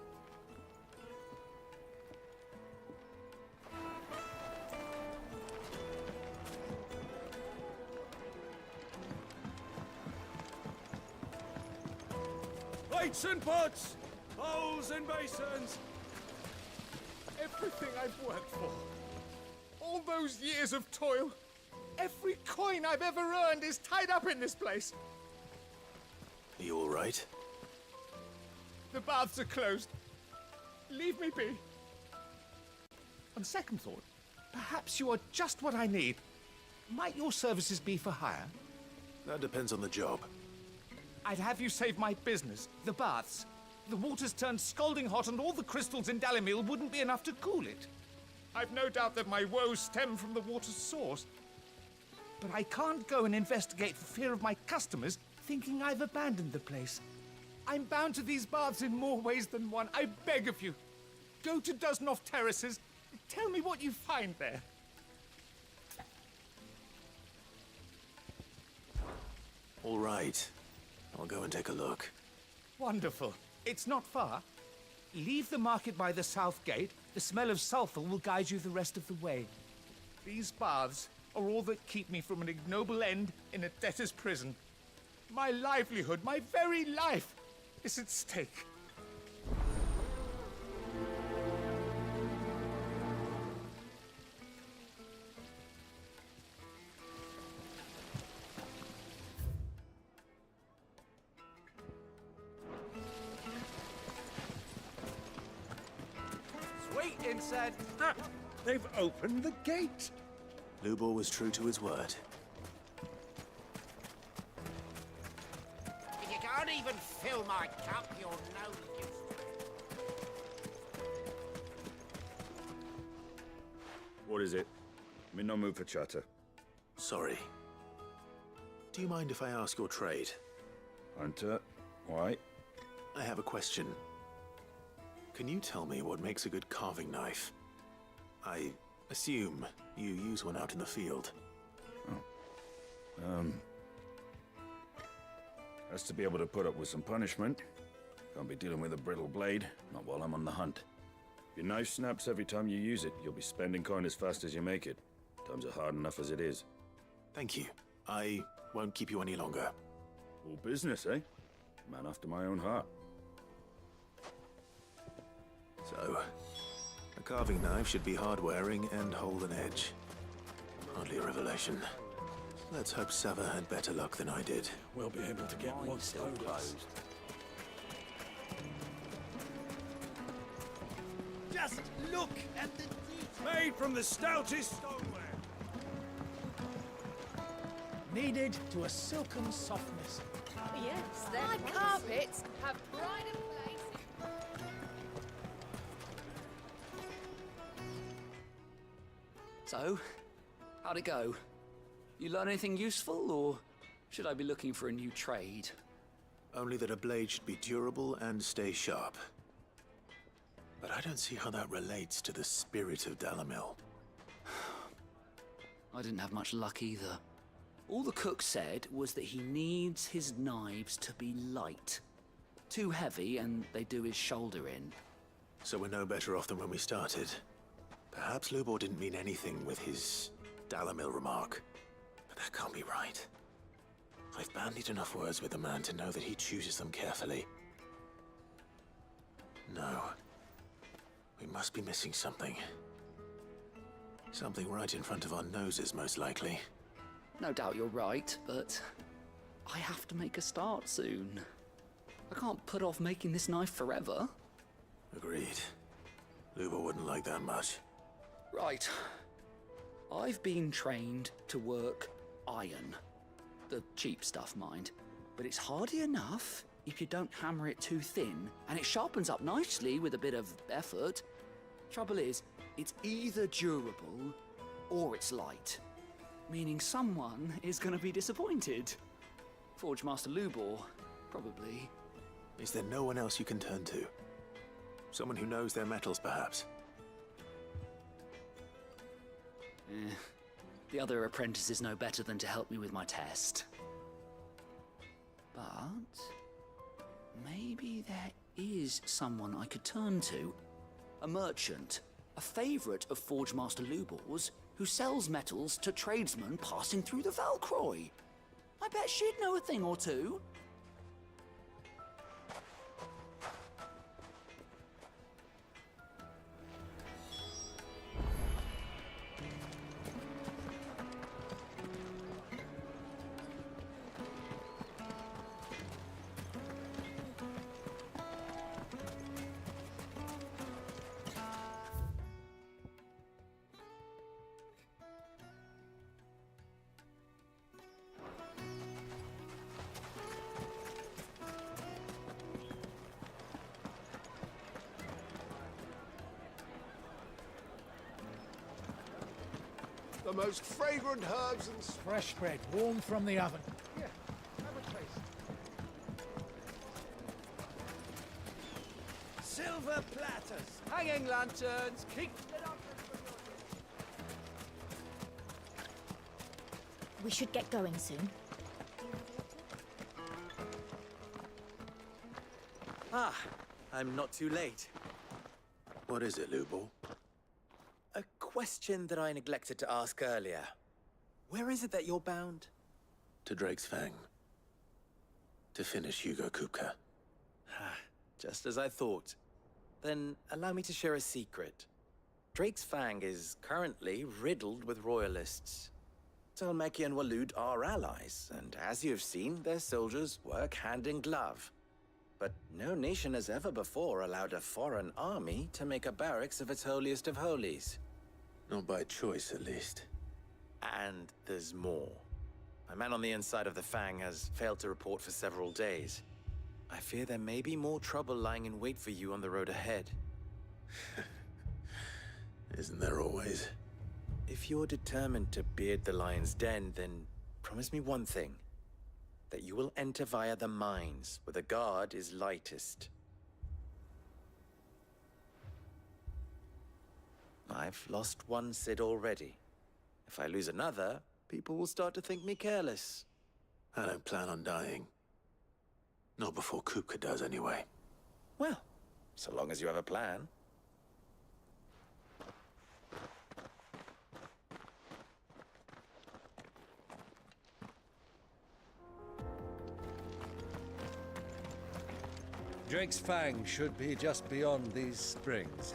Speaker 11: Plates and pots! Bowls and basins!
Speaker 23: Everything I've worked for. All those years of toil. Every coin I've ever earned is tied up in this place.
Speaker 5: Are you all right?
Speaker 23: The baths are closed. Leave me be. On second thought, perhaps you are just what I need. Might your services be for hire?
Speaker 5: That depends on the job.
Speaker 23: I'd have you save my business, the baths. The water's turned scalding hot and all the crystals in Dalamil wouldn't be enough to cool it. I've no doubt that my woes stem from the water's source. But I can't go and investigate for fear of my customers thinking I've abandoned the place. I'm bound to these baths in more ways than one. I beg of you. Go to Dusnoff Terraces. Tell me what you find there.
Speaker 5: All right. I'll go and take a look.
Speaker 23: Wonderful. It's not far. Leave the market by the south gate. The smell of sulphur will guide you the rest of the way. These baths are all that keep me from an ignoble end in a debtor's prison. My livelihood, my very life, is at stake. waiting, said.
Speaker 4: Ah, they've opened the gate.
Speaker 5: Lubor was true to his word.
Speaker 1: If you can't even fill my cup, you're no use.
Speaker 2: What is it? I'm in no mood for chatter.
Speaker 5: Sorry. Do you mind if I ask your trade?
Speaker 2: Hunter, why?
Speaker 5: I have a question. Can you tell me what makes a good carving knife? I assume you use one out in the field.
Speaker 2: Has to be able to put up with some punishment. Can't be dealing with a brittle blade, not while I'm on the hunt. If your knife snaps every time you use it, you'll be spending coin as fast as you make it. Times are hard enough as it is.
Speaker 5: Thank you. I won't keep you any longer.
Speaker 2: All business, eh? Man after my own heart.
Speaker 5: So, a carving knife should be hard-wearing and hold an edge. Hardly a revelation. Let's hope Sava had better luck than I did.
Speaker 7: We'll be able to get one still closed.
Speaker 11: Just look at the detail. Made from the stoutest stoneware.
Speaker 23: Kneaded to a silken softness.
Speaker 14: Yes, my carpets have pride and place.
Speaker 20: So, how'd it go? You learn anything useful, or should I be looking for a new trade?
Speaker 5: Only that a blade should be durable and stay sharp. But I don't see how that relates to the spirit of Dalamil.
Speaker 20: I didn't have much luck either. All the cook said was that he needs his knives to be light. Too heavy and they do his shoulder in.
Speaker 5: So we're no better off than when we started. Perhaps Lubor didn't mean anything with his Dalamil remark. But that can't be right. I've bandied enough words with the man to know that he chooses them carefully. No. We must be missing something. Something right in front of our noses, most likely.
Speaker 20: No doubt you're right, but I have to make a start soon. I can't put off making this knife forever.
Speaker 5: Agreed. Lubor wouldn't like that much.
Speaker 20: Right. I've been trained to work iron. The cheap stuff, mind. But it's hardy enough if you don't hammer it too thin, and it sharpens up nicely with a bit of effort. Trouble is, it's either durable or it's light. Meaning someone is going to be disappointed. Forge Master Lubor, probably.
Speaker 5: Is there no one else you can turn to? Someone who knows their metals, perhaps?
Speaker 20: The other apprentices know better than to help me with my test. But maybe there is someone I could turn to. A merchant, a favorite of Forge Master Lubor's, who sells metals to tradesmen passing through the Valcroy. I bet she'd know a thing or two.
Speaker 1: The most fragrant herbs and
Speaker 23: Fresh bread, warm from the oven.
Speaker 1: Here, have a taste.
Speaker 11: Silver platters, hanging lanterns, keep it up.
Speaker 17: We should get going soon.
Speaker 10: Ah, I'm not too late.
Speaker 5: What is it, Lubor?
Speaker 10: A question that I neglected to ask earlier. Where is it that you're bound?
Speaker 5: To Drake's Fang. To finish Hugo Kupka.
Speaker 10: Just as I thought. Then allow me to share a secret. Drake's Fang is currently riddled with royalists. Talmeki and Walud are allies, and as you've seen, their soldiers work hand in glove. but no nation has ever before allowed a foreign army to make a barracks of its holiest of holies.
Speaker 5: Not by choice, at least.
Speaker 10: And there's more. A man on the inside of the Fang has failed to report for several days. I fear there may be more trouble lying in wait for you on the road ahead.
Speaker 5: Isn't there always?
Speaker 10: If you're determined to beard the lion's den, then promise me one thing. That you will enter via the mines, where the guard is lightest. I've lost one Cid already. If I lose another, people will start to think me careless.
Speaker 5: I don't plan on dying. Not before Kupka does, anyway.
Speaker 10: Well, so long as you have a plan.
Speaker 4: Drake's Fang should be just beyond these springs.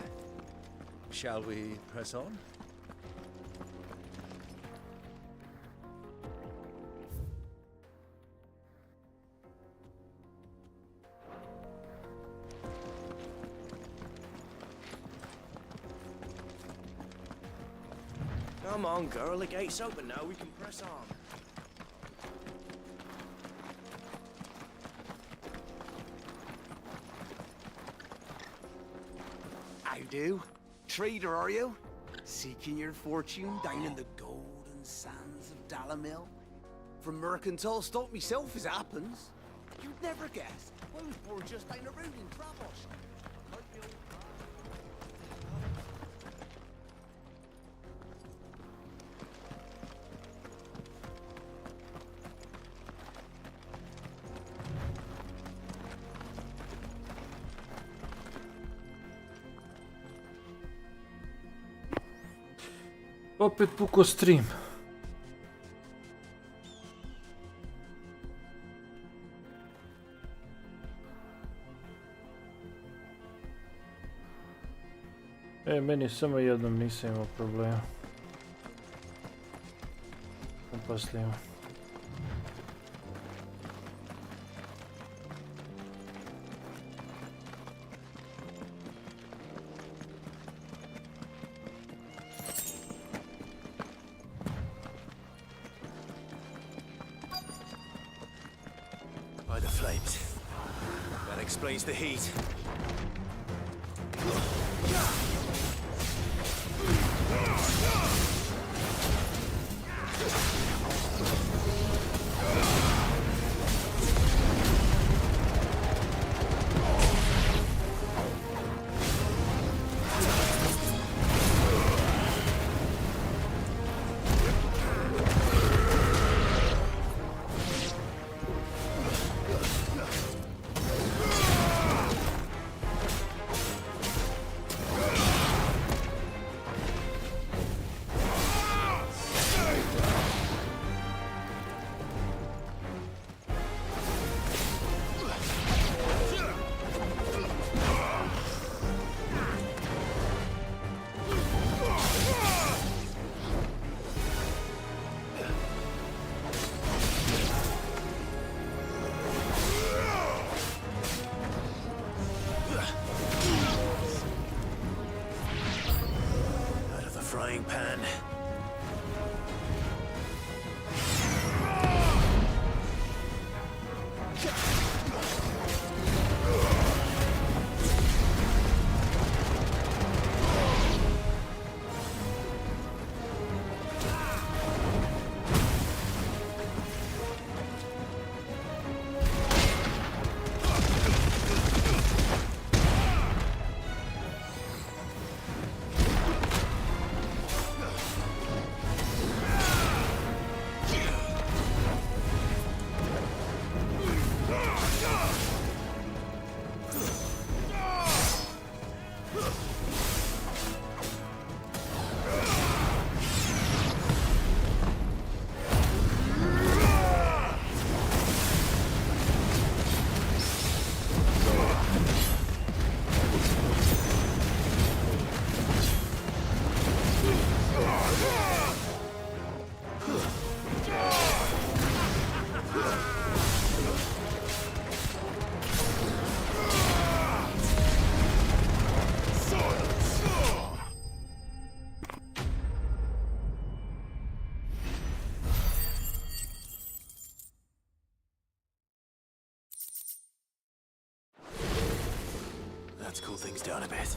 Speaker 4: Shall we press on?
Speaker 10: Come on, girl, the gate's open now, we can press on.
Speaker 3: How do? Trader, are you? Seeking your fortune down in the golden sands of Dalamil? From mercantile stock myself, as it happens. You'd never guess. I was born just down the road in Travos.
Speaker 6: Opet puko stream. Meni samo jednom nisam imao problema. Opasljivo.
Speaker 10: By the flames. That explains the heat. Frying pan.
Speaker 5: Let's cool things down a bit.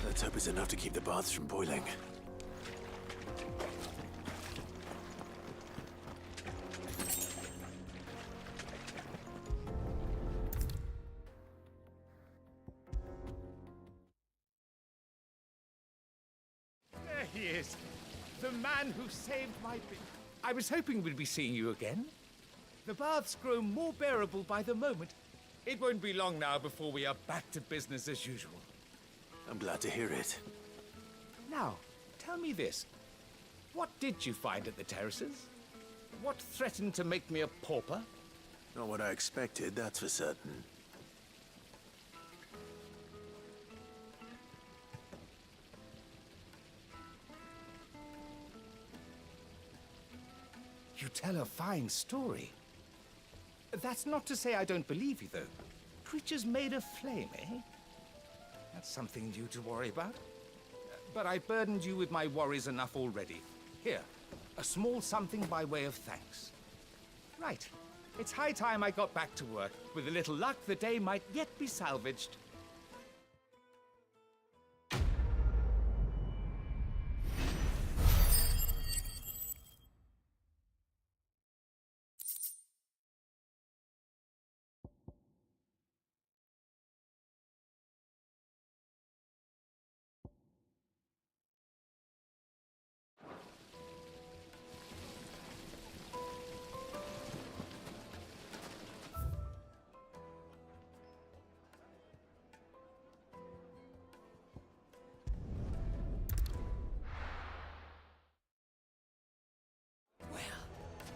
Speaker 5: Let's hope it's enough to keep the baths from boiling.
Speaker 23: There he is. The man who saved my I was hoping we'd be seeing you again. The baths grow more bearable by the moment. It won't be long now before we are back to business as usual.
Speaker 5: I'm glad to hear it.
Speaker 23: Now, tell me this. What did you find at the terraces? What threatened to make me a pauper?
Speaker 5: Not what I expected, that's for certain.
Speaker 23: You tell a fine story. That's not to say I don't believe you, though. Creatures made of flame, eh? That's something new to worry about. But I burdened you with my worries enough already. Here, a small something by way of thanks. Right. It's high time I got back to work. With a little luck, the day might yet be salvaged.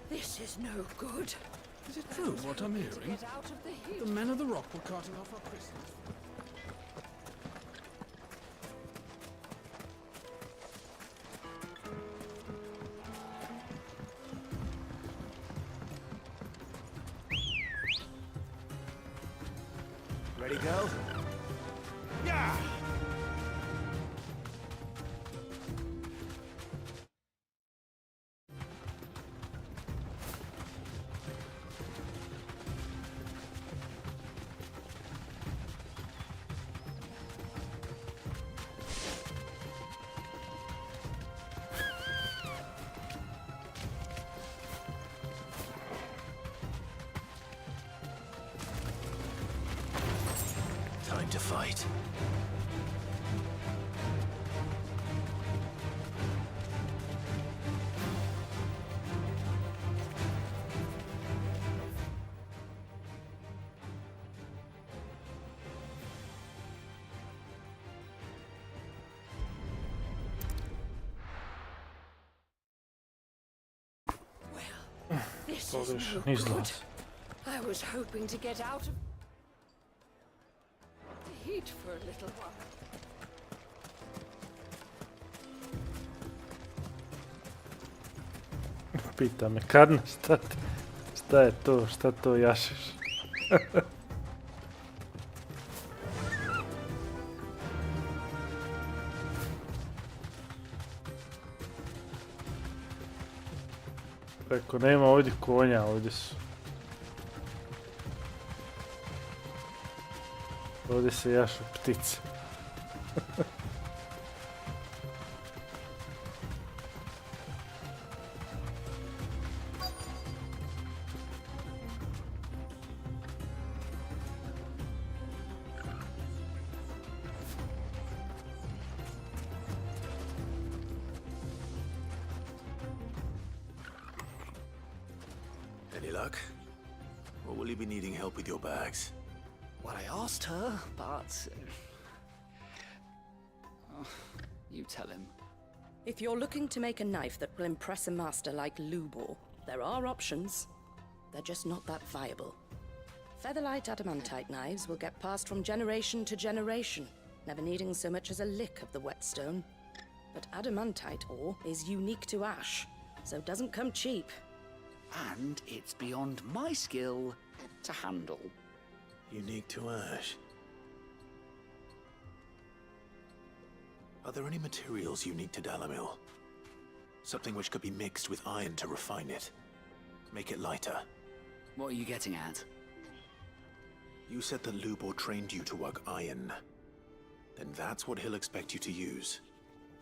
Speaker 9: This is no good.
Speaker 12: Is it true what I'm hearing? The men of the rock were carting off our crystals.
Speaker 3: Ready, go? Yeah!
Speaker 5: Time to fight.
Speaker 9: This
Speaker 6: Oh,
Speaker 9: is
Speaker 6: there's
Speaker 9: no
Speaker 6: his
Speaker 9: good.
Speaker 6: loss.
Speaker 9: I was hoping to get out of the heat for a little while.
Speaker 6: Pita me Karna, šta je to, šta to jašiš? Rekao, nema ovdje konja, ovdje su. Ovdje se jašu ptice.
Speaker 5: Any luck? Or will you be needing help with your bags?
Speaker 20: Well, I asked her, but... you tell him.
Speaker 16: If you're looking to make a knife that will impress a master like Lubor, there are options. They're just not that viable. Featherlight adamantite knives will get passed from generation to generation, never needing so much as a lick of the whetstone. But adamantite ore is unique to ash, so it doesn't come cheap.
Speaker 20: And it's beyond my skill to handle.
Speaker 5: Unique to ash. Are there any materials unique to Dalamil? Something which could be mixed with iron to refine it. Make it lighter.
Speaker 20: What are you getting at?
Speaker 5: You said that Lubor trained you to work iron. then that's what he'll expect you to use.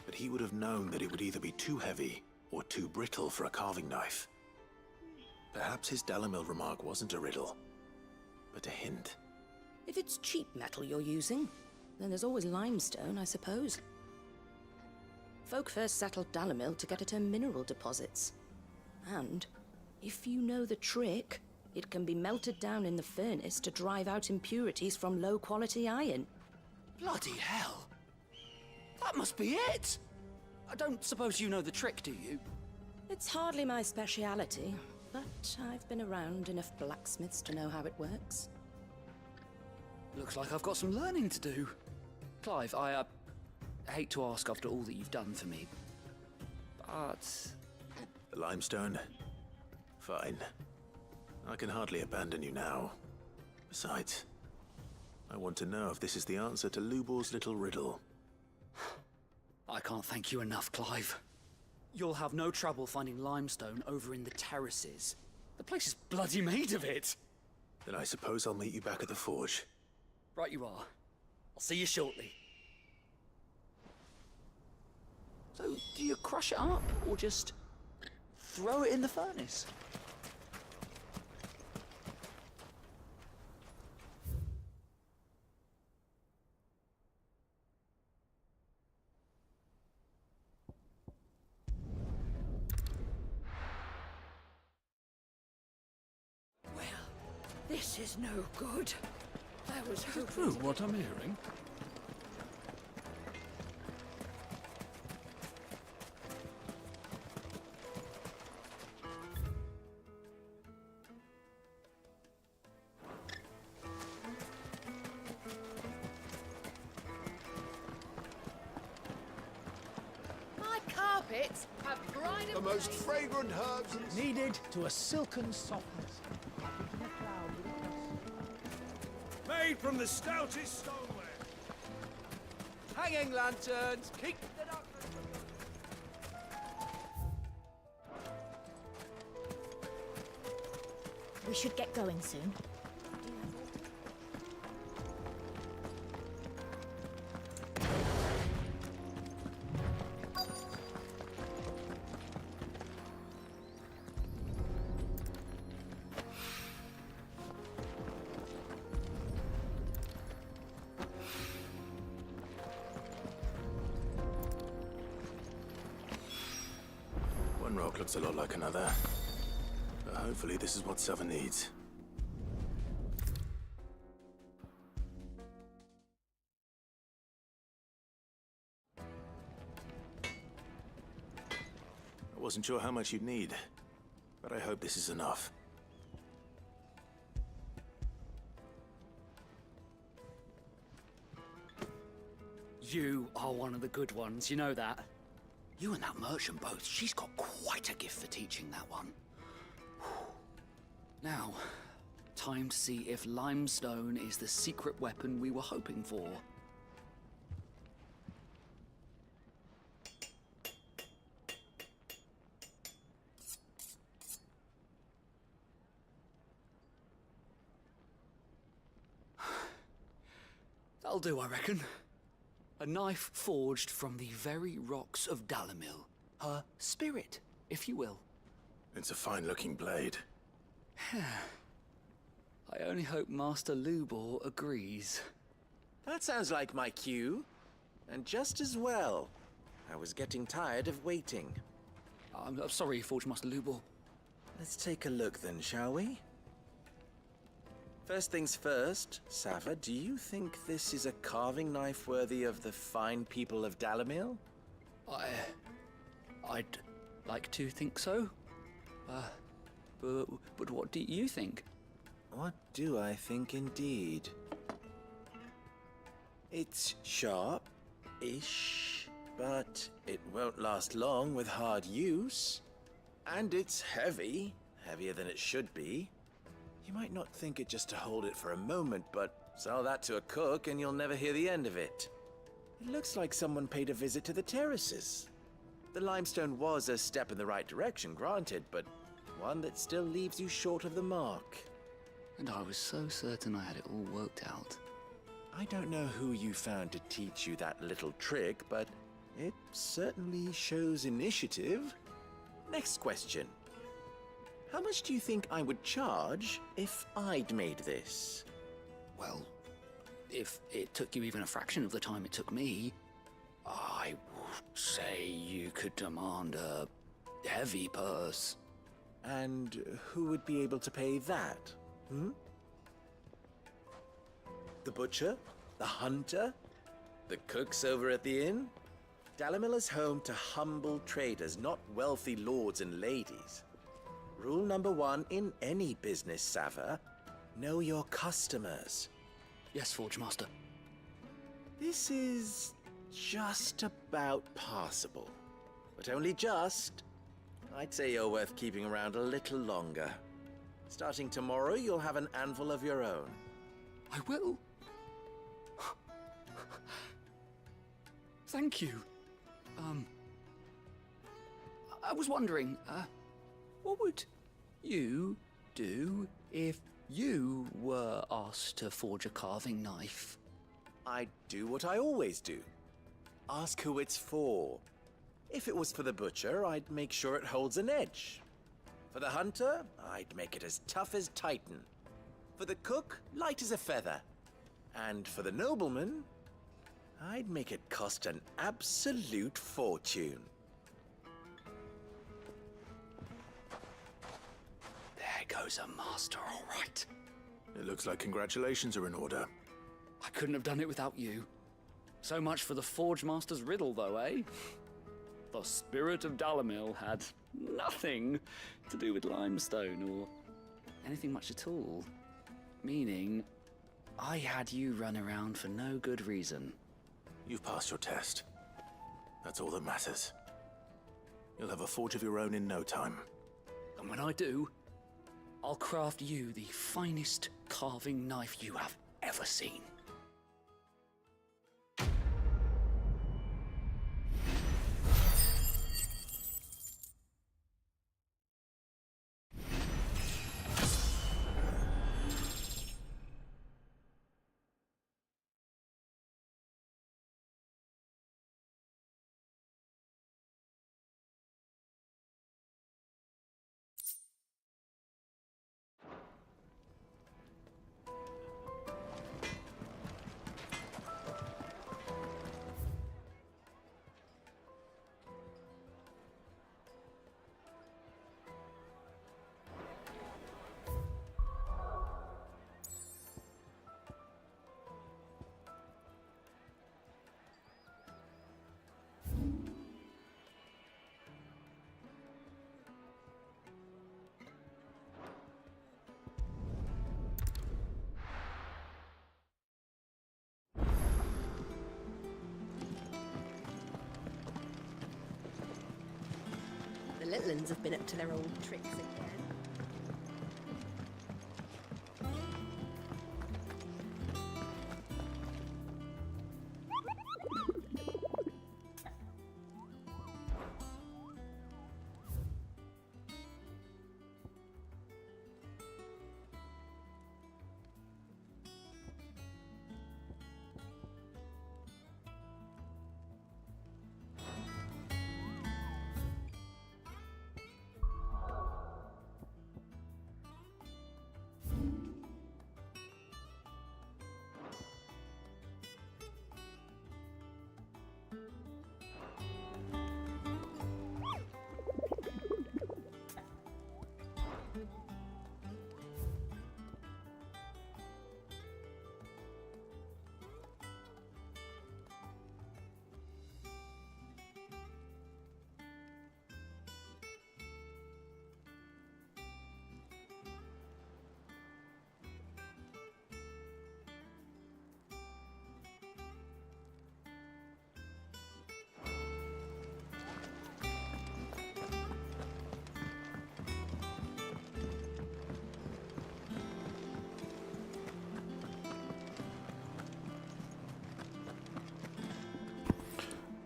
Speaker 5: But he would have known that it would either be too heavy or too brittle for a carving knife. Perhaps his Dalamil remark wasn't a riddle, but a hint.
Speaker 16: If it's cheap metal you're using, then there's always limestone, I suppose. Folk first settled Dalamil to get at her mineral deposits. And, if you know the trick, it can be melted down in the furnace to drive out impurities from low-quality iron.
Speaker 20: Bloody hell! That must be it! I don't suppose you know the trick, do you?
Speaker 16: It's hardly my speciality, but I've been around enough blacksmiths to know how it works.
Speaker 20: Looks like I've got some learning to do. Clive, I hate to ask after all that you've done for me, but...
Speaker 5: The limestone? Fine. I can hardly abandon you now. Besides, I want to know if this is the answer to Lubor's little riddle.
Speaker 20: I can't thank you enough, Clive. You'll have no trouble finding limestone over in the terraces. The place is bloody made of it.
Speaker 5: Then I suppose I'll meet you back at the forge.
Speaker 20: Right you are. I'll see you shortly. So, do you crush it up, or just throw it in the furnace?
Speaker 14: Well, this is no good. I was hoping...
Speaker 12: True what I'm hearing?
Speaker 14: My carpets have bride
Speaker 1: The most fragrant herbs and...
Speaker 12: Kneaded to a silken softness.
Speaker 3: Made from the stoutest stoneware. Hanging lanterns, keep the darkness from...
Speaker 17: We should get going soon.
Speaker 5: One rock looks a lot like another. But hopefully this is what Sava needs. I wasn't sure how much you'd need, but I hope this is enough.
Speaker 20: You are one of the good ones, you know that. You and that merchant both, she's got quite a gift for teaching that one. Now, time to see if limestone is the secret weapon we were hoping for. That'll do, I reckon. A knife forged from the very rocks of Dalamil. Her spirit, if you will.
Speaker 5: It's a fine-looking blade.
Speaker 20: I only hope Master Lubor agrees.
Speaker 10: That sounds like my cue. And just as well. I was getting tired of waiting.
Speaker 20: I'm sorry, Forge Master Lubor.
Speaker 10: Let's take a look then, shall we? First things first, Sava, do you think this is a carving knife worthy of the fine people of Dalamil?
Speaker 20: I'd like to think so. But what do you think?
Speaker 10: What do I think indeed? It's sharp-ish, but it won't last long with hard use. And it's heavy, heavier than it should be. You might not think it just to hold it for a moment, but sell that to a cook and you'll never hear the end of it. It looks like someone paid a visit to the terraces. The limestone was a step in the right direction, granted, but one that still leaves you short of the mark.
Speaker 20: And I was so certain I had it all worked out.
Speaker 10: I don't know who you found to teach you that little trick, but it certainly shows initiative. Next question. How much do you think I would charge if I'd made this?
Speaker 20: Well, if it took you even a fraction of the time it took me, I would say you could demand a heavy purse.
Speaker 10: And who would be able to pay that? The butcher? The hunter? The cooks over at the inn? Dalimil is home to humble traders, not wealthy lords and ladies. Rule number 1 in any business, Sava: know your customers.
Speaker 20: Yes, Forge Master.
Speaker 10: This is just about passable. But only just. I'd say you're worth keeping around a little longer. Starting tomorrow, you'll have an anvil of your own.
Speaker 20: I will. Thank you. I was wondering, what would you do if you were asked to forge a carving knife?
Speaker 10: I'd do what I always do. Ask who it's for. If it was for the butcher, I'd make sure it holds an edge. For the hunter, I'd make it as tough as Titan. For the cook, light as a feather. And for the nobleman, I'd make it cost an absolute fortune.
Speaker 20: There goes a master, all right.
Speaker 7: It looks like congratulations are in order.
Speaker 20: I couldn't have done it without you. So much for the Forge Master's riddle, though, eh? The spirit of Dalimil had nothing to do with limestone or anything much at all. Meaning, I had you run around for no good reason.
Speaker 7: You've passed your test. That's all that matters. You'll have a forge of your own in no time.
Speaker 20: And when I do, I'll craft you the finest carving knife you have ever seen.
Speaker 8: The Litlins have been up to their old tricks again.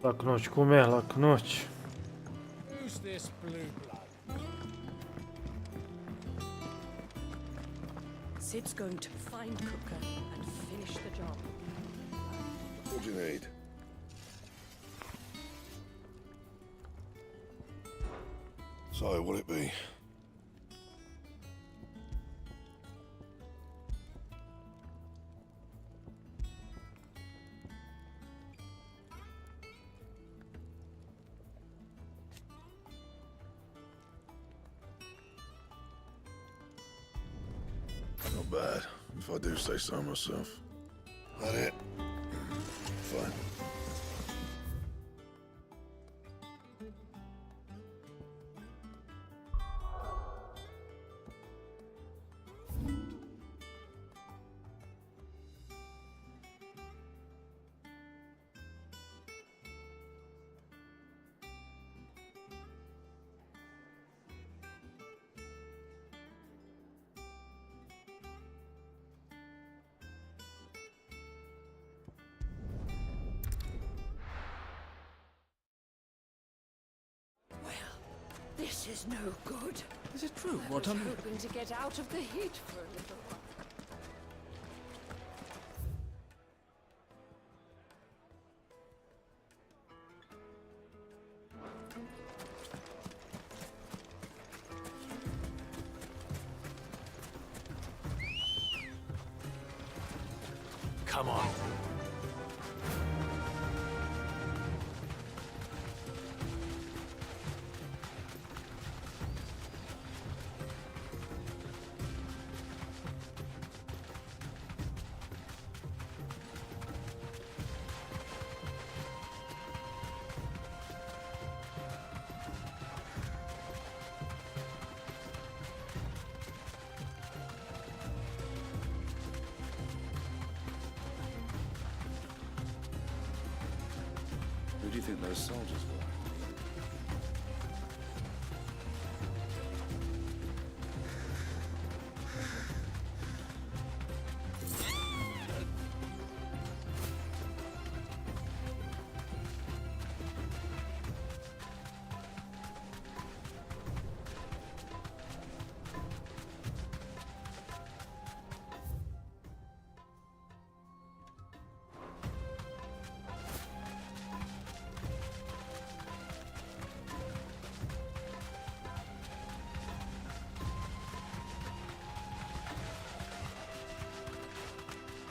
Speaker 6: Laku noć, kume, laku noć.
Speaker 12: Who's this blue blood?
Speaker 16: Sid's going to find Cooker and finish the job.
Speaker 7: What do you need? So, what'll it be? Not bad, if I do say so myself. That it? Fine.
Speaker 9: This is no good.
Speaker 12: Is it true
Speaker 9: I
Speaker 12: what
Speaker 9: was
Speaker 12: I'm...
Speaker 9: hoping to get out of the heat for a little while.
Speaker 10: Come on.
Speaker 2: Who do you think those soldiers were?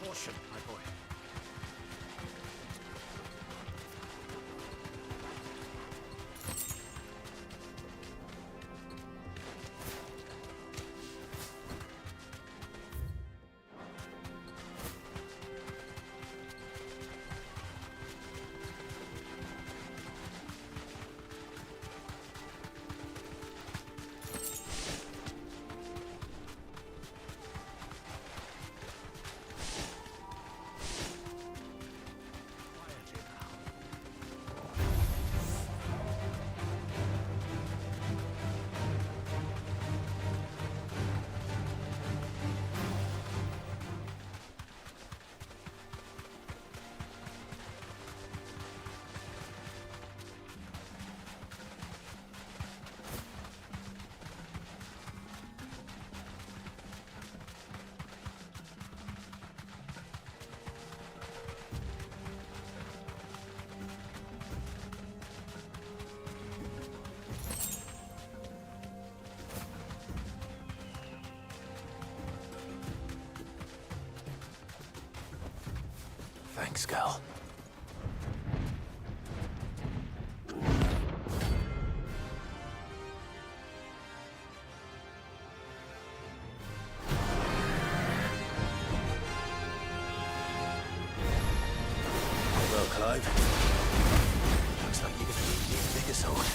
Speaker 20: Caution, my boy.
Speaker 10: Thanks, girl.
Speaker 5: Well, Clive.
Speaker 10: Looks like you're gonna need a bigger sword.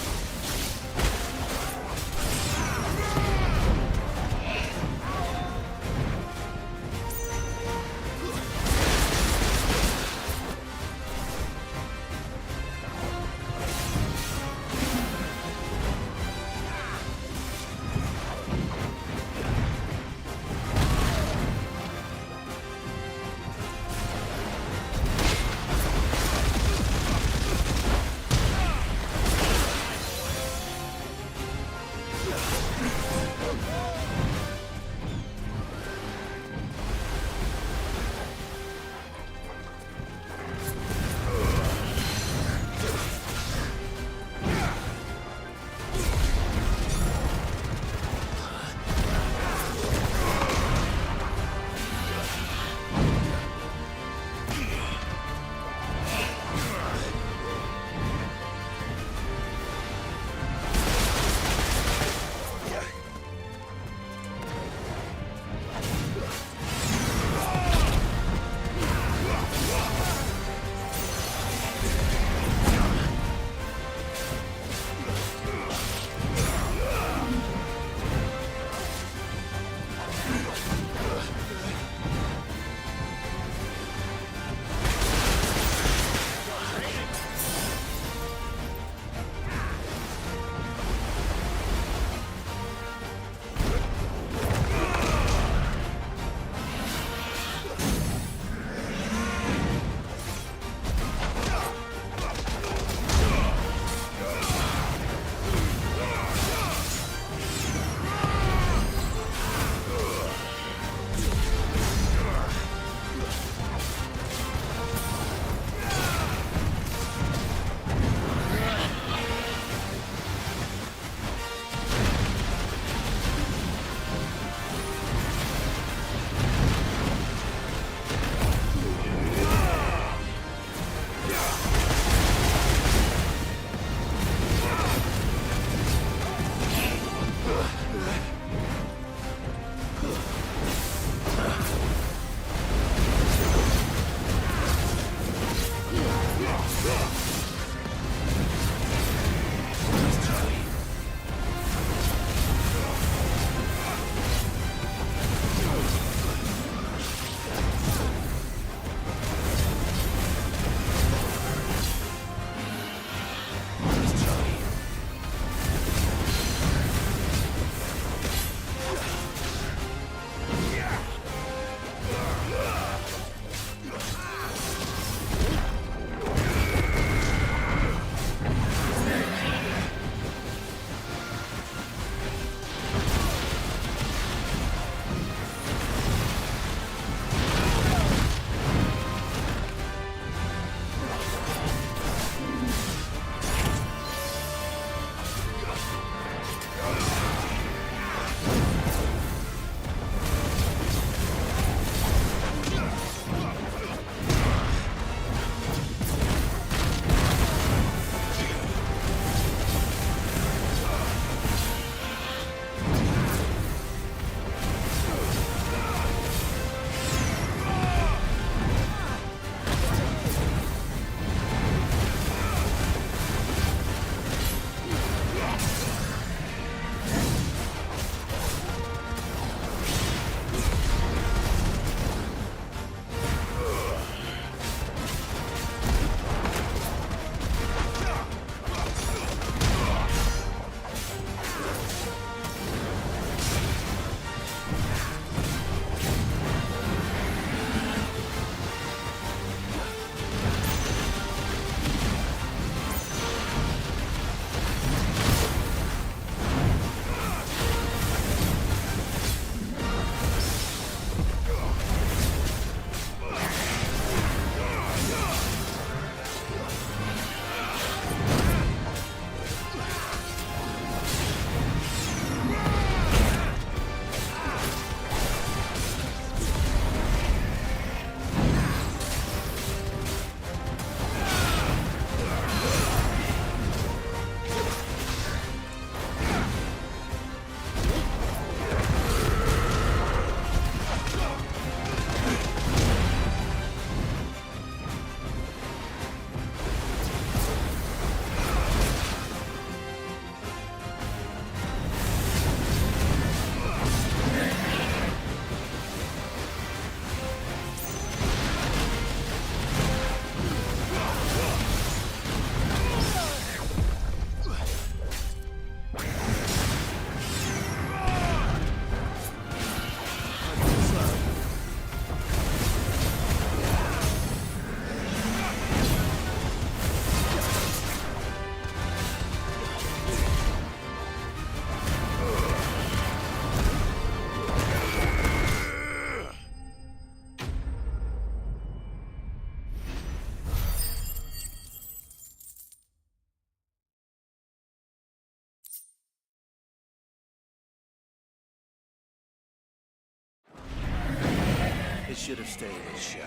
Speaker 7: should have stayed at the show.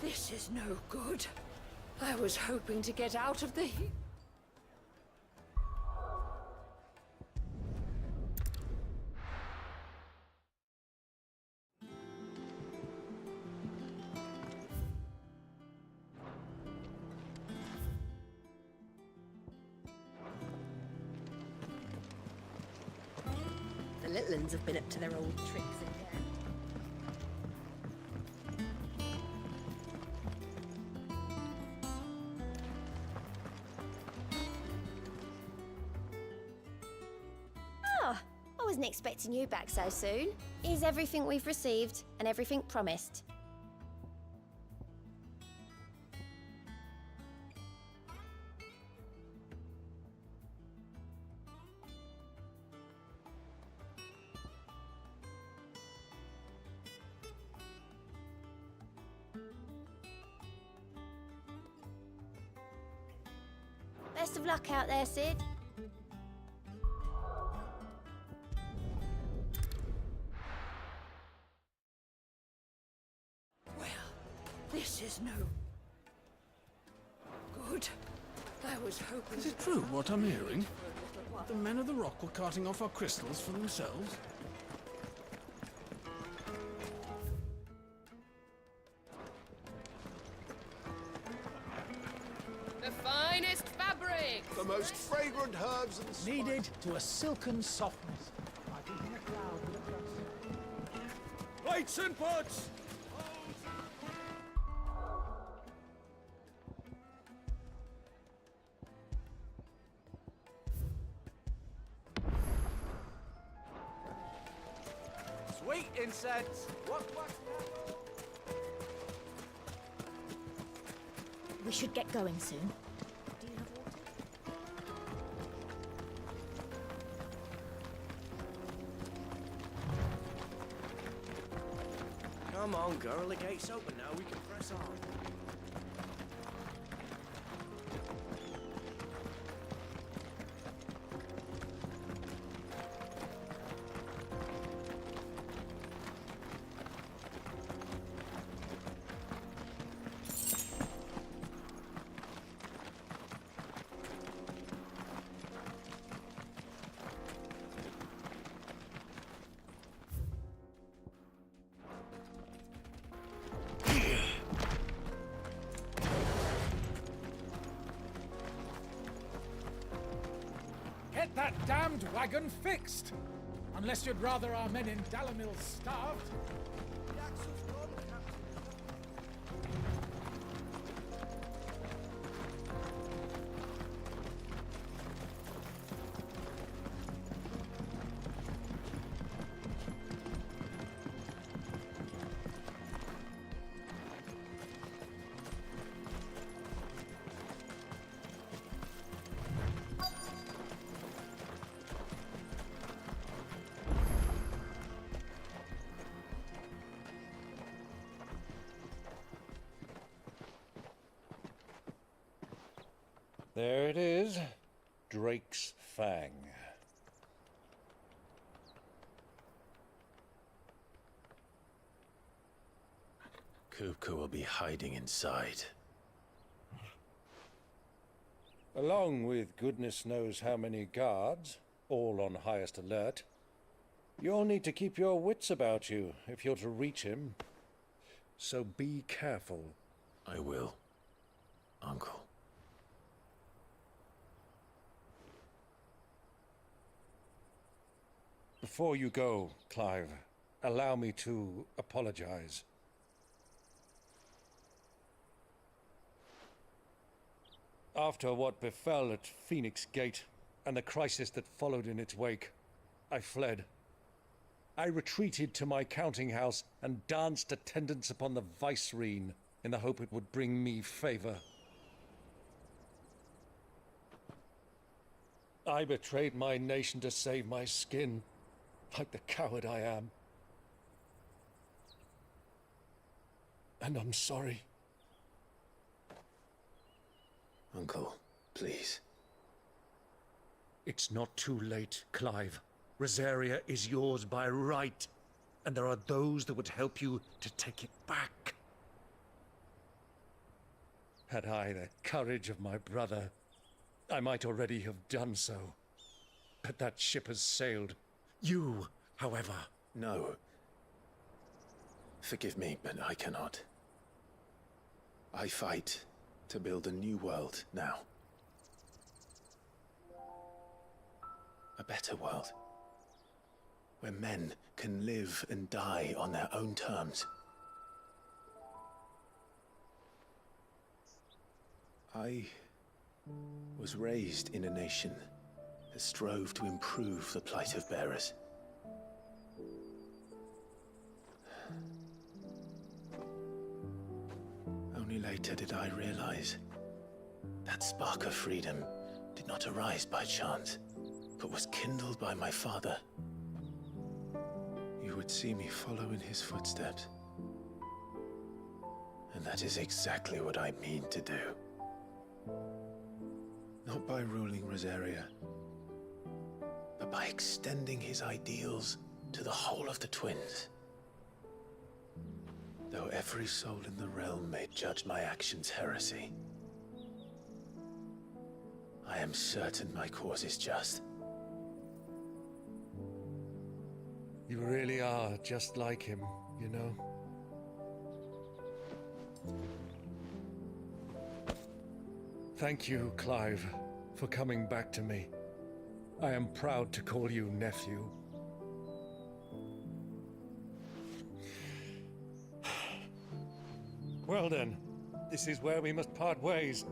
Speaker 9: This is no good. I was hoping to get out of the heat.
Speaker 16: The little uns have been up to their old tricks again.
Speaker 17: Ah, I wasn't expecting you back so soon. Is everything we've received and everything promised? Best of luck out there, Sid.
Speaker 9: This is no good. I was hoping.
Speaker 12: Is it true what I'm hearing? The men of the rock were carting off our crystals for themselves?
Speaker 14: The finest fabric!
Speaker 1: The most fragrant herbs and spices.
Speaker 15: Needed to a silken softness.
Speaker 4: Plates and pots!
Speaker 3: Sweet insects! What?
Speaker 17: We should get going soon.
Speaker 15: Come on, girl. The gate's open now. We can press on.
Speaker 12: Get that damned wagon fixed! Unless you'd rather our men in Dalamil starved.
Speaker 4: There it is. Drake's Fang.
Speaker 5: Kupka will be hiding inside.
Speaker 4: Along with goodness knows how many guards, all on highest alert. You'll need to keep your wits about you if you're to reach him. So be careful.
Speaker 5: I will, Uncle.
Speaker 4: Before you go, Clive, allow me to apologize. After what befell at Phoenix Gate and the crisis that followed in its wake, I fled. I retreated to my counting house and danced attendance upon the vicereine in the hope it would bring me favor. I betrayed my nation to save my skin. like the coward I am. And I'm sorry.
Speaker 5: Uncle, please.
Speaker 4: It's not too late, Clive. Rosaria is yours by right, and there are those that would help you to take it back. Had I the courage of my brother, I might already have done so. But that ship has sailed. You, however...
Speaker 5: No. Forgive me, but I cannot. I fight to build a new world now. A better world. Where men can live and die on their own terms. I was raised in a nation that strove to improve the plight of bearers. Only later did I realize that spark of freedom did not arise by chance, but was kindled by my father. You would see me follow in his footsteps. And that is exactly what I mean to do. Not by ruling Rosaria, but by extending his ideals to the whole of the twins. Though every soul in the realm may judge my actions heresy, I am certain my cause is just.
Speaker 4: You really are just like him, you know? Thank you, Clive, for coming back to me. I am proud to call you nephew. Well then, this is where we must part ways.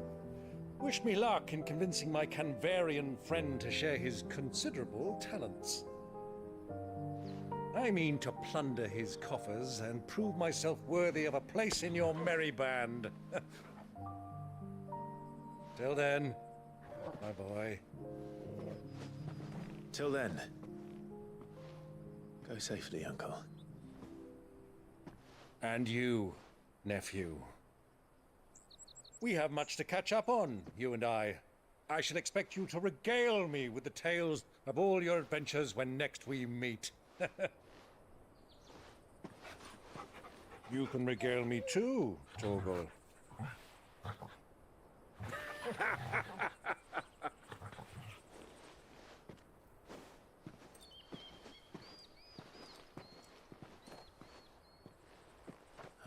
Speaker 4: Wish me luck in convincing my Canvarian friend to share his considerable talents. I mean to plunder his coffers and prove myself worthy of a place in your merry band. Till then, my boy.
Speaker 5: Till then, go safely, Uncle.
Speaker 4: And you, nephew. We have much to catch up on, you and I. I shall expect you to regale me with the tales of all your adventures when next we meet. You can regale me too, Torgal.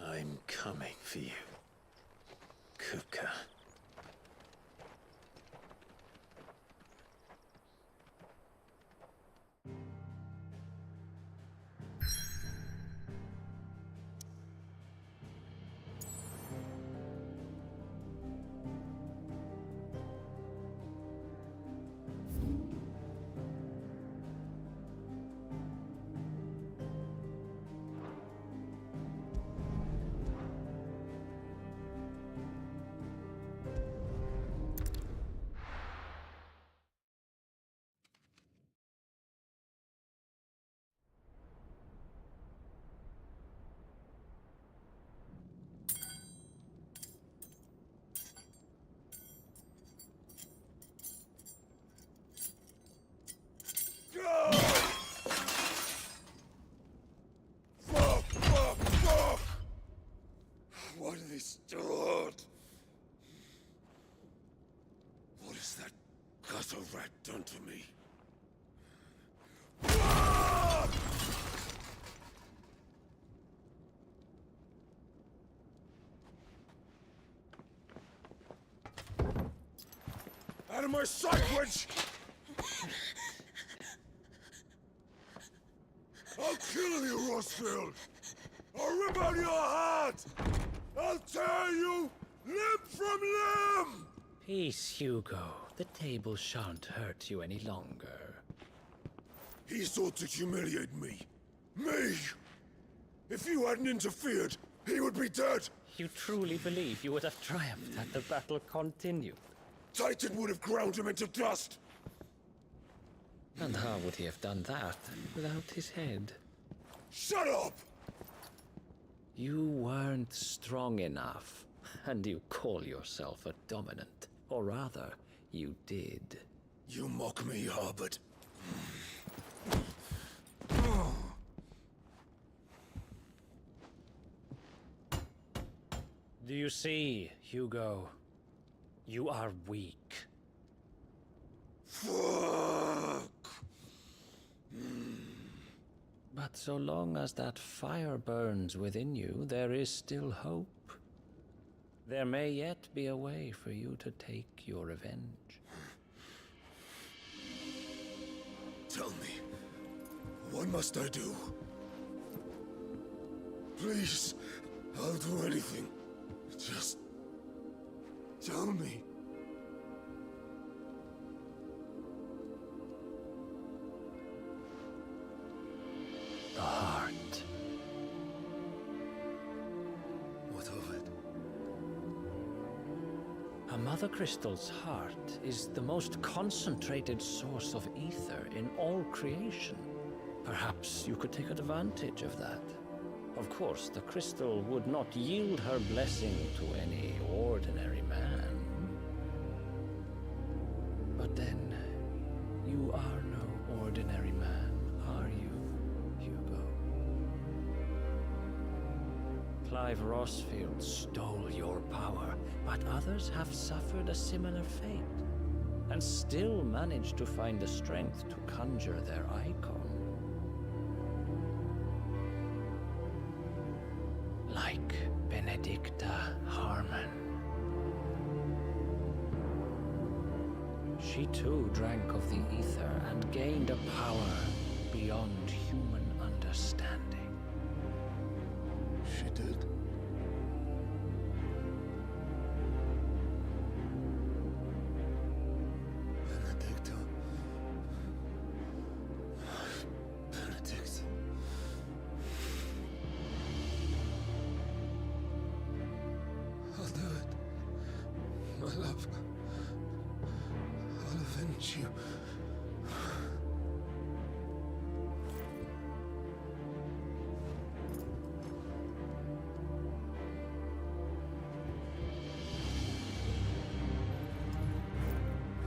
Speaker 5: I'm coming for you, Kuka.
Speaker 1: What have they stored? What has that gutter rat done to me? Out of my sight, witch! I'll kill you, Rossfield! I'll rip out your heart! I'll tear you limb from limb!
Speaker 18: Peace, Hugo. The table shan't hurt you any longer.
Speaker 1: He sought to humiliate me. Me! If you hadn't interfered, he would be dead!
Speaker 18: You truly believe you would have triumphed had the battle continued?
Speaker 1: Titan would have ground him into dust!
Speaker 18: And how would he have done that without his head?
Speaker 1: Shut up!
Speaker 18: You weren't strong enough, and you call yourself a dominant. Or rather, you did.
Speaker 1: You mock me, Harbert.
Speaker 18: Do you see, Hugo? You are weak.
Speaker 1: Fuck!
Speaker 18: But so long as that fire burns within you, there is still hope. There may yet be a way for you to take your revenge.
Speaker 1: Tell me, what must I do? Please, I'll do anything. Just tell me.
Speaker 18: The heart.
Speaker 1: What of it?
Speaker 18: A Mother Crystal's heart is the most concentrated source of ether in all creation. Perhaps you could take advantage of that. Of course, the crystal would not yield her blessing to any ordinary man. But then, you are no ordinary man, are you, Hugo? Clive Rossfield stole your power, but others have suffered a similar fate, and still managed to find the strength to conjure their icon. Like Benedicta Harmon. She too drank of the ether and gained a power beyond human understanding.
Speaker 1: She did? Benedicta. Benedict. I'll do it. My love. I'll avenge you.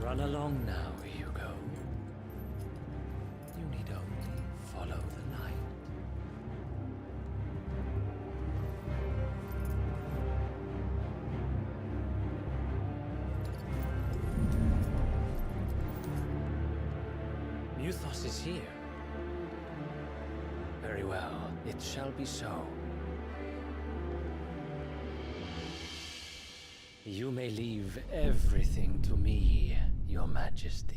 Speaker 18: Run along now, Hugo. You need only follow the light. Muthos is here. Very well, it shall be so. You may leave everything to me, Your Majesty.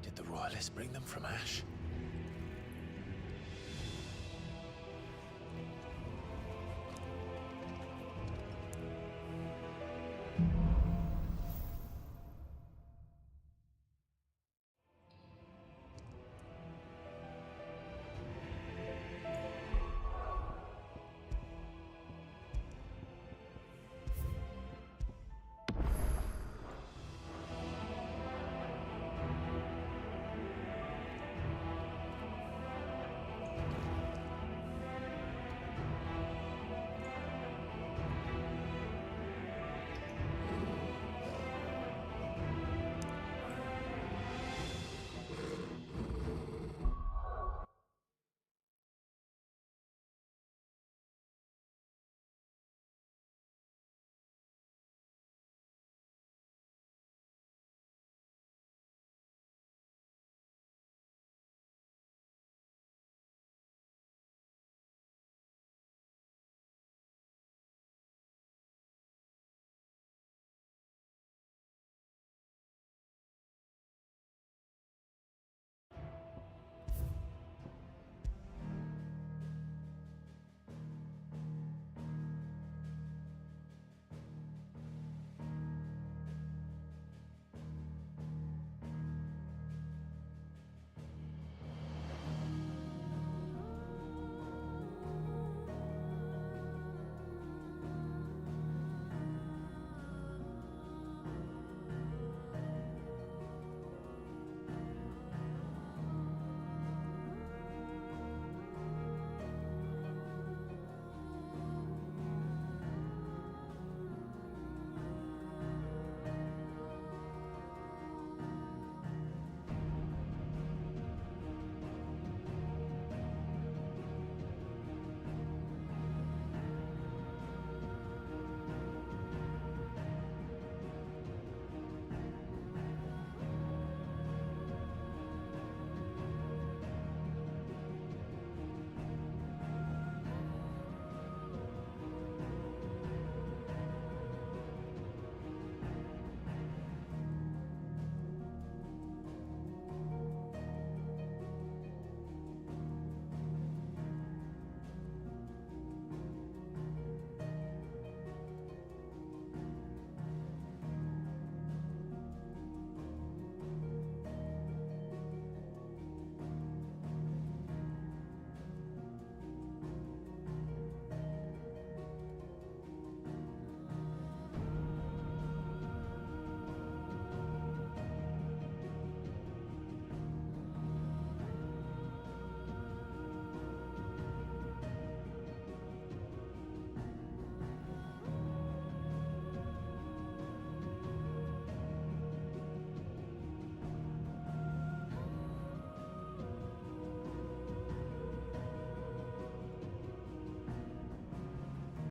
Speaker 5: Did the royalists bring them from Ash?